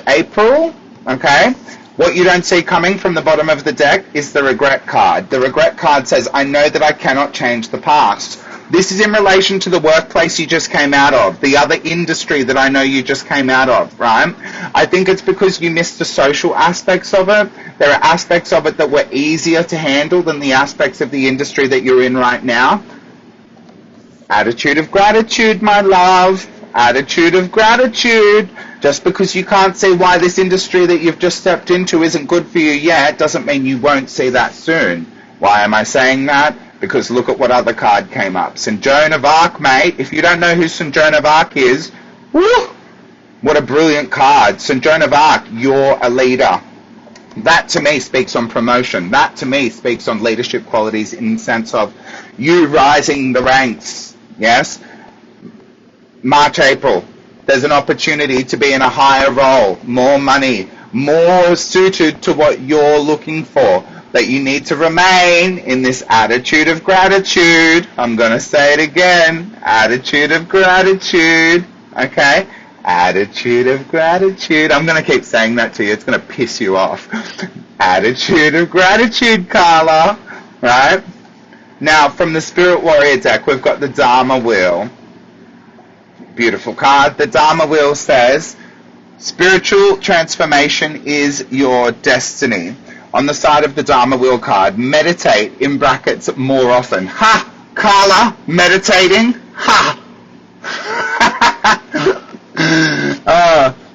Speaker 1: April, okay? What you don't see coming from the bottom of the deck is the regret card. The regret card says, I know that I cannot change the past. This is in relation to the workplace you just came out of, the other industry that I know you just came out of, right? I think it's because you missed the social aspects of it. There are aspects of it that were easier to handle than the aspects of the industry that you're in right now. Attitude of gratitude, my love. Attitude of gratitude. Just because you can't see why this industry that you've just stepped into isn't good for you yet doesn't mean you won't see that soon. Why am I saying that? Because look at what other card came up. St. Joan of Arc, mate. If you don't know who St. Joan of Arc is, woo, what a brilliant card. St. Joan of Arc, you're a leader. That to me speaks on promotion. That to me speaks on leadership qualities in the sense of you rising the ranks. Yes? March, April. There's an opportunity to be in a higher role, more money, more suited to what you're looking for. That you need to remain in this attitude of gratitude. I'm going to say it again. Attitude of gratitude. Okay? Attitude of gratitude. I'm going to keep saying that to you. It's going to piss you off. Attitude of gratitude, Carla. Right? Now, from the Spirit Warrior deck, we've got the Dharma Wheel. Beautiful card. The Dharma Wheel says, spiritual transformation is your destiny. On the side of the Dharma Wheel card, meditate, in brackets, more often. Ha! Carla, meditating? Ha!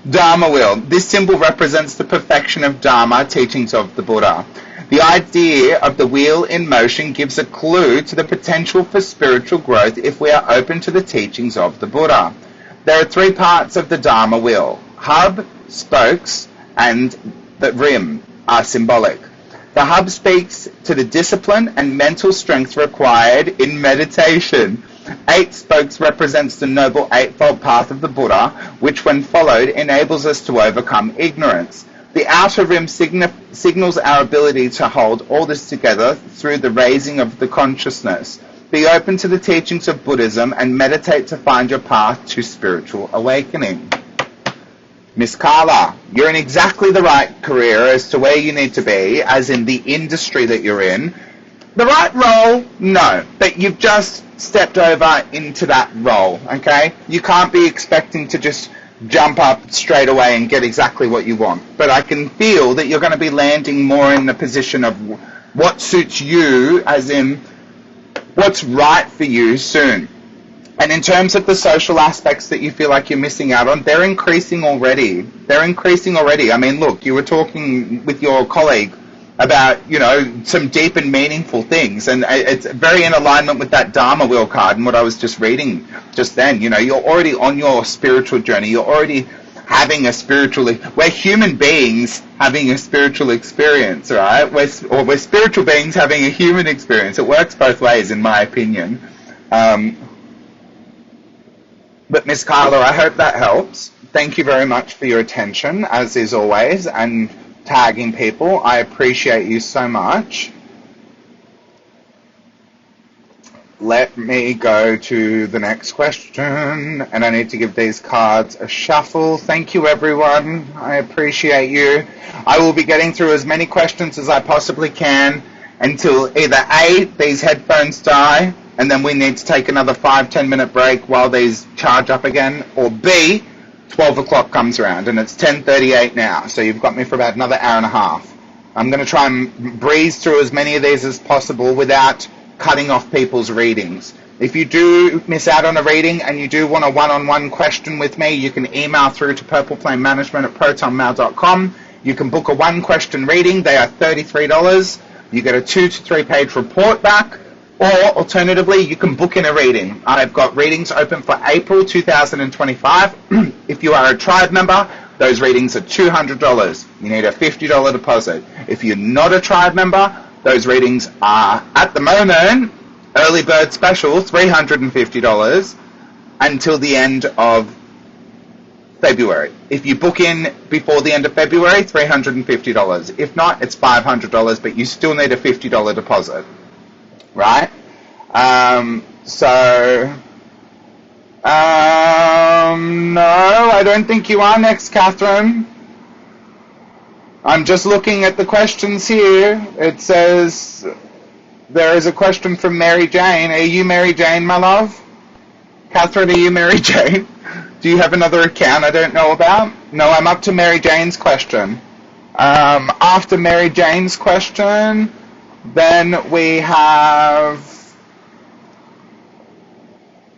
Speaker 1: Dharma Wheel. This symbol represents the perfection of Dharma, teachings of the Buddha. The idea of the wheel in motion gives a clue to the potential for spiritual growth if we are open to the teachings of the Buddha. There are three parts of the Dharma Wheel. Hub, spokes, and the rim are symbolic. The hub speaks to the discipline and mental strength required in meditation. 8 spokes represents the Noble Eightfold Path of the Buddha, which when followed enables us to overcome ignorance. The outer rim signals our ability to hold all this together through the raising of the consciousness. Be open to the teachings of Buddhism and meditate to find your path to spiritual awakening. Miss Carla, you're in exactly the right career as to where you need to be, as in the industry that you're in. The right role? No. But you've just stepped over into that role, okay? You can't be expecting to just jump up straight away and get exactly what you want. But I can feel that you're going to be landing more in the position of what suits you, as in what's right for you soon. And in terms of the social aspects that you feel like you're missing out on, they're increasing already. They're increasing already. I mean, look, you were talking with your colleague about, you know, some deep and meaningful things. And it's very in alignment with that Dharma Wheel card and what I was just reading just then. You know, you're already on your spiritual journey. You're already having a spiritual... We're human beings having a spiritual experience, right? We're spiritual beings having a human experience. It works both ways, in my opinion. But Miss Carla, I hope that helps. Thank you very much for your attention, as is always, and tagging people. I appreciate you so much. Let me go to the next question, and I need to give these cards a shuffle. Thank you, everyone. I appreciate you. I will be getting through as many questions as I possibly can until either A, these headphones die, and then we need to take another 5-10 minute break while these charge up again, or B, 12 o'clock comes around, and it's 10:38 now, so you've got me for about another hour and a half. I'm going to try and breeze through as many of these as possible without cutting off people's readings. If you do miss out on a reading and you do want a one-on-one question with me, you can email through to perpelFLAME@protonmail.com. You can book a one-question reading. They are $33. You get a 2 to 3 page report back. Or, alternatively, you can book in a reading. I've got readings open for April 2025. If you are a tribe member, those readings are $200. You need a $50 deposit. If you're not a tribe member, those readings are, at the moment, early bird special, $350 until the end of February. If you book in before the end of February, $350. If not, it's $500, but you still need a $50 deposit, right? No, I don't think you are next, Catherine. I'm just looking at the questions here. It says there is a question from Mary Jane. Are you Mary Jane, my love? Catherine, are you Mary Jane? Do you have another account I don't know about? No, I'm up to Mary Jane's question. After Mary Jane's question, then we have...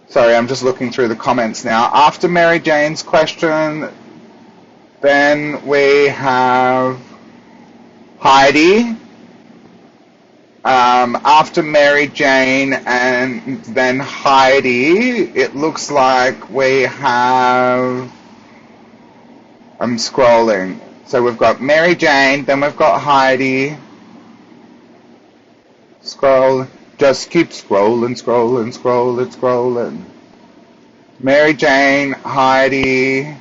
Speaker 1: Sorry, I'm just looking through the comments now. After Mary Jane's question, then we have Heidi. After Mary Jane and then Heidi, it looks like we have... I'm scrolling. So we've got Mary Jane, then we've got Heidi. Scroll. Just keep scrolling, scrolling. Mary Jane, Heidi,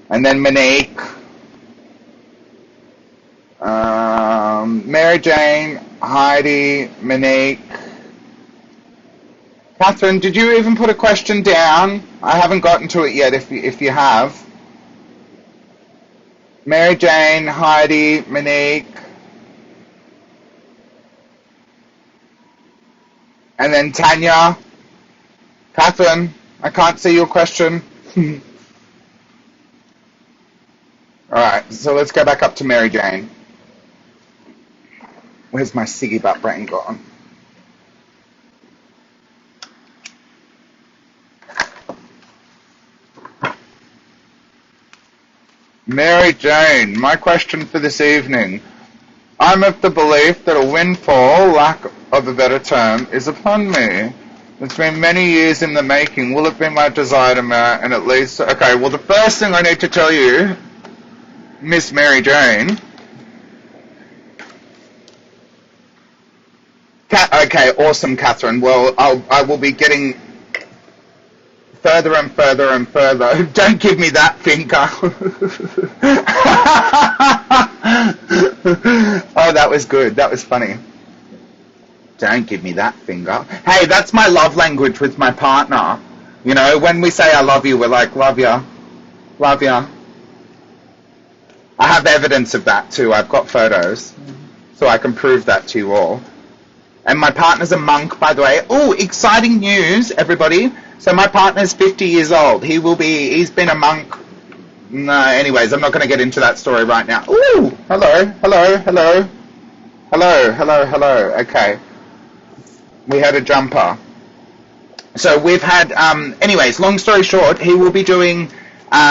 Speaker 1: and then Monique. Mary Jane, Heidi, Monique. Catherine, did you even put a question down? I haven't gotten to it yet, if you have. Mary Jane, Heidi, Monique. And then Tanya. Catherine, I can't see your question. Alright, so let's go back up to Mary Jane. Where's my Siggy butt brain gone? Mary Jane, my question for this evening. I'm of the belief that a windfall, lack of a better term, is upon me. It's been many years in the making. Will it be my desire to marry and at least... Okay, well, the first thing I need to tell you, Miss Mary Jane... Okay, awesome, Catherine. Well, I will be getting further and further and further. Don't give me that finger. Oh, that was good. That was funny. Don't give me that finger. Hey, that's my love language with my partner. You know, when we say I love you, we're like, love ya. Love ya. I have evidence of that too. I've got photos. So I can prove that to you all. And my partner's a monk, by the way. Oh, exciting news, everybody. So my partner's 50 years old. He's been a monk. No, anyways, I'm not going to get into that story right now. Ooh, hello. Okay. We had a jumper. So we've had, anyways, long story short, he will be doing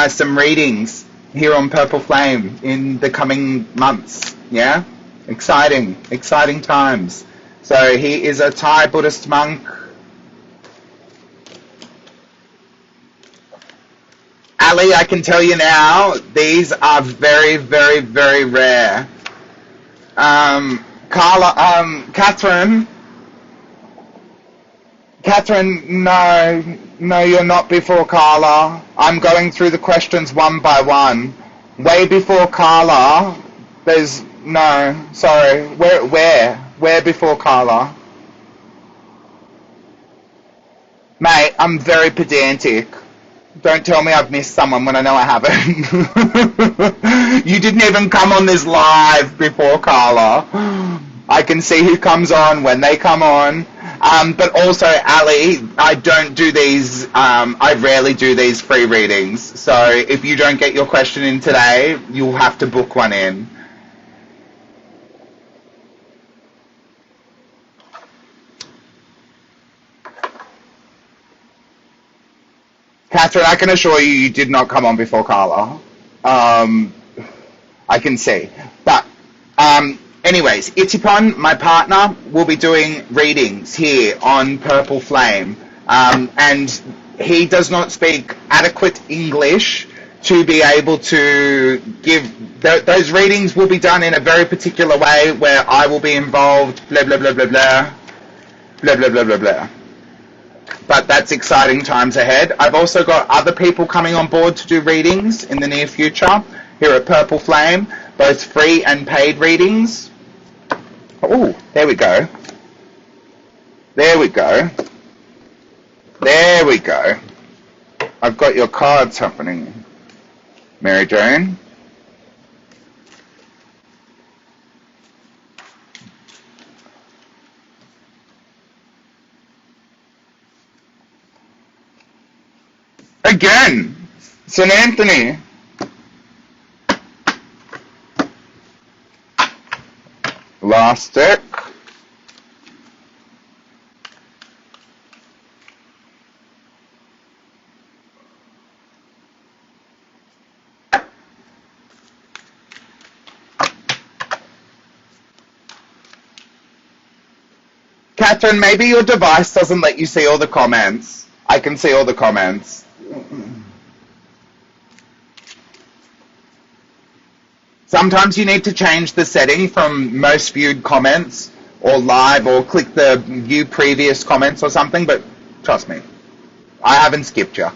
Speaker 1: some readings here on perpelFLAME in the coming months. Yeah? Exciting times. So he is a Thai Buddhist monk. Ali, I can tell you now, these are very, very, very rare. Catherine, no, you're not before Carla. I'm going through the questions one by one. Way before Carla, there's, no, sorry, where before Carla? Mate, I'm very pedantic. Don't tell me I've missed someone when I know I haven't. You didn't even come on this live before Carla. I can see who comes on when they come on. But also, Ali, I don't do these, I rarely do these free readings. So if you don't get your question in today, you'll have to book one in. Catherine, I can assure you, you did not come on before Carla. I can see. But, anyways, Itipon, my partner, will be doing readings here on perpelFLAME. And he does not speak adequate English to be able to give those readings will be done in a very particular way where I will be involved, blah blah blah blah blah blah blah blah blah blah. But that's exciting times ahead. I've also got other people coming on board to do readings in the near future here at perpelFLAME, both free and paid readings. Oh, there we go. There we go. There we go. I've got your cards happening, Mary Jane. Again, St. Anthony. Last deck. Catherine, maybe your device doesn't let you see all the comments. I can see all the comments. Sometimes you need to change the setting from most viewed comments or live or click the view previous comments or something, but trust me, I haven't skipped you.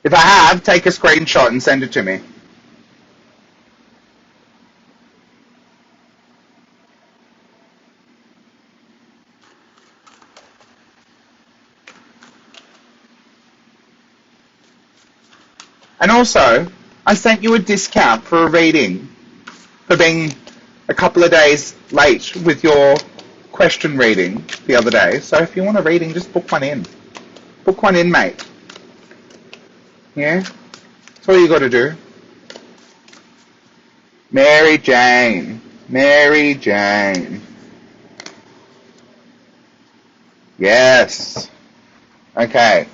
Speaker 1: If I have, take a screenshot and send it to me. And also, I sent you a discount for a reading for being a couple of days late with your question reading the other day. So if you want a reading, just book one in. Book one in, mate. Yeah? That's all you got to do. Mary Jane. Mary Jane. Yes. Okay.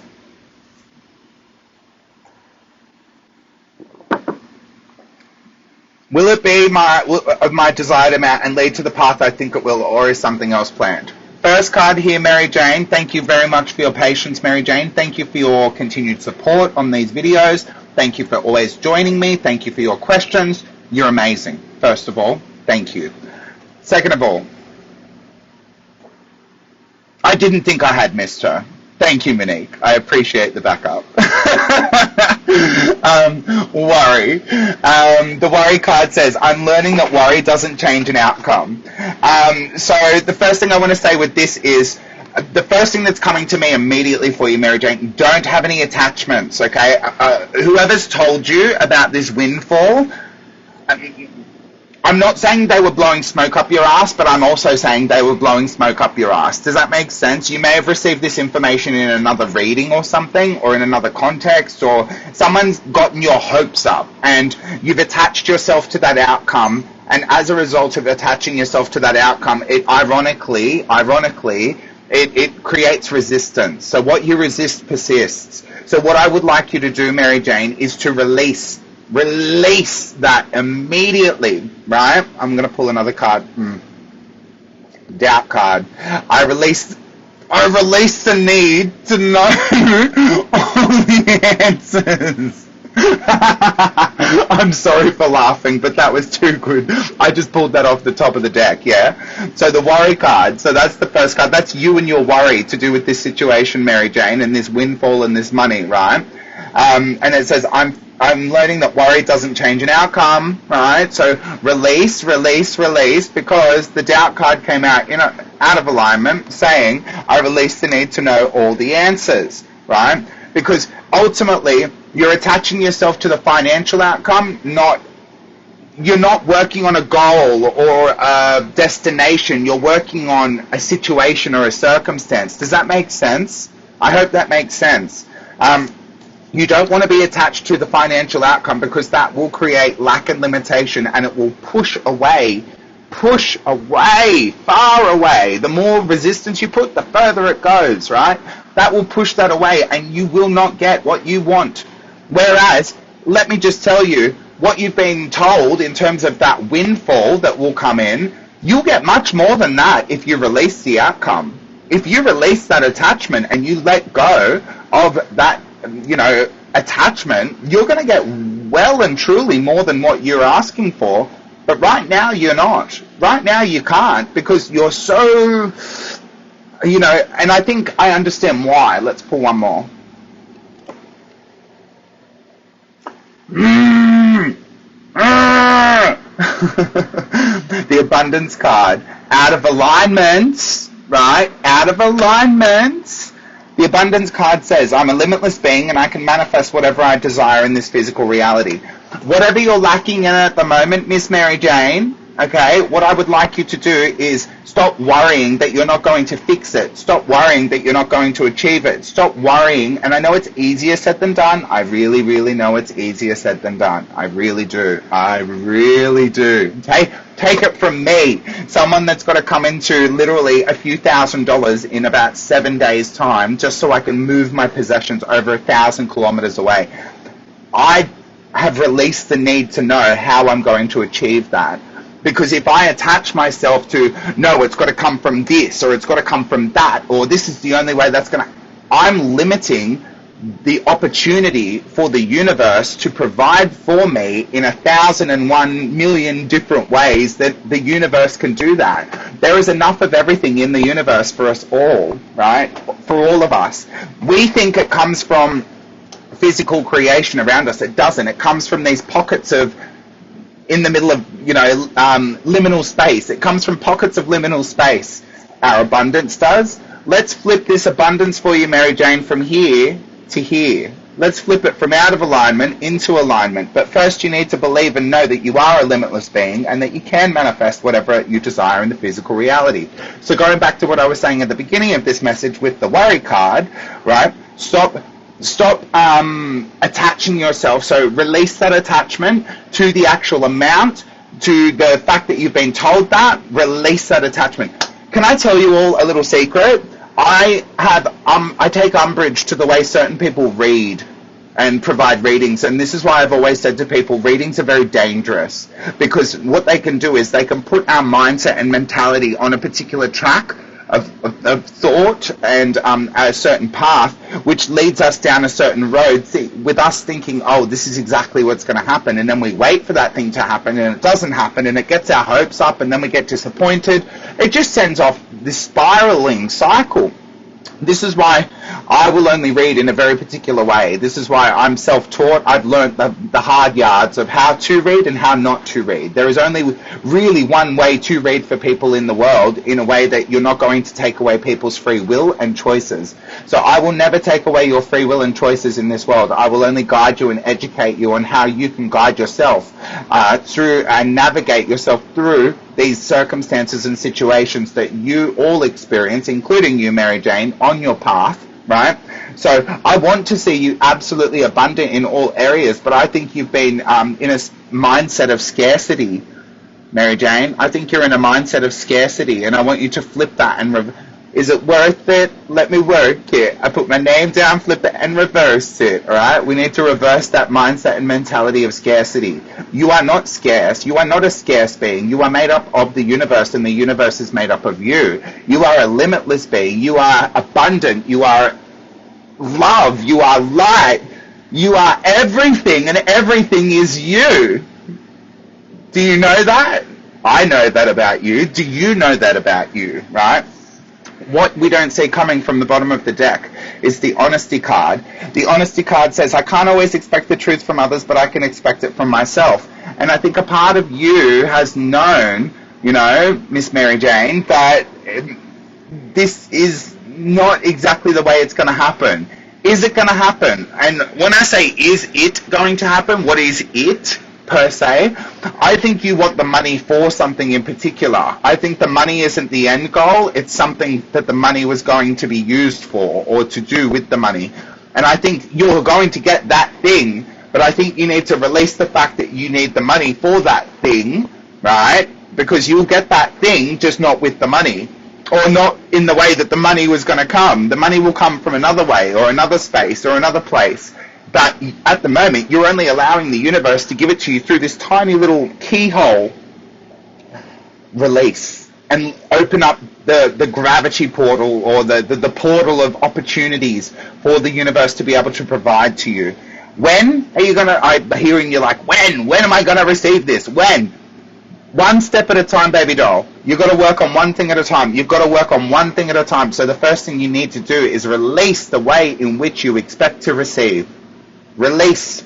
Speaker 1: Will it be my desired amount and lead to the path I think it will, or is something else planned? First card here, Mary Jane. Thank you very much for your patience, Mary Jane. Thank you for your continued support on these videos. Thank you for always joining me. Thank you for your questions. You're amazing. First of all, thank you. Second of all, I didn't think I had missed her. Thank you, Monique. I appreciate the backup. Worry. The worry card says, I'm learning that worry doesn't change an outcome. So the first thing I want to say with this is, the first thing that's coming to me immediately for you, Mary Jane, don't have any attachments, okay? Whoever's told you about this windfall, I'm not saying they were blowing smoke up your ass, but I'm also saying they were blowing smoke up your ass. Does that make sense? You may have received this information in another reading or something, or in another context, or someone's gotten your hopes up, and you've attached yourself to that outcome, and as a result of attaching yourself to that outcome, it ironically, it creates resistance. So what you resist persists. So what I would like you to do, Mary Jane, is to release that immediately, right? I'm going to pull another card. Doubt card. I release the need to know all the answers. I'm sorry for laughing, but that was too good. I just pulled that off the top of the deck, yeah? So the worry card, so that's the first card. That's you and your worry to do with this situation, Mary Jane, and this windfall and this money, right? And it says, I'm learning that worry doesn't change an outcome, right? So release, because the doubt card came out, out of alignment, saying, I release the need to know all the answers, right? Because ultimately, you're attaching yourself to the financial outcome, you're not working on a goal or a destination, you're working on a situation or a circumstance. Does that make sense? I hope that makes sense. You don't want to be attached to the financial outcome, because that will create lack and limitation, and it will push away, far away. The more resistance you put, the further it goes, right? That will push that away, and you will not get what you want. Whereas, let me just tell you, what you've been told in terms of that windfall that will come in, you'll get much more than that if you release the outcome. if you release that attachment and you let go of that, attachment, you're going to get well and truly more than what you're asking for. But right now, you're not. Right now, you can't, because you're so, and I think I understand why. Let's pull one more. The abundance card. Out of alignment, right? Out of alignment. The abundance card says, I'm a limitless being and I can manifest whatever I desire in this physical reality. Whatever you're lacking in at the moment, Miss Mary Jane, okay, what I would like you to do is stop worrying that you're not going to fix it. Stop worrying that you're not going to achieve it. Stop worrying. And I know it's easier said than done. I really, really know it's easier said than done. I really do. I really do. Okay? Take it from me, someone that's got to come into literally a few $1,000s in about 7 days' time just so I can move my possessions over 1,000 kilometers away. I have released the need to know how I'm going to achieve that. Because if I attach myself to, no, it's got to come from this, or it's got to come from that, or this is the only way that's going to, I'm limiting the opportunity for the universe to provide for me in 1,001 million different ways that the universe can do that. There is enough of everything in the universe for us all, right? For all of us. We think it comes from physical creation around us. It doesn't. It comes from these pockets of, in the middle of, liminal space. It comes from pockets of liminal space. Our abundance does. Let's flip this abundance for you, Mary Jane, from here to here. Let's flip it from out of alignment into alignment. But first you need to believe and know that you are a limitless being and that you can manifest whatever you desire in the physical reality. So going back to what I was saying at the beginning of this message with the worry card, right? Stop attaching yourself. So release that attachment to the actual amount, to the fact that you've been told that. Release that attachment. Can I tell you all a little secret? I take umbrage to the way certain people read and provide readings, and this is why I've always said to people, readings are very dangerous, because what they can do is they can put our mindset and mentality on a particular track of thought and a certain path, which leads us down a certain road with us thinking, oh, this is exactly what's going to happen, and then we wait for that thing to happen and it doesn't happen, and it gets our hopes up, and then we get disappointed. It just sends off this spiraling cycle. This is why I will only read in a very particular way. This is why I'm self-taught. I've learned the hard yards of how to read and how not to read. There is only really one way to read for people in the world, in a way that you're not going to take away people's free will and choices. So I will never take away your free will and choices in this world. I will only guide you and educate you on how you can guide yourself through and navigate yourself through these circumstances and situations that you all experience, including you, Mary Jane, on your path, right? So I want to see you absolutely abundant in all areas, but I think you've been in a mindset of scarcity, Mary Jane. I think you're in a mindset of scarcity, and I want you to flip that and is it worth it? Let me work it. I put my name down, flip it, and reverse it, all right? We need to reverse that mindset and mentality of scarcity. You are not scarce. You are not a scarce being. You are made up of the universe, and the universe is made up of you. You are a limitless being. You are abundant. You are love. You are light. You are everything, and everything is you. Do you know that? I know that about you. Do you know that about you, right? What we don't see coming from the bottom of the deck is the honesty card. The honesty card says, I can't always expect the truth from others, but I can expect it from myself. And I think a part of you has known, Miss Mary Jane, that this is not exactly the way it's going to happen. Is it going to happen? And when I say, is it going to happen, what is it? Per se, I think you want the money for something in particular. I think the money isn't the end goal. It's something that the money was going to be used for, or to do with the money. And I think you're going to get that thing, but I think you need to release the fact that you need the money for that thing, right? Because you'll get that thing, just not with the money, or not in the way that the money was going to come. The money will come from another way, or another space, or another place. But at the moment, you're only allowing the universe to give it to you through this tiny little keyhole. Release. and open up the gravity portal, or the portal of opportunities for the universe to be able to provide to you. When are you gonna? I'm hearing you like, when am I gonna receive this? When? One step at a time, baby doll. You've got to work on one thing at a time. You've got to work on one thing at a time. So the first thing you need to do is release the way in which you expect to receive. Release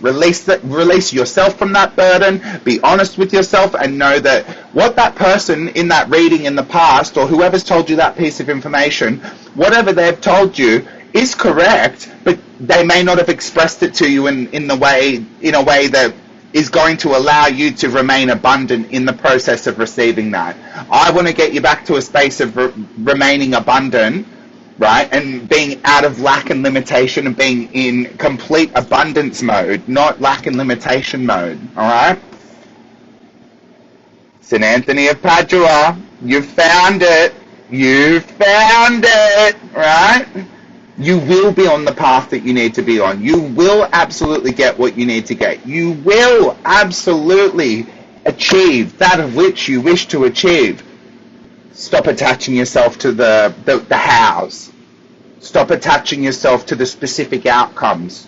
Speaker 1: yourself from that burden. Be honest with yourself and know that what that person in that reading in the past, or whoever's told you that piece of information, whatever they've told you is correct, but they may not have expressed it to you in a way that is going to allow you to remain abundant in the process of receiving that. I want to get you back to a space of remaining abundant, right? And being out of lack and limitation, and being in complete abundance mode, not lack and limitation mode, all right? St. Anthony of Padua, you found it. You found it, right? You will be on the path that you need to be on. You will absolutely get what you need to get. You will absolutely achieve that of which you wish to achieve. Stop attaching yourself to the hows. Stop attaching yourself to the specific outcomes.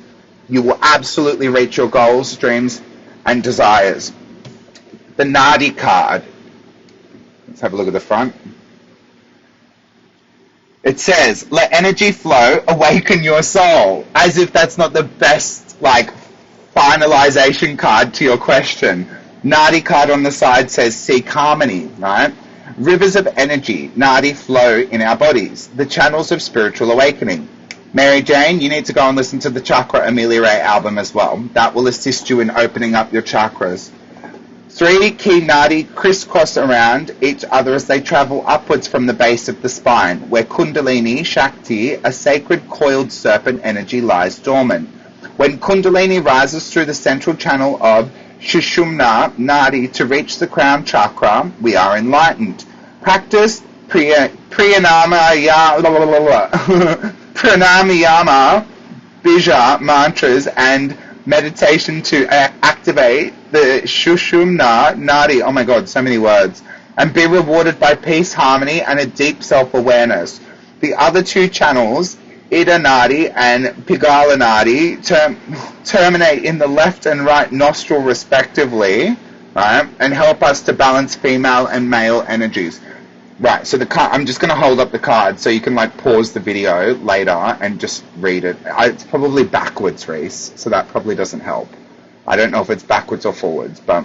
Speaker 1: You will absolutely reach your goals, dreams, and desires. The Nadi card. Let's have a look at the front. It says, let energy flow, awaken your soul. As if that's not the best, finalization card to your question. Nadi card on the side says, seek harmony, right? Rivers of energy, Nadi, flow in our bodies. The channels of spiritual awakening. Mary Jane, you need to go and listen to the Chakra Amelia Ray album as well. That will assist you in opening up your chakras. 3 key Nadi crisscross around each other as they travel upwards from the base of the spine, where Kundalini, Shakti, a sacred coiled serpent energy, lies dormant. When Kundalini rises through the central channel of Sushumna Nadi to reach the crown chakra, we are enlightened. Practice pranayama, bija mantras, and meditation to activate the Sushumna Nadi, oh my god, so many words, and be rewarded by peace, harmony, and a deep self-awareness. The other two channels, Ida Nadi and Pingala Nadi, terminate in the left and right nostril respectively, right, and help us to balance female and male energies. Right, so the card, I'm just going to hold up the card so you can pause the video later and just read it. It's probably backwards, Reese, so that probably doesn't help. I don't know if it's backwards or forwards, but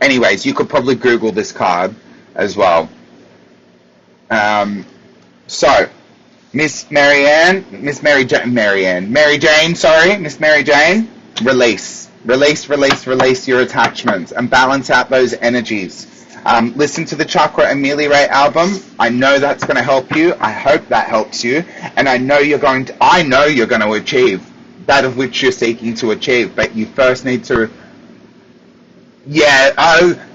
Speaker 1: anyways, you could probably Google this card as well. So, Miss Mary Jane, Miss Mary Jane, release your attachments and balance out those energies. Listen to the Chakra Amelia Ray album. I know that's going to help you. I hope that helps you, and I know you're going to achieve that of which you're seeking to achieve. But you first need to.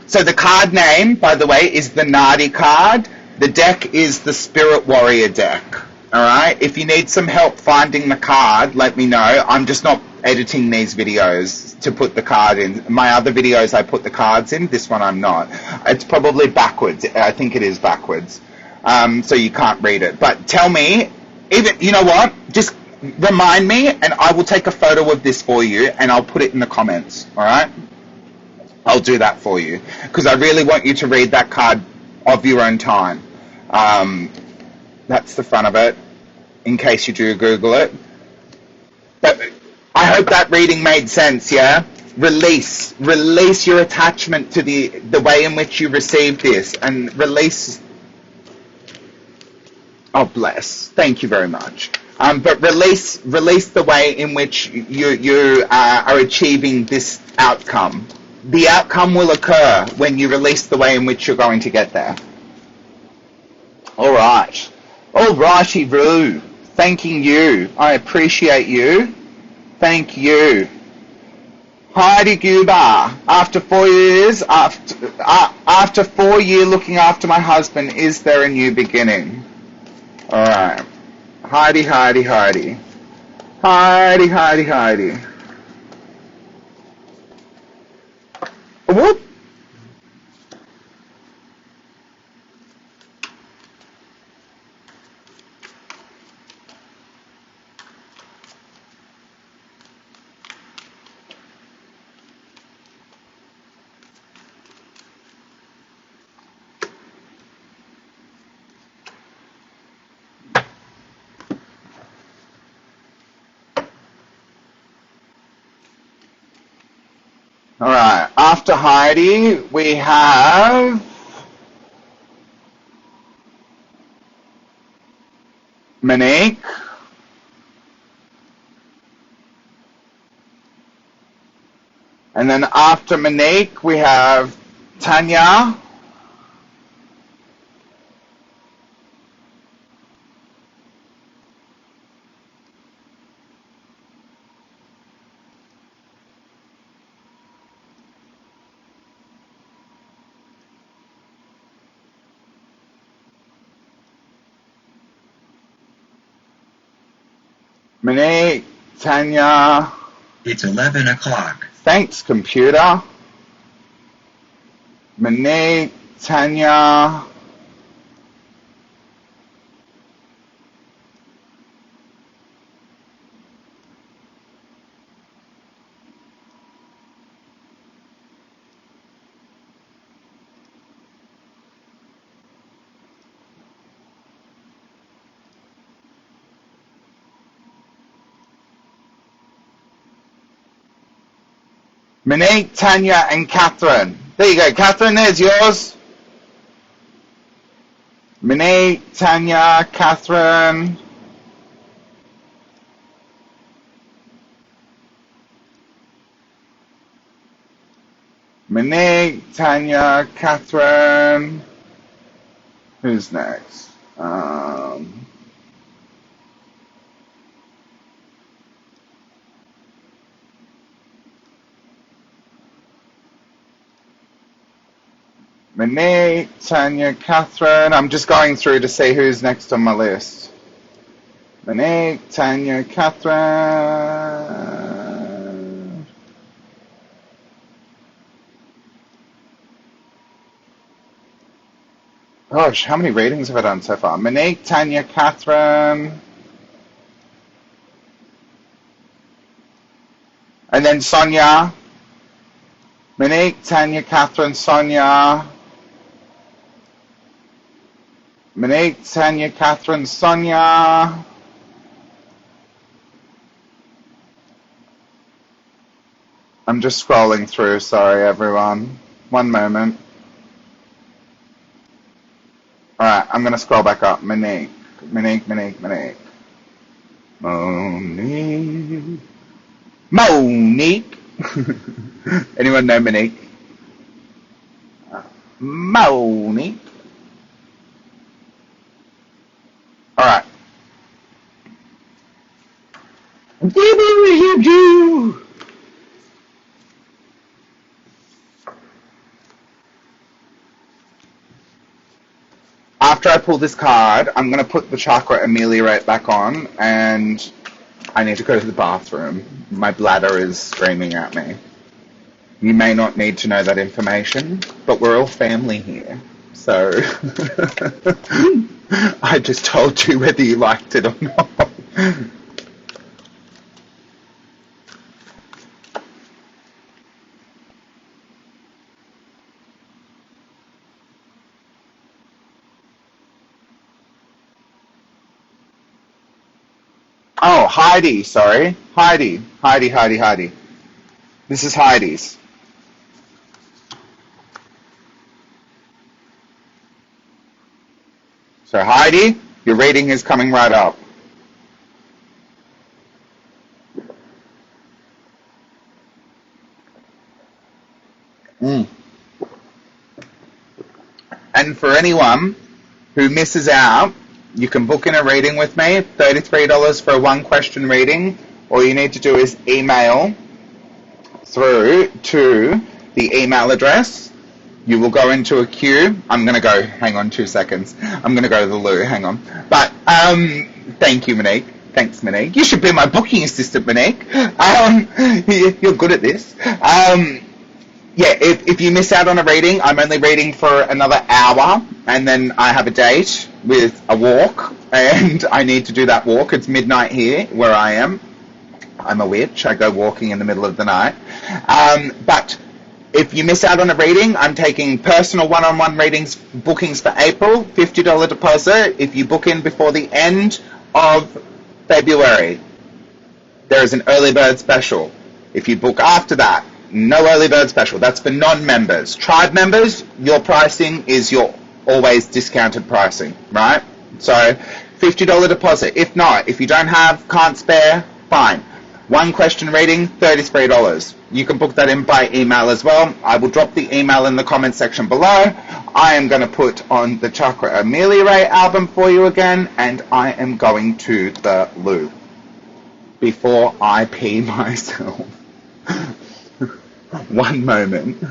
Speaker 1: So the card name, by the way, is the Nadi card. The deck is the Spirit Warrior deck. All right. If you need some help finding the card, let me know. I'm just not editing these videos to put the card in. My other videos I put the cards in. This one I'm not. It's probably backwards. I think it is backwards. So you can't read it. But tell me, you know what? Just remind me, and I will take a photo of this for you, and I'll put it in the comments. All right? I'll do that for you because I really want you to read that card of your own time. That's the front of it, in case you do Google it. But I hope that reading made sense, yeah? Release your attachment to the way in which you receive this, and release. Oh, bless. Thank you very much. But release the way in which you are achieving this outcome. The outcome will occur when you release the way in which you're going to get there. All right. All righty, Roo. Thanking you. I appreciate you. Thank you. Heidi Guba. After 4 years, after 4 years looking after my husband, is there a new beginning? All right. Heidi. Whoop. All right. After Heidi, we have Monique. And then after Monique, we have Tanya. Monique, Tanya.
Speaker 2: It's 11 o'clock.
Speaker 1: Thanks, computer. Monique, Tanya. Monique, Tanya, and Catherine. There you go, Catherine, there's yours. Monique, Tanya, Catherine. Monique, Tanya, Catherine. Who's next? Monique, Tanya, Catherine. I'm just going through to see who's next on my list. Monique, Tanya, Catherine. Gosh, how many readings have I done so far? Monique, Tanya, Catherine. And then Sonia. Monique, Tanya, Catherine, Sonia. Monique, Tanya, Catherine, Sonia. I'm just scrolling through, sorry everyone. One moment. Alright, I'm going to scroll back up. Monique. Monique. Monique. Anyone know Monique? Monique. Alright. After I pull this card, I'm going to put the chakra ameliorate back on, and I need to go to the bathroom. My bladder is screaming at me. You may not need to know that information, but we're all family here. So I just told you whether you liked it or not. Oh, Heidi, sorry. Heidi. This is Heidi's. So Heidi, your reading is coming right up. And for anyone who misses out, you can book in a reading with me, $33 for a one-question reading. All you need to do is email through to the email address. You will go into a queue. I'm going to go, hang on 2 seconds. I'm going to go to the loo, hang on. But thank you, Monique. Thanks, Monique. You should be my booking assistant, Monique. You're good at this. Yeah, if you miss out on a reading, I'm only reading for another hour, and then I have a date with a walk, and I need to do that walk. It's midnight here, where I am. I'm a witch. I go walking in the middle of the night. But if you miss out on a reading, I'm taking personal one-on-one readings, bookings for April, $50 deposit. If you book in before the end of February, there is an early bird special. If you book after that, No early bird special. That's for non-members. Tribe members, your pricing is your always discounted pricing, right? So $50 deposit. If not, if you don't have, can't spare, fine. One question reading, $33. You can book that in by email as well. I will drop the email in the comment section below. I am going to put on the Chakra Ameliorate album for you again, and I am going to the loo before I pee myself. One moment.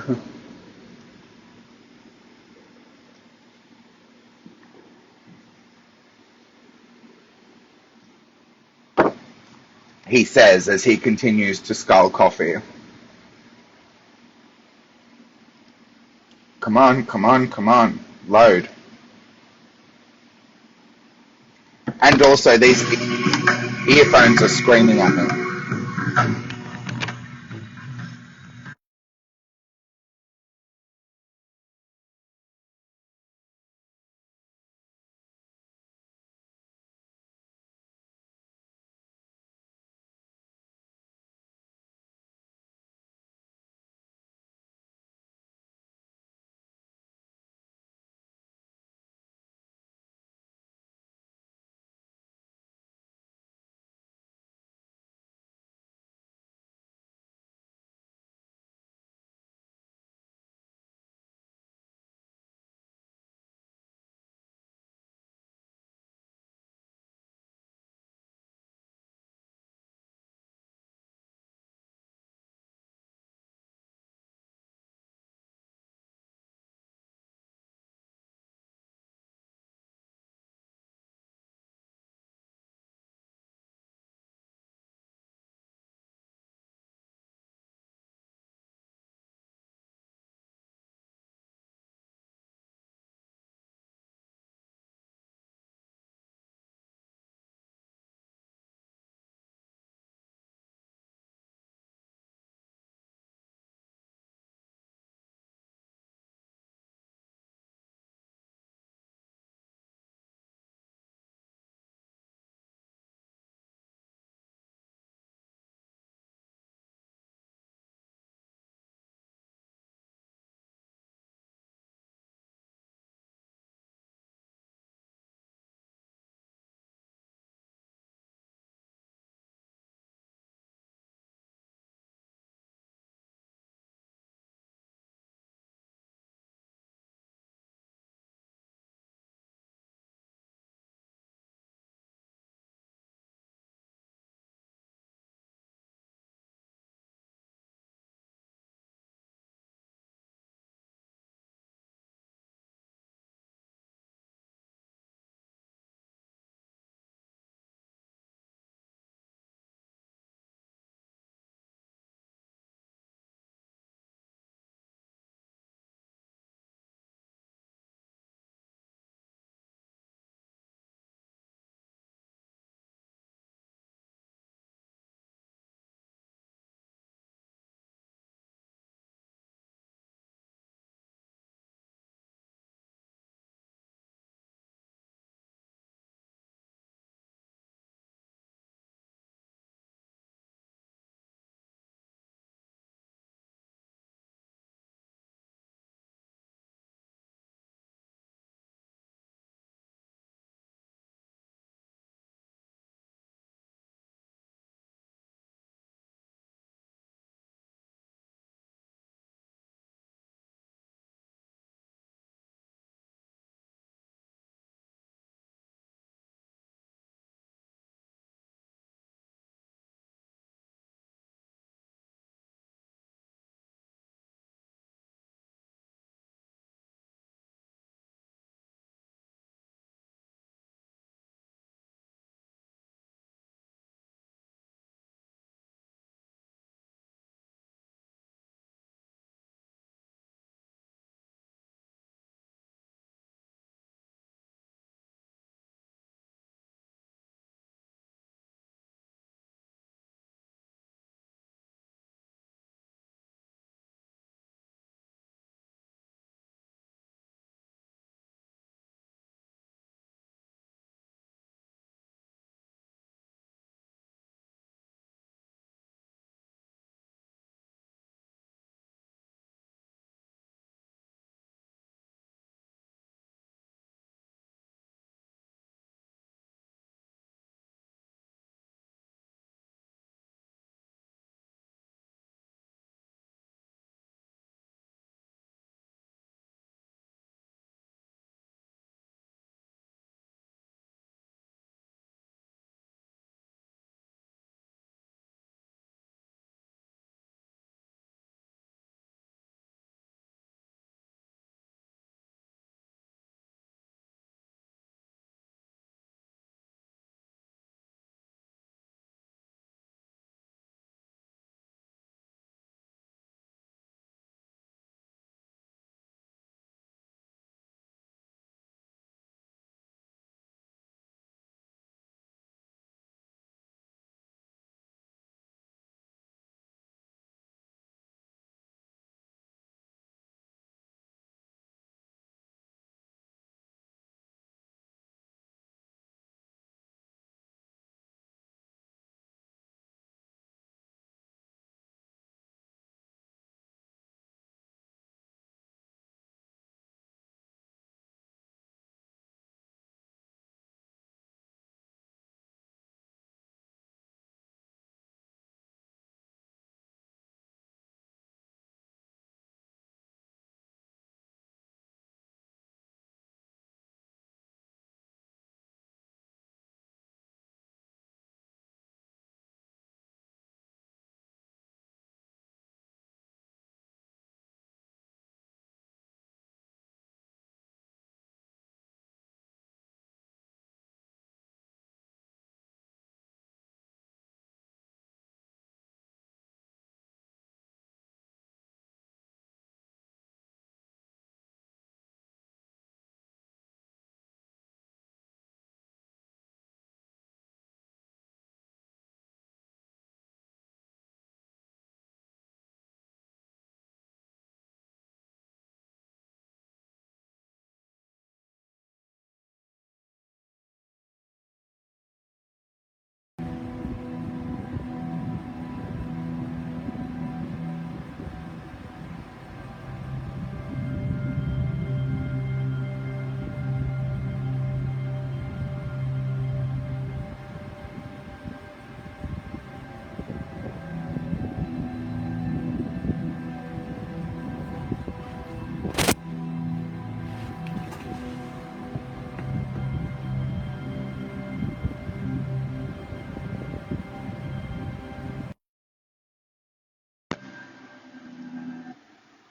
Speaker 1: He says as he continues to scull coffee. Come on, come on, come on. Load. And also these earphones are screaming at me.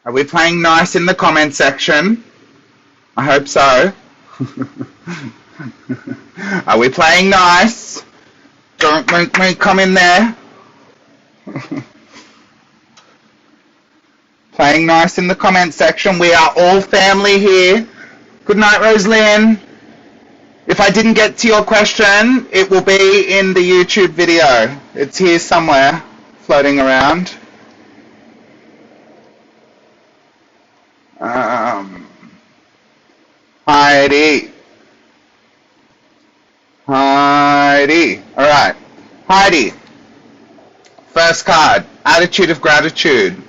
Speaker 1: Are we playing nice in the comment section? I hope so. Are we playing nice? Don't make me come in there. Playing nice in the comment section. We are all family here. Good night, Rosalyn. If I didn't get to your question, it will be in the YouTube video. It's here somewhere, floating around. Heidi. All right. Heidi. First card, attitude of gratitude.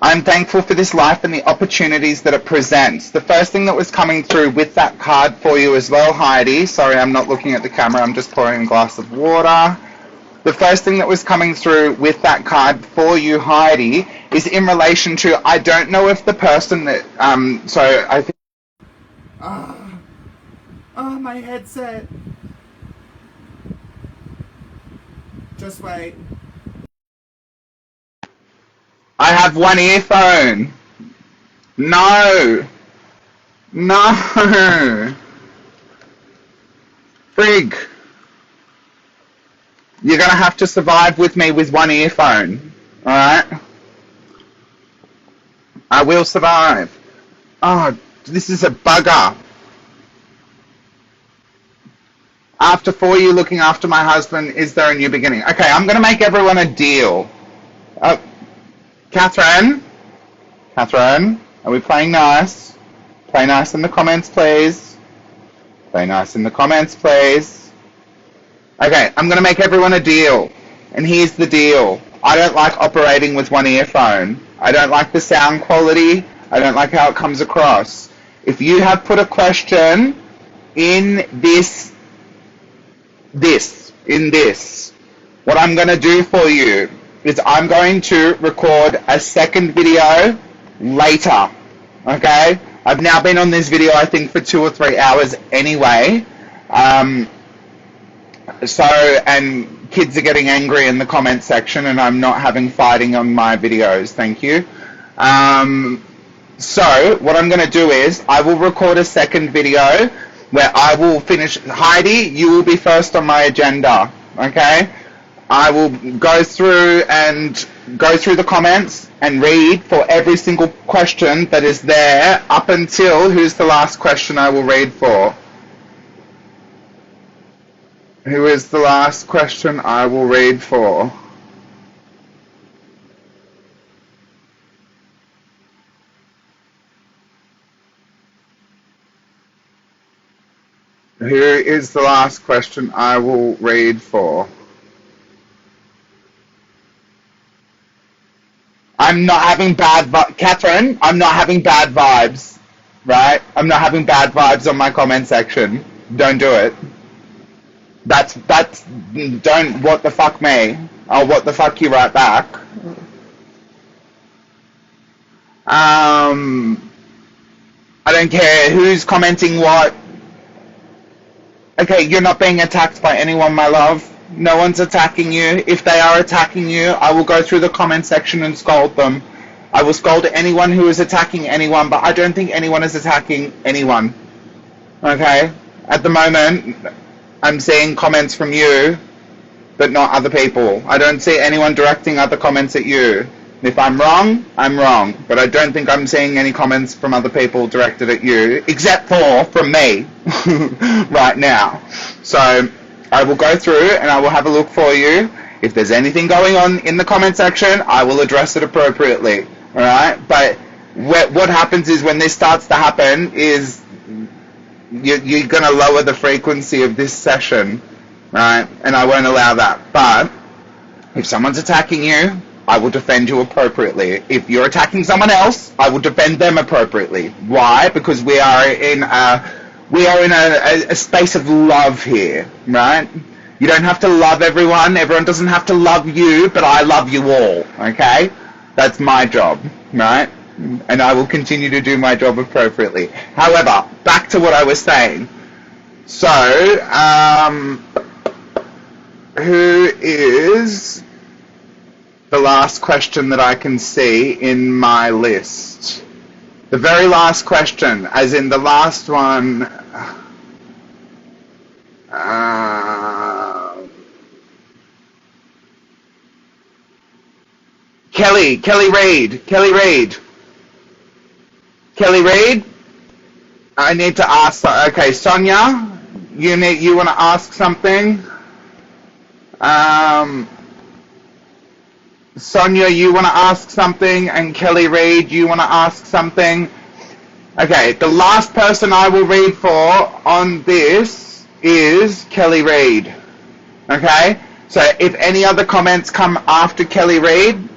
Speaker 1: I'm thankful for this life and the opportunities that it presents. The first thing that was coming through with that card for you as well, Heidi, sorry, I'm not looking at the camera, I'm just pouring a glass of water. The first thing that was coming through with that card for you, Heidi, is in relation to, I don't know if the person that, so I think... Oh, my headset. Just wait. I have one earphone. No. Frig. You're going to have to survive with me with one earphone. Alright? I will survive. Oh, this is a bugger. After 4 years looking after my husband, is there a new beginning? Okay, I'm going to make everyone a deal. Catherine, are we playing nice? Play nice in the comments, please. Play nice in the comments, please. Okay, I'm going to make everyone a deal. And here's the deal. I don't like operating with one earphone. I don't like the sound quality. I don't like how it comes across. If you have put a question in this, what I'm going to do for you is I'm going to record a second video later, okay? I've now been on this video, I think, for 2 or 3 hours anyway. And kids are getting angry in the comment section, and I'm not having fighting on my videos, thank you. So what I'm going to do is I will record a second video where I will finish. Heidi, you will be first on my agenda, okay? I will go through the comments and read for every single question that is there up until who's the last question I will read for. Who is the last question I will read for? Who is the last question I will read for? I'm not having bad vibes. Catherine, I'm not having bad vibes, right? I'm not having bad vibes on my comment section. Don't do it. Don't what the fuck me. I'll what the fuck you right back. I don't care who's commenting what. Okay, you're not being attacked by anyone, my love. No one's attacking you. If they are attacking you, I will go through the comment section and scold them. I will scold anyone who is attacking anyone, but I don't think anyone is attacking anyone. Okay? At the moment, I'm seeing comments from you, but not other people. I don't see anyone directing other comments at you. If I'm wrong, I'm wrong. But I don't think I'm seeing any comments from other people directed at you, except for from me right now. So I will go through and I will have a look for you. If there's anything going on in the comment section, I will address it appropriately. Alright? But what happens is when this starts to happen is you're going to lower the frequency of this session. Right? And I won't allow that. But if someone's attacking you, I will defend you appropriately. If you're attacking someone else, I will defend them appropriately. Why? Because we are in a space of love here, right? You don't have to love everyone. Everyone doesn't have to love you, but I love you all, okay? That's my job, right? And I will continue to do my job appropriately. However, back to what I was saying. So, who is the last question that I can see in my list. The very last question, as in the last one. Kelly Reid. I need to ask. Okay, Sonia, you want to ask something? Sonia, you want to ask something, and Kelly Reid, you want to ask something. Okay, the last person I will read for on this is Kelly Reid. Okay, so if any other comments come after Kelly Reid,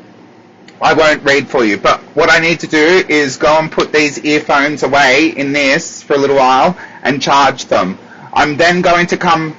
Speaker 1: I won't read for you. But what I need to do is go and put these earphones away in this for a little while and charge them. I'm then going to come.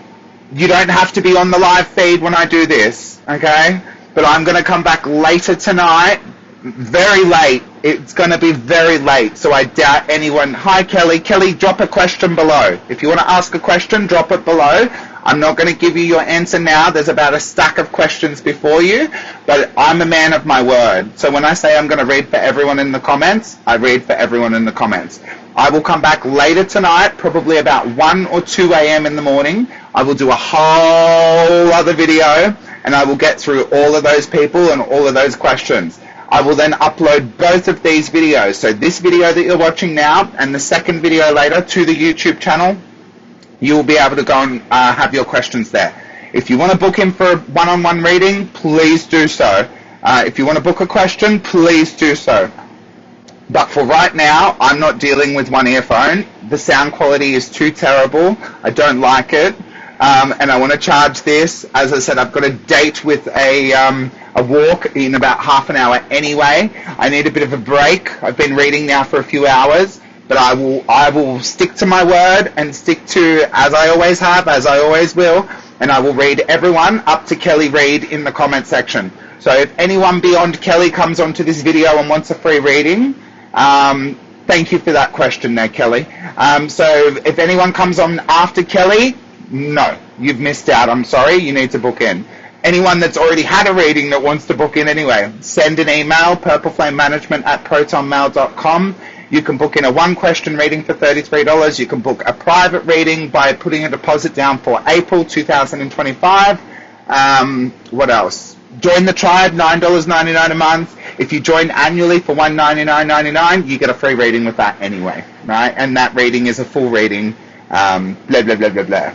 Speaker 1: You don't have to be on the live feed when I do this, okay? But I'm going to come back later tonight, very late. It's going to be very late, so I doubt anyone. Hi, Kelly. Kelly, drop a question below. If you want to ask a question, drop it below. I'm not going to give you your answer now. There's about a stack of questions before you, but I'm a man of my word. So when I say I'm going to read for everyone in the comments, I read for everyone in the comments. I will come back later tonight, probably about 1 or 2 a.m. in the morning. I will do a whole other video, and I will get through all of those people and all of those questions. I will then upload both of these videos. So this video that you're watching now and the second video later to the YouTube channel. You will be able to go and have your questions there. If you want to book in for a one-on-one reading, please do so. If you want to book a question, please do so. But for right now, I'm not dealing with one earphone. The sound quality is too terrible. I don't like it. And I want to charge this. As I said, I've got a date with a walk in about half an hour anyway. I need a bit of a break. I've been reading now for a few hours. But I will stick to my word and stick to, as I always have, as I always will, and I will read everyone up to Kelly Reid in the comment section. So if anyone beyond Kelly comes onto this video and wants a free reading, thank you for that question there, Kelly. So if anyone comes on after Kelly, no, you've missed out. I'm sorry, you need to book in. Anyone that's already had a reading that wants to book in anyway, send an email, perpelFLAME@protonmail.com. You can book in a one-question reading for $33. You can book a private reading by putting a deposit down for April 2025. What else? Join the tribe, $9.99 a month. If you join annually for $199.99, you get a free reading with that anyway, right? And that reading is a full reading, blah, blah, blah, blah, blah.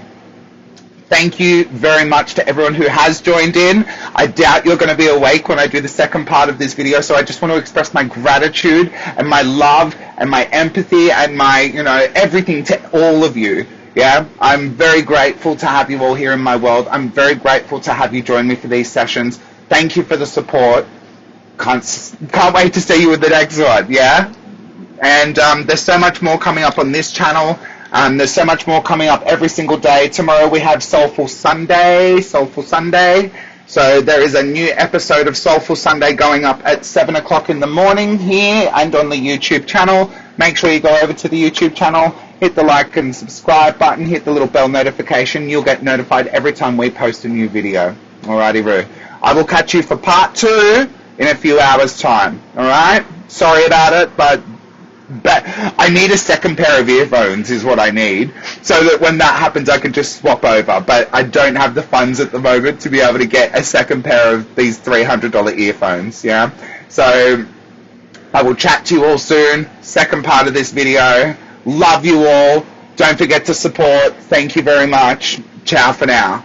Speaker 1: Thank you very much to everyone who has joined in. I doubt you're going to be awake when I do the second part of this video, so I just want to express my gratitude and my love and my empathy and my, everything to all of you. Yeah, I'm very grateful to have you all here in my world. I'm very grateful to have you join me for these sessions. Thank you for the support. Can't wait to see you with the next one, yeah? And there's so much more coming up on this channel. There's so much more coming up every single day. Tomorrow we have Soulful Sunday. So there is a new episode of Soulful Sunday going up at 7 o'clock in the morning here and on the YouTube channel. Make sure you go over to the YouTube channel, hit the like and subscribe button, hit the little bell notification. You'll get notified every time we post a new video. Alrighty, Roo. I will catch you for part 2 in a few hours' time. Alright? Sorry about it, but I need a second pair of earphones is what I need, so that when that happens I can just swap over, but I don't have the funds at the moment to be able to get a second pair of these $300 earphones, yeah? So I will chat to you all soon. Second part of this video. Love you all. Don't forget to support. Thank you very much. Ciao for now.